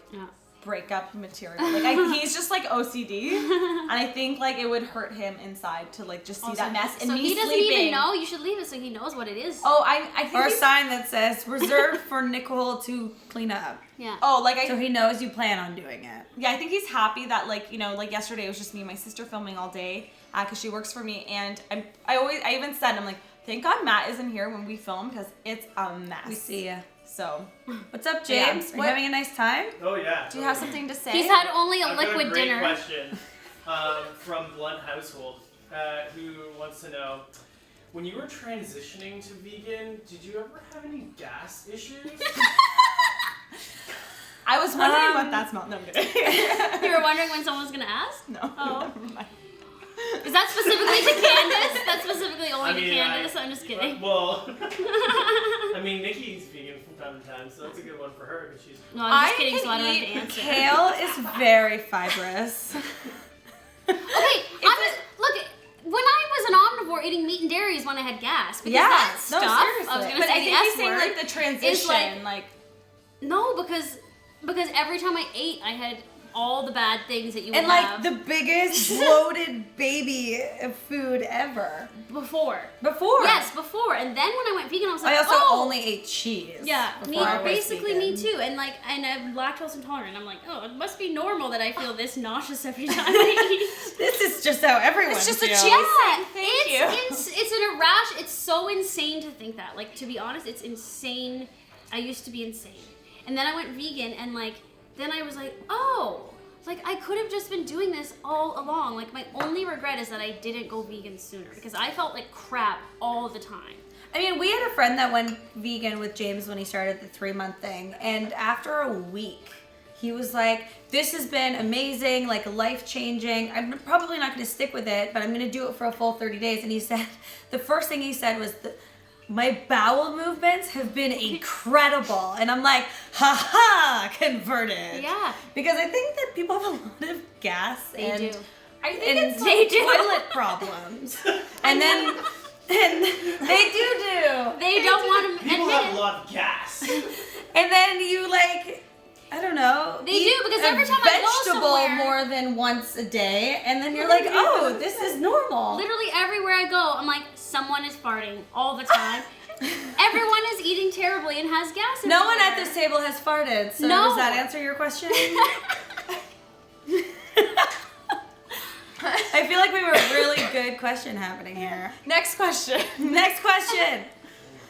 [SPEAKER 4] breakup material. Like he's just like OCD, and I think like it would hurt him inside to like just see that mess and
[SPEAKER 1] so
[SPEAKER 4] me
[SPEAKER 1] he doesn't
[SPEAKER 4] sleeping.
[SPEAKER 1] even know. You should leave it so he knows what it is.
[SPEAKER 4] Oh, I think
[SPEAKER 2] Or a
[SPEAKER 4] he's-
[SPEAKER 2] sign that says reserved for Nicole to clean up.
[SPEAKER 1] Yeah.
[SPEAKER 4] Oh, like
[SPEAKER 2] So he knows you plan on doing it.
[SPEAKER 4] Yeah, I think he's happy that like like yesterday it was just me and my sister filming all day because she works for me, and I even said, I'm like, thank God Matt isn't here when we film because it's a mess.
[SPEAKER 2] We see ya.
[SPEAKER 4] So,
[SPEAKER 2] What's up, James? Are you having a nice time?
[SPEAKER 3] Oh yeah.
[SPEAKER 4] do you have something to say?
[SPEAKER 1] He's had only a
[SPEAKER 3] I've got
[SPEAKER 1] liquid
[SPEAKER 3] a great
[SPEAKER 1] dinner.
[SPEAKER 3] question from Blunt Household, who wants to know, when you were transitioning to vegan, did you ever have any gas issues?
[SPEAKER 4] I was wondering what that smelled. No, I'm kidding.
[SPEAKER 1] You were wondering when someone was gonna ask?
[SPEAKER 4] No.
[SPEAKER 1] Oh.
[SPEAKER 4] Never mind.
[SPEAKER 1] Is that specifically to Candace? That's specifically only to Candace? I'm just kidding.
[SPEAKER 3] Well, I mean, Nikki's vegan from time to time, so that's a good one for her because she's.
[SPEAKER 1] No, I'm just
[SPEAKER 2] I
[SPEAKER 1] kidding, so I
[SPEAKER 2] can
[SPEAKER 1] don't
[SPEAKER 2] eat
[SPEAKER 1] have to answer.
[SPEAKER 2] kale is very fibrous.
[SPEAKER 1] Okay, look, when I was an omnivore, eating meat and dairy is when I had gas. Because that stuff, I was gonna
[SPEAKER 4] But
[SPEAKER 1] say
[SPEAKER 4] I
[SPEAKER 1] the
[SPEAKER 4] think
[SPEAKER 1] S
[SPEAKER 4] he's saying
[SPEAKER 1] word.
[SPEAKER 4] like the transition, like
[SPEAKER 1] No, because every time I ate, I had all the bad things that you would
[SPEAKER 2] And like
[SPEAKER 1] have
[SPEAKER 2] the biggest bloated baby food ever.
[SPEAKER 1] before.
[SPEAKER 2] Before.
[SPEAKER 1] Yes, before. And then when I went vegan, I was like,
[SPEAKER 2] I also
[SPEAKER 1] oh.
[SPEAKER 2] only ate cheese.
[SPEAKER 1] Yeah,
[SPEAKER 2] before I was
[SPEAKER 1] basically
[SPEAKER 2] vegan.
[SPEAKER 1] me too. And I'm lactose intolerant. I'm like, oh, it must be normal that I feel this nauseous every time I eat.
[SPEAKER 2] This is just how everyone
[SPEAKER 4] It's just a
[SPEAKER 2] feels.
[SPEAKER 4] cheese thing. Thank you.
[SPEAKER 1] It's an irrash. It's so insane to think that. Like, to be honest, it's insane. I used to be insane. And then I went vegan, and like, then I was like, oh, like I could have just been doing this all along. Like, my only regret is that I didn't go vegan sooner because I felt like crap all the time.
[SPEAKER 2] I mean, we had a friend that went vegan with James when he started the 3-month thing, and after a week, he was like, this has been amazing, like life-changing. I'm probably not going to stick with it, but I'm going to do it for a full 30 days. And he said, the first thing he said was, my bowel movements have been incredible. And I'm like, ha, converted.
[SPEAKER 1] Yeah.
[SPEAKER 2] Because I think that people have a lot of gas
[SPEAKER 1] They
[SPEAKER 2] and,
[SPEAKER 1] do.
[SPEAKER 4] I think
[SPEAKER 2] and
[SPEAKER 4] it's
[SPEAKER 2] toilet problems. And then they do.
[SPEAKER 1] They don't want to
[SPEAKER 3] People
[SPEAKER 1] admit
[SPEAKER 3] have a
[SPEAKER 1] it.
[SPEAKER 3] lot of gas.
[SPEAKER 2] And then you like, I don't know.
[SPEAKER 1] They
[SPEAKER 2] eat
[SPEAKER 1] do, because
[SPEAKER 2] a
[SPEAKER 1] every time I go
[SPEAKER 2] vegetable
[SPEAKER 1] somewhere-
[SPEAKER 2] more than once a day, and then you're like, oh, this is normal.
[SPEAKER 1] Literally everywhere I go, I'm like, someone is farting all the time. Everyone is eating terribly and has gas in
[SPEAKER 2] No one at
[SPEAKER 1] there.
[SPEAKER 2] this table has farted. So
[SPEAKER 1] No.
[SPEAKER 2] does that answer your question? I feel like we have a really good question happening here.
[SPEAKER 4] Next question.
[SPEAKER 2] Next question.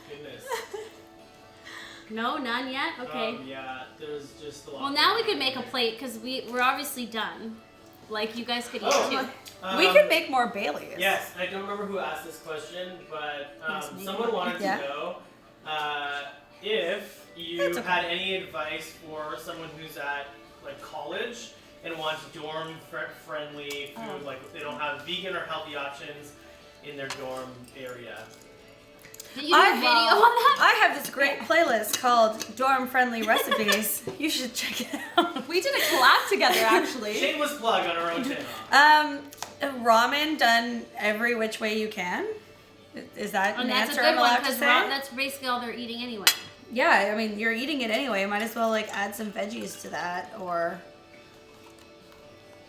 [SPEAKER 3] Goodness.
[SPEAKER 1] No, none yet? Okay.
[SPEAKER 3] Yeah, there's just a lot.
[SPEAKER 1] Well, now we could make a plate because we're obviously done. Like, you guys could eat too.
[SPEAKER 2] We could make more Baileys.
[SPEAKER 3] Yes, I don't remember who asked this question, but
[SPEAKER 1] Yes, maybe.
[SPEAKER 3] someone wanted
[SPEAKER 2] Yeah.
[SPEAKER 3] to know if you
[SPEAKER 2] That's okay.
[SPEAKER 3] had any advice for someone who's at like college and wants dorm friendly food, like if they don't have vegan or healthy options in their dorm area.
[SPEAKER 1] Did you do a video on that?
[SPEAKER 2] I have this great playlist called Dorm Friendly Recipes. You should check it out.
[SPEAKER 4] We did a collab together, actually.
[SPEAKER 3] Shameless plug on our own channel.
[SPEAKER 2] Ramen done every which way you can. Is that
[SPEAKER 1] And
[SPEAKER 2] an
[SPEAKER 1] that's a
[SPEAKER 2] answer
[SPEAKER 1] good
[SPEAKER 2] I'm
[SPEAKER 1] one
[SPEAKER 2] allowed to
[SPEAKER 1] because
[SPEAKER 2] say?
[SPEAKER 1] that's basically all they're eating anyway.
[SPEAKER 2] Yeah, I mean, you're eating it anyway. Might as well like add some veggies to that, or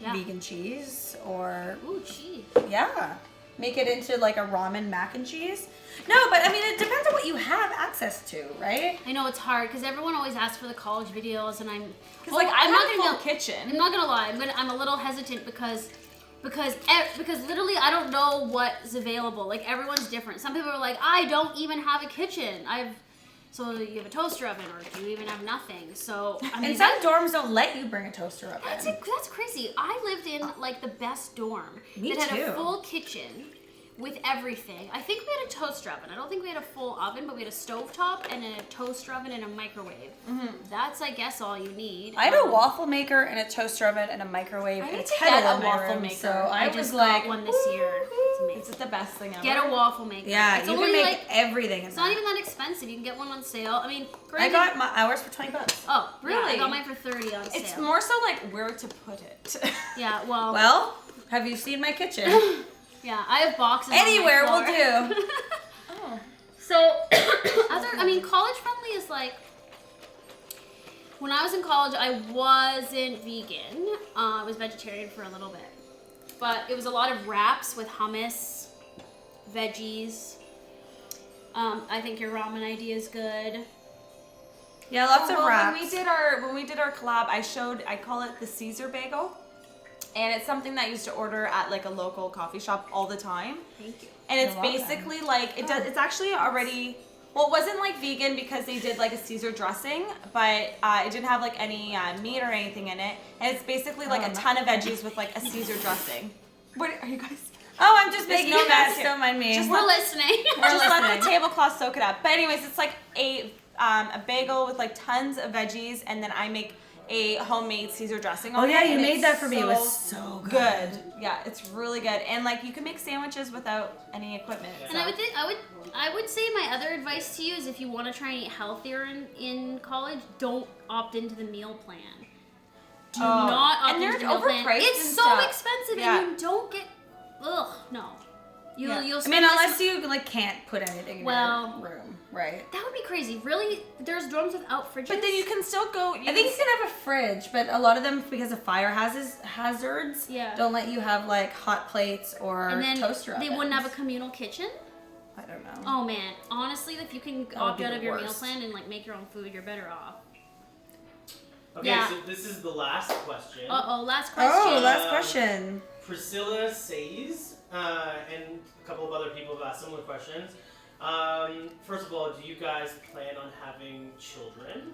[SPEAKER 1] Yeah.
[SPEAKER 2] vegan cheese, or
[SPEAKER 1] Ooh, cheese.
[SPEAKER 2] yeah, make it into like a ramen mac and cheese. No, but I mean, it depends on what you have access to, right?
[SPEAKER 1] I know it's hard because everyone always asks for the college videos, and I'm
[SPEAKER 4] Because like I
[SPEAKER 1] I'm
[SPEAKER 4] have
[SPEAKER 1] not
[SPEAKER 4] a
[SPEAKER 1] gonna
[SPEAKER 4] full
[SPEAKER 1] go.
[SPEAKER 4] kitchen.
[SPEAKER 1] I'm not gonna lie. I'm a little hesitant because literally I don't know what's available. Like, everyone's different. Some people are like, I don't even have a kitchen. So you have a toaster oven, or do you even have nothing? So I mean,
[SPEAKER 2] And some dorms don't let you bring a toaster oven.
[SPEAKER 1] that's crazy. I lived in like the best dorm
[SPEAKER 2] Me
[SPEAKER 1] that had
[SPEAKER 2] too.
[SPEAKER 1] a full kitchen with everything. I think we had a toaster oven. I don't think we had a full oven, but we had a stovetop and a toaster oven and a microwave. That's, I guess, all you need.
[SPEAKER 2] I had a waffle maker and a toaster oven and a microwave
[SPEAKER 4] I
[SPEAKER 2] and a
[SPEAKER 4] need to
[SPEAKER 2] kettle
[SPEAKER 4] get a
[SPEAKER 2] in my
[SPEAKER 4] waffle
[SPEAKER 2] room,
[SPEAKER 4] maker.
[SPEAKER 2] So
[SPEAKER 1] I
[SPEAKER 2] I
[SPEAKER 1] just
[SPEAKER 2] was
[SPEAKER 1] got
[SPEAKER 2] like,
[SPEAKER 1] one this year. It's amazing.
[SPEAKER 4] It's the best thing ever.
[SPEAKER 1] Get a waffle maker.
[SPEAKER 2] yeah,
[SPEAKER 1] it's
[SPEAKER 2] you
[SPEAKER 1] only
[SPEAKER 2] can make
[SPEAKER 1] like
[SPEAKER 2] everything in
[SPEAKER 1] it's not
[SPEAKER 2] that.
[SPEAKER 1] even that expensive. You can get one on sale. I mean,
[SPEAKER 2] I
[SPEAKER 1] granted,
[SPEAKER 2] got my hours for $20.
[SPEAKER 1] Oh, really?
[SPEAKER 4] Really?
[SPEAKER 1] I got mine for 30 on sale.
[SPEAKER 4] It's more so like where to put it.
[SPEAKER 1] Yeah. Well.
[SPEAKER 2] Well, have you seen my kitchen?
[SPEAKER 1] Yeah. I have boxes.
[SPEAKER 2] Anywhere
[SPEAKER 1] on
[SPEAKER 2] will
[SPEAKER 1] my floor.
[SPEAKER 2] do.
[SPEAKER 4] Oh.
[SPEAKER 1] So, college friendly is like, when I was in college, I wasn't vegan. I was vegetarian for a little bit. But it was a lot of wraps with hummus, veggies. I think your ramen idea is good.
[SPEAKER 2] Yeah, lots of
[SPEAKER 4] Well,
[SPEAKER 2] wraps.
[SPEAKER 4] when we did our collab, I call it the Caesar bagel. And it's something that I used to order at like a local coffee shop all the time.
[SPEAKER 1] Thank you.
[SPEAKER 4] And it's
[SPEAKER 2] You're welcome.
[SPEAKER 4] basically like it's actually already, well, it wasn't like vegan because they did like a Caesar dressing, but it didn't have like any meat or anything in it. And it's basically like a ton of veggies with like a Caesar dressing. What are you guys?
[SPEAKER 2] Oh, I'm just making
[SPEAKER 4] no
[SPEAKER 2] a
[SPEAKER 4] mess
[SPEAKER 2] mess.
[SPEAKER 4] here.
[SPEAKER 2] Don't mind me.
[SPEAKER 1] We're listening.
[SPEAKER 4] Just let
[SPEAKER 2] listening.
[SPEAKER 4] the tablecloth soak it up. But anyways, it's like a bagel with like tons of veggies, and then I make a homemade Caesar dressing on
[SPEAKER 2] Oh yeah,
[SPEAKER 4] it,
[SPEAKER 2] you
[SPEAKER 4] and
[SPEAKER 2] made
[SPEAKER 4] it's
[SPEAKER 2] that for me. It was so
[SPEAKER 4] good. Yeah, it's really good. And like you can make sandwiches without any equipment.
[SPEAKER 3] Yeah.
[SPEAKER 1] And I would say my other advice to you is if you want to try and eat healthier in college, don't opt into the meal plan. Do not opt
[SPEAKER 4] and
[SPEAKER 1] into
[SPEAKER 4] they're
[SPEAKER 1] the meal plan.
[SPEAKER 4] overpriced
[SPEAKER 1] It's
[SPEAKER 4] and
[SPEAKER 1] so
[SPEAKER 4] stuff.
[SPEAKER 1] expensive,
[SPEAKER 4] Yeah.
[SPEAKER 1] and you don't get. Ugh, no. You'll
[SPEAKER 2] I mean,
[SPEAKER 1] spend less
[SPEAKER 2] unless you like can't put anything in your room, right?
[SPEAKER 1] That would be crazy. Really? There's dorms without fridges?
[SPEAKER 4] But then you can still go.
[SPEAKER 2] I think you can have a fridge, but a lot of them, because of fire hazards,
[SPEAKER 1] Yeah.
[SPEAKER 2] don't let you have like hot plates or
[SPEAKER 1] And then
[SPEAKER 2] toaster ovens.
[SPEAKER 1] they wouldn't have a communal kitchen?
[SPEAKER 2] I don't know.
[SPEAKER 1] Oh man, honestly, if you can
[SPEAKER 2] would
[SPEAKER 1] opt
[SPEAKER 2] be
[SPEAKER 1] out
[SPEAKER 2] the
[SPEAKER 1] of your meal
[SPEAKER 2] worst.
[SPEAKER 1] plan and like make your own food, you're better off.
[SPEAKER 3] Okay,
[SPEAKER 1] Yeah.
[SPEAKER 3] so this is the last question.
[SPEAKER 1] Last question.
[SPEAKER 2] Oh, last question.
[SPEAKER 3] Priscilla says, and a couple of other people have asked similar questions. First of all, do you guys plan on having children?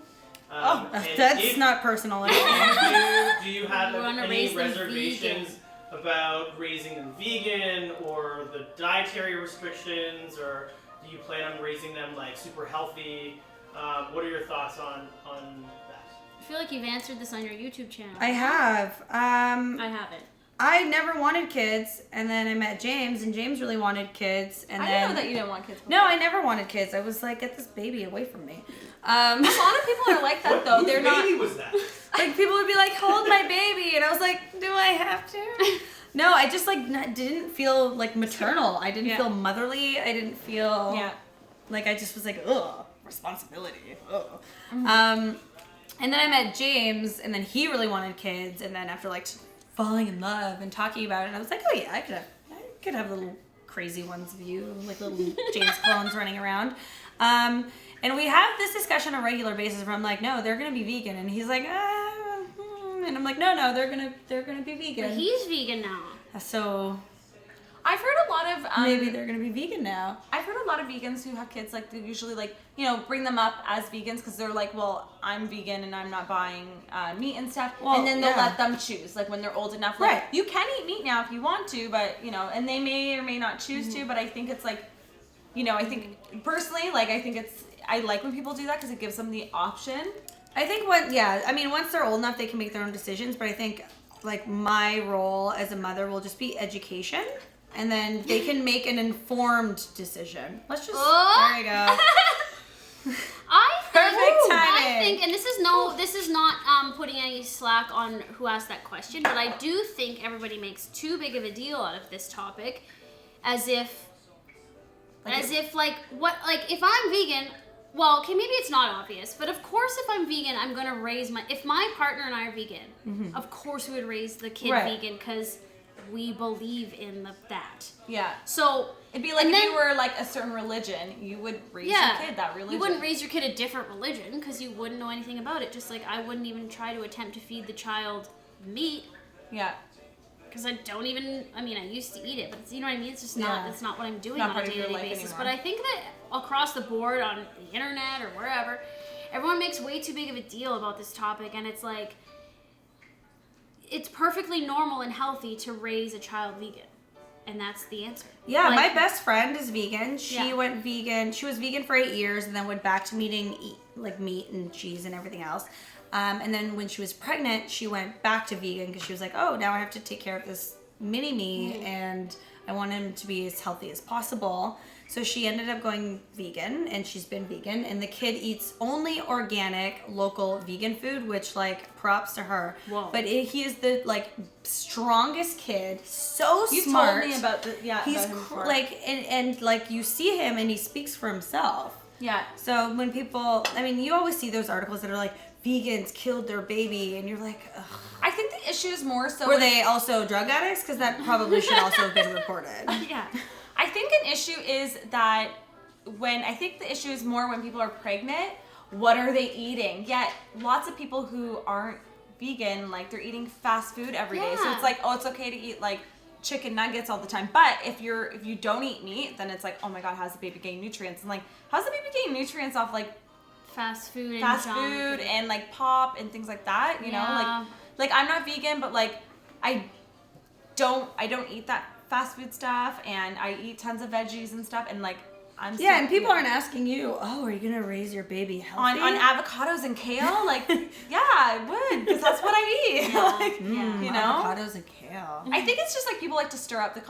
[SPEAKER 3] And
[SPEAKER 2] That's
[SPEAKER 3] if
[SPEAKER 2] not personal anymore.
[SPEAKER 3] do you have
[SPEAKER 1] You wanna
[SPEAKER 3] any
[SPEAKER 1] raise them
[SPEAKER 3] reservations
[SPEAKER 1] vegan.
[SPEAKER 3] about raising them vegan, or the dietary restrictions, or do you plan on raising them like super healthy? What are your thoughts on that?
[SPEAKER 1] I feel like you've answered this on your YouTube channel.
[SPEAKER 2] I have.
[SPEAKER 1] I haven't.
[SPEAKER 2] I never wanted kids, and then I met James, and James really wanted kids, and
[SPEAKER 4] I
[SPEAKER 2] then
[SPEAKER 4] didn't know that you didn't want kids.
[SPEAKER 2] no, I never wanted kids. I was like, get this baby away from me.
[SPEAKER 4] A lot of people are like that
[SPEAKER 3] What
[SPEAKER 4] though.
[SPEAKER 3] whose
[SPEAKER 4] They're not.
[SPEAKER 3] baby was that?
[SPEAKER 2] Like people would be like, hold my baby, and I was like, do I have to? No, I just like didn't feel like maternal. I didn't
[SPEAKER 4] Yeah.
[SPEAKER 2] feel motherly. I didn't feel
[SPEAKER 4] Yeah.
[SPEAKER 2] like I just was like, ugh, responsibility. Ugh.
[SPEAKER 4] Mm-hmm.
[SPEAKER 2] And then I met James, and then he really wanted kids, and then after like falling in love and talking about it, I was like, oh yeah, I could have little crazy ones of you, like little James clones running around. And we have this discussion on a regular basis where I'm like, no, they're gonna be vegan, and he's like, and I'm like, no, they're gonna be vegan.
[SPEAKER 1] But he's vegan now.
[SPEAKER 2] So
[SPEAKER 4] I've heard a lot of
[SPEAKER 2] maybe they're gonna be vegan now.
[SPEAKER 4] I've heard a lot of vegans who have kids, like they usually like, you know, bring them up as vegans because they're like, well, I'm vegan and I'm not buying meat and stuff.
[SPEAKER 2] Well,
[SPEAKER 4] and then they'll
[SPEAKER 2] yeah.
[SPEAKER 4] let them choose, like when they're old enough. Like,
[SPEAKER 2] Right.
[SPEAKER 4] you can eat meat now if you want to, but you know, and they may or may not choose to. But I think it's like, you know, I think personally, like I think I like when people do that because it gives them the option.
[SPEAKER 2] I think once they're old enough, they can make their own decisions. But I think like my role as a mother will just be education, and then they can make an informed decision. Let's just there you go. Perfect timing.
[SPEAKER 1] I think, and this is not putting any slack on who asked that question, but I do think everybody makes too big of a deal out of this topic, as if if I'm vegan, well, okay, maybe it's not obvious, but of course if I'm vegan, I'm gonna raise if my partner and I are vegan, of course we would raise the kid
[SPEAKER 2] Right.
[SPEAKER 1] vegan because we believe in that.
[SPEAKER 4] Yeah.
[SPEAKER 1] So
[SPEAKER 4] It'd be like
[SPEAKER 1] and
[SPEAKER 4] if
[SPEAKER 1] then-
[SPEAKER 4] you were like a certain religion, you would raise your kid that religion.
[SPEAKER 1] You wouldn't raise your kid a different religion because you wouldn't know anything about it. Just like I wouldn't even try to attempt to feed the child meat
[SPEAKER 4] Yeah.
[SPEAKER 1] because I don't even. I mean, I used to eat it, but you know what I mean. It's just
[SPEAKER 2] Yeah.
[SPEAKER 1] not. That's not what I'm doing
[SPEAKER 4] Not
[SPEAKER 1] on
[SPEAKER 4] part
[SPEAKER 1] a
[SPEAKER 4] of your
[SPEAKER 1] day-to-day
[SPEAKER 4] life
[SPEAKER 1] basis.
[SPEAKER 4] anymore.
[SPEAKER 1] But I think that across the board on the internet or wherever, everyone makes way too big of a deal about this topic, and it's like it's perfectly normal and healthy to raise a child vegan, and that's the answer.
[SPEAKER 2] Yeah,
[SPEAKER 1] Like-
[SPEAKER 2] my best friend is vegan. She
[SPEAKER 1] Yeah.
[SPEAKER 2] went vegan. She was vegan for 8 years, and then went back to eat like meat and cheese and everything else. And then when she was pregnant, she went back to vegan because she was like, oh, now I have to take care of this mini me, and I want him to be as healthy as possible. So she ended up going vegan, and she's been vegan, and the kid eats only organic, local vegan food, which like props to her.
[SPEAKER 1] Whoa.
[SPEAKER 2] But he is the like strongest kid, so
[SPEAKER 4] You
[SPEAKER 2] smart.
[SPEAKER 4] told me about the
[SPEAKER 2] He's
[SPEAKER 4] about him before.
[SPEAKER 2] like, and like you see him and he speaks for himself.
[SPEAKER 4] yeah.
[SPEAKER 2] So when people, I mean, you always see those articles that are like, vegans killed their baby, and you're like, ugh.
[SPEAKER 4] I think the issue is more so.
[SPEAKER 2] Were they also drug addicts? Because that probably should also have been reported.
[SPEAKER 1] Yeah.
[SPEAKER 4] I think an issue is that I think the issue is more when people are pregnant, what are they eating? Yet lots of people who aren't vegan, like they're eating fast food every day. So
[SPEAKER 1] Yeah.
[SPEAKER 4] it's like, oh, it's okay to eat like chicken nuggets all the time. But if you don't eat meat, then it's like, oh my God, how's the baby getting nutrients? And like, how's the baby getting nutrients off like
[SPEAKER 1] Fast food and
[SPEAKER 4] fast
[SPEAKER 1] junk
[SPEAKER 4] food and like pop and things like that? You know,
[SPEAKER 1] Yeah.
[SPEAKER 4] like I'm not vegan, but like I don't eat that fast food stuff, and I eat tons of veggies and stuff, and like I'm
[SPEAKER 2] Yeah,
[SPEAKER 4] still,
[SPEAKER 2] and people aren't asking you, oh, are you gonna raise your baby healthy?
[SPEAKER 4] on avocados and kale, like yeah, I would, because that's what I eat. Like,
[SPEAKER 1] Yeah.
[SPEAKER 4] you know,
[SPEAKER 2] avocados and kale.
[SPEAKER 4] I think it's just like people like to stir up the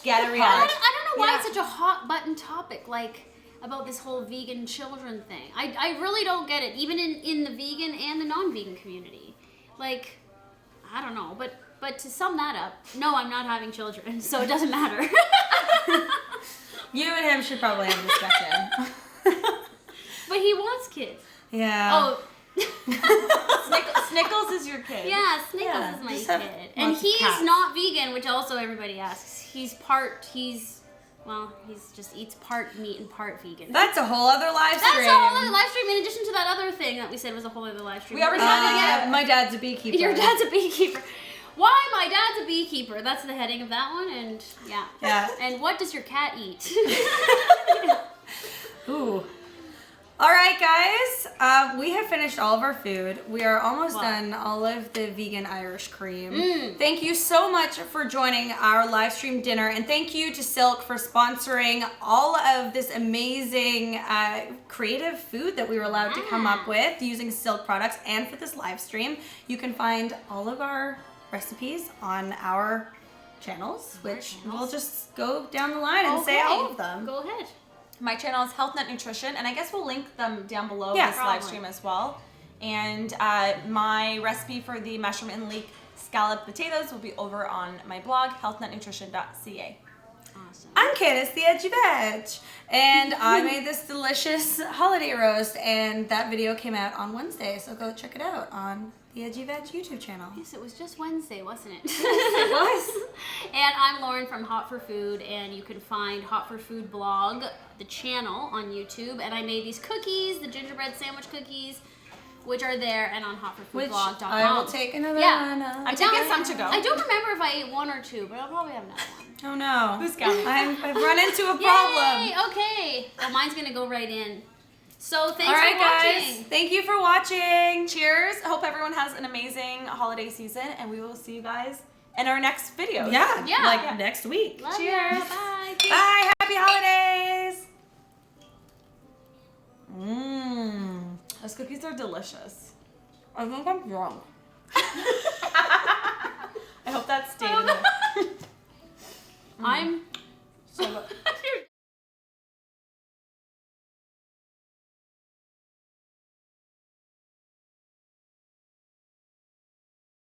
[SPEAKER 4] get a
[SPEAKER 1] I
[SPEAKER 4] reaction.
[SPEAKER 1] don't know why
[SPEAKER 4] Yeah.
[SPEAKER 1] it's such a hot button topic, like about this whole vegan children thing. I really don't get it, even in the vegan and the non-vegan community. Like, I don't know, but to sum that up, no, I'm not having children, so it doesn't matter.
[SPEAKER 2] You and him should probably have a discussion.
[SPEAKER 1] But he wants kids.
[SPEAKER 2] Yeah.
[SPEAKER 1] Oh,
[SPEAKER 4] Snickles is your kid.
[SPEAKER 1] yeah, Snickles
[SPEAKER 2] Yeah,
[SPEAKER 1] is my
[SPEAKER 2] just have
[SPEAKER 1] kid. And
[SPEAKER 2] lots of
[SPEAKER 1] he is
[SPEAKER 2] cats.
[SPEAKER 1] not vegan, which also everybody asks. He's just eats part meat and part vegan.
[SPEAKER 2] That's a whole other live
[SPEAKER 1] That's
[SPEAKER 2] stream.
[SPEAKER 1] a whole other live stream in addition to that other thing that we said was a whole other live stream.
[SPEAKER 4] We already had it.
[SPEAKER 2] My dad's a beekeeper.
[SPEAKER 1] Your dad's a beekeeper. Why my dad's a beekeeper? That's the heading of that one, and yeah.
[SPEAKER 2] Yeah.
[SPEAKER 1] And what does your cat eat?
[SPEAKER 2] Ooh. All right, guys. We have finished all of our food. We are almost
[SPEAKER 1] Wow.
[SPEAKER 2] done all of the vegan Irish cream.
[SPEAKER 1] Mm.
[SPEAKER 2] Thank you so much for joining our live stream dinner, and thank you to Silk for sponsoring all of this amazing creative food that we were allowed to come up with using Silk products, and for this live stream. You can find all of our recipes on our channels, which we'll just go down the line and say all of them.
[SPEAKER 1] Go ahead.
[SPEAKER 4] My channel is Health Nut Nutrition, and I guess we'll link them down below
[SPEAKER 2] Yeah,
[SPEAKER 4] this live
[SPEAKER 1] probably.
[SPEAKER 4] stream as well. And my recipe for the mushroom and leek scallop potatoes will be over on my blog, healthnutnutrition.ca.
[SPEAKER 1] Awesome.
[SPEAKER 2] I'm Candace, the Edgy Veg, and I made this delicious holiday roast, and that video came out on Wednesday, so go check it out on the Edgy Veg YouTube channel.
[SPEAKER 1] Yes, it was just Wednesday, wasn't it?
[SPEAKER 2] It was.
[SPEAKER 1] And I'm Lauren from Hot for Food, and you can find Hot for Food blog, the channel, on YouTube. And I made these cookies, the gingerbread sandwich cookies, which are there and on
[SPEAKER 2] Which
[SPEAKER 1] hotforfoodblog.com.
[SPEAKER 2] I will take another
[SPEAKER 1] Yeah.
[SPEAKER 2] one of.
[SPEAKER 4] I'm taking some to go.
[SPEAKER 1] I don't remember if I ate one or two, but I'll probably have another one.
[SPEAKER 2] Oh no.
[SPEAKER 4] Who's counting?
[SPEAKER 2] I've run into a problem.
[SPEAKER 1] Yay! Okay. Well, mine's gonna go right in. So thanks
[SPEAKER 2] All right,
[SPEAKER 1] for watching.
[SPEAKER 2] guys. Thank you for watching.
[SPEAKER 4] Cheers. Hope everyone has an amazing holiday season, and we will see you guys in our next video.
[SPEAKER 2] Yeah,
[SPEAKER 1] Yeah.
[SPEAKER 2] like next week.
[SPEAKER 1] Love
[SPEAKER 4] Cheers.
[SPEAKER 1] ya. Bye.
[SPEAKER 2] Bye. Happy holidays. Mmm.
[SPEAKER 4] Those cookies are delicious.
[SPEAKER 2] I think I'm drunk.
[SPEAKER 4] I hope that stayed in there.
[SPEAKER 1] I'm
[SPEAKER 2] So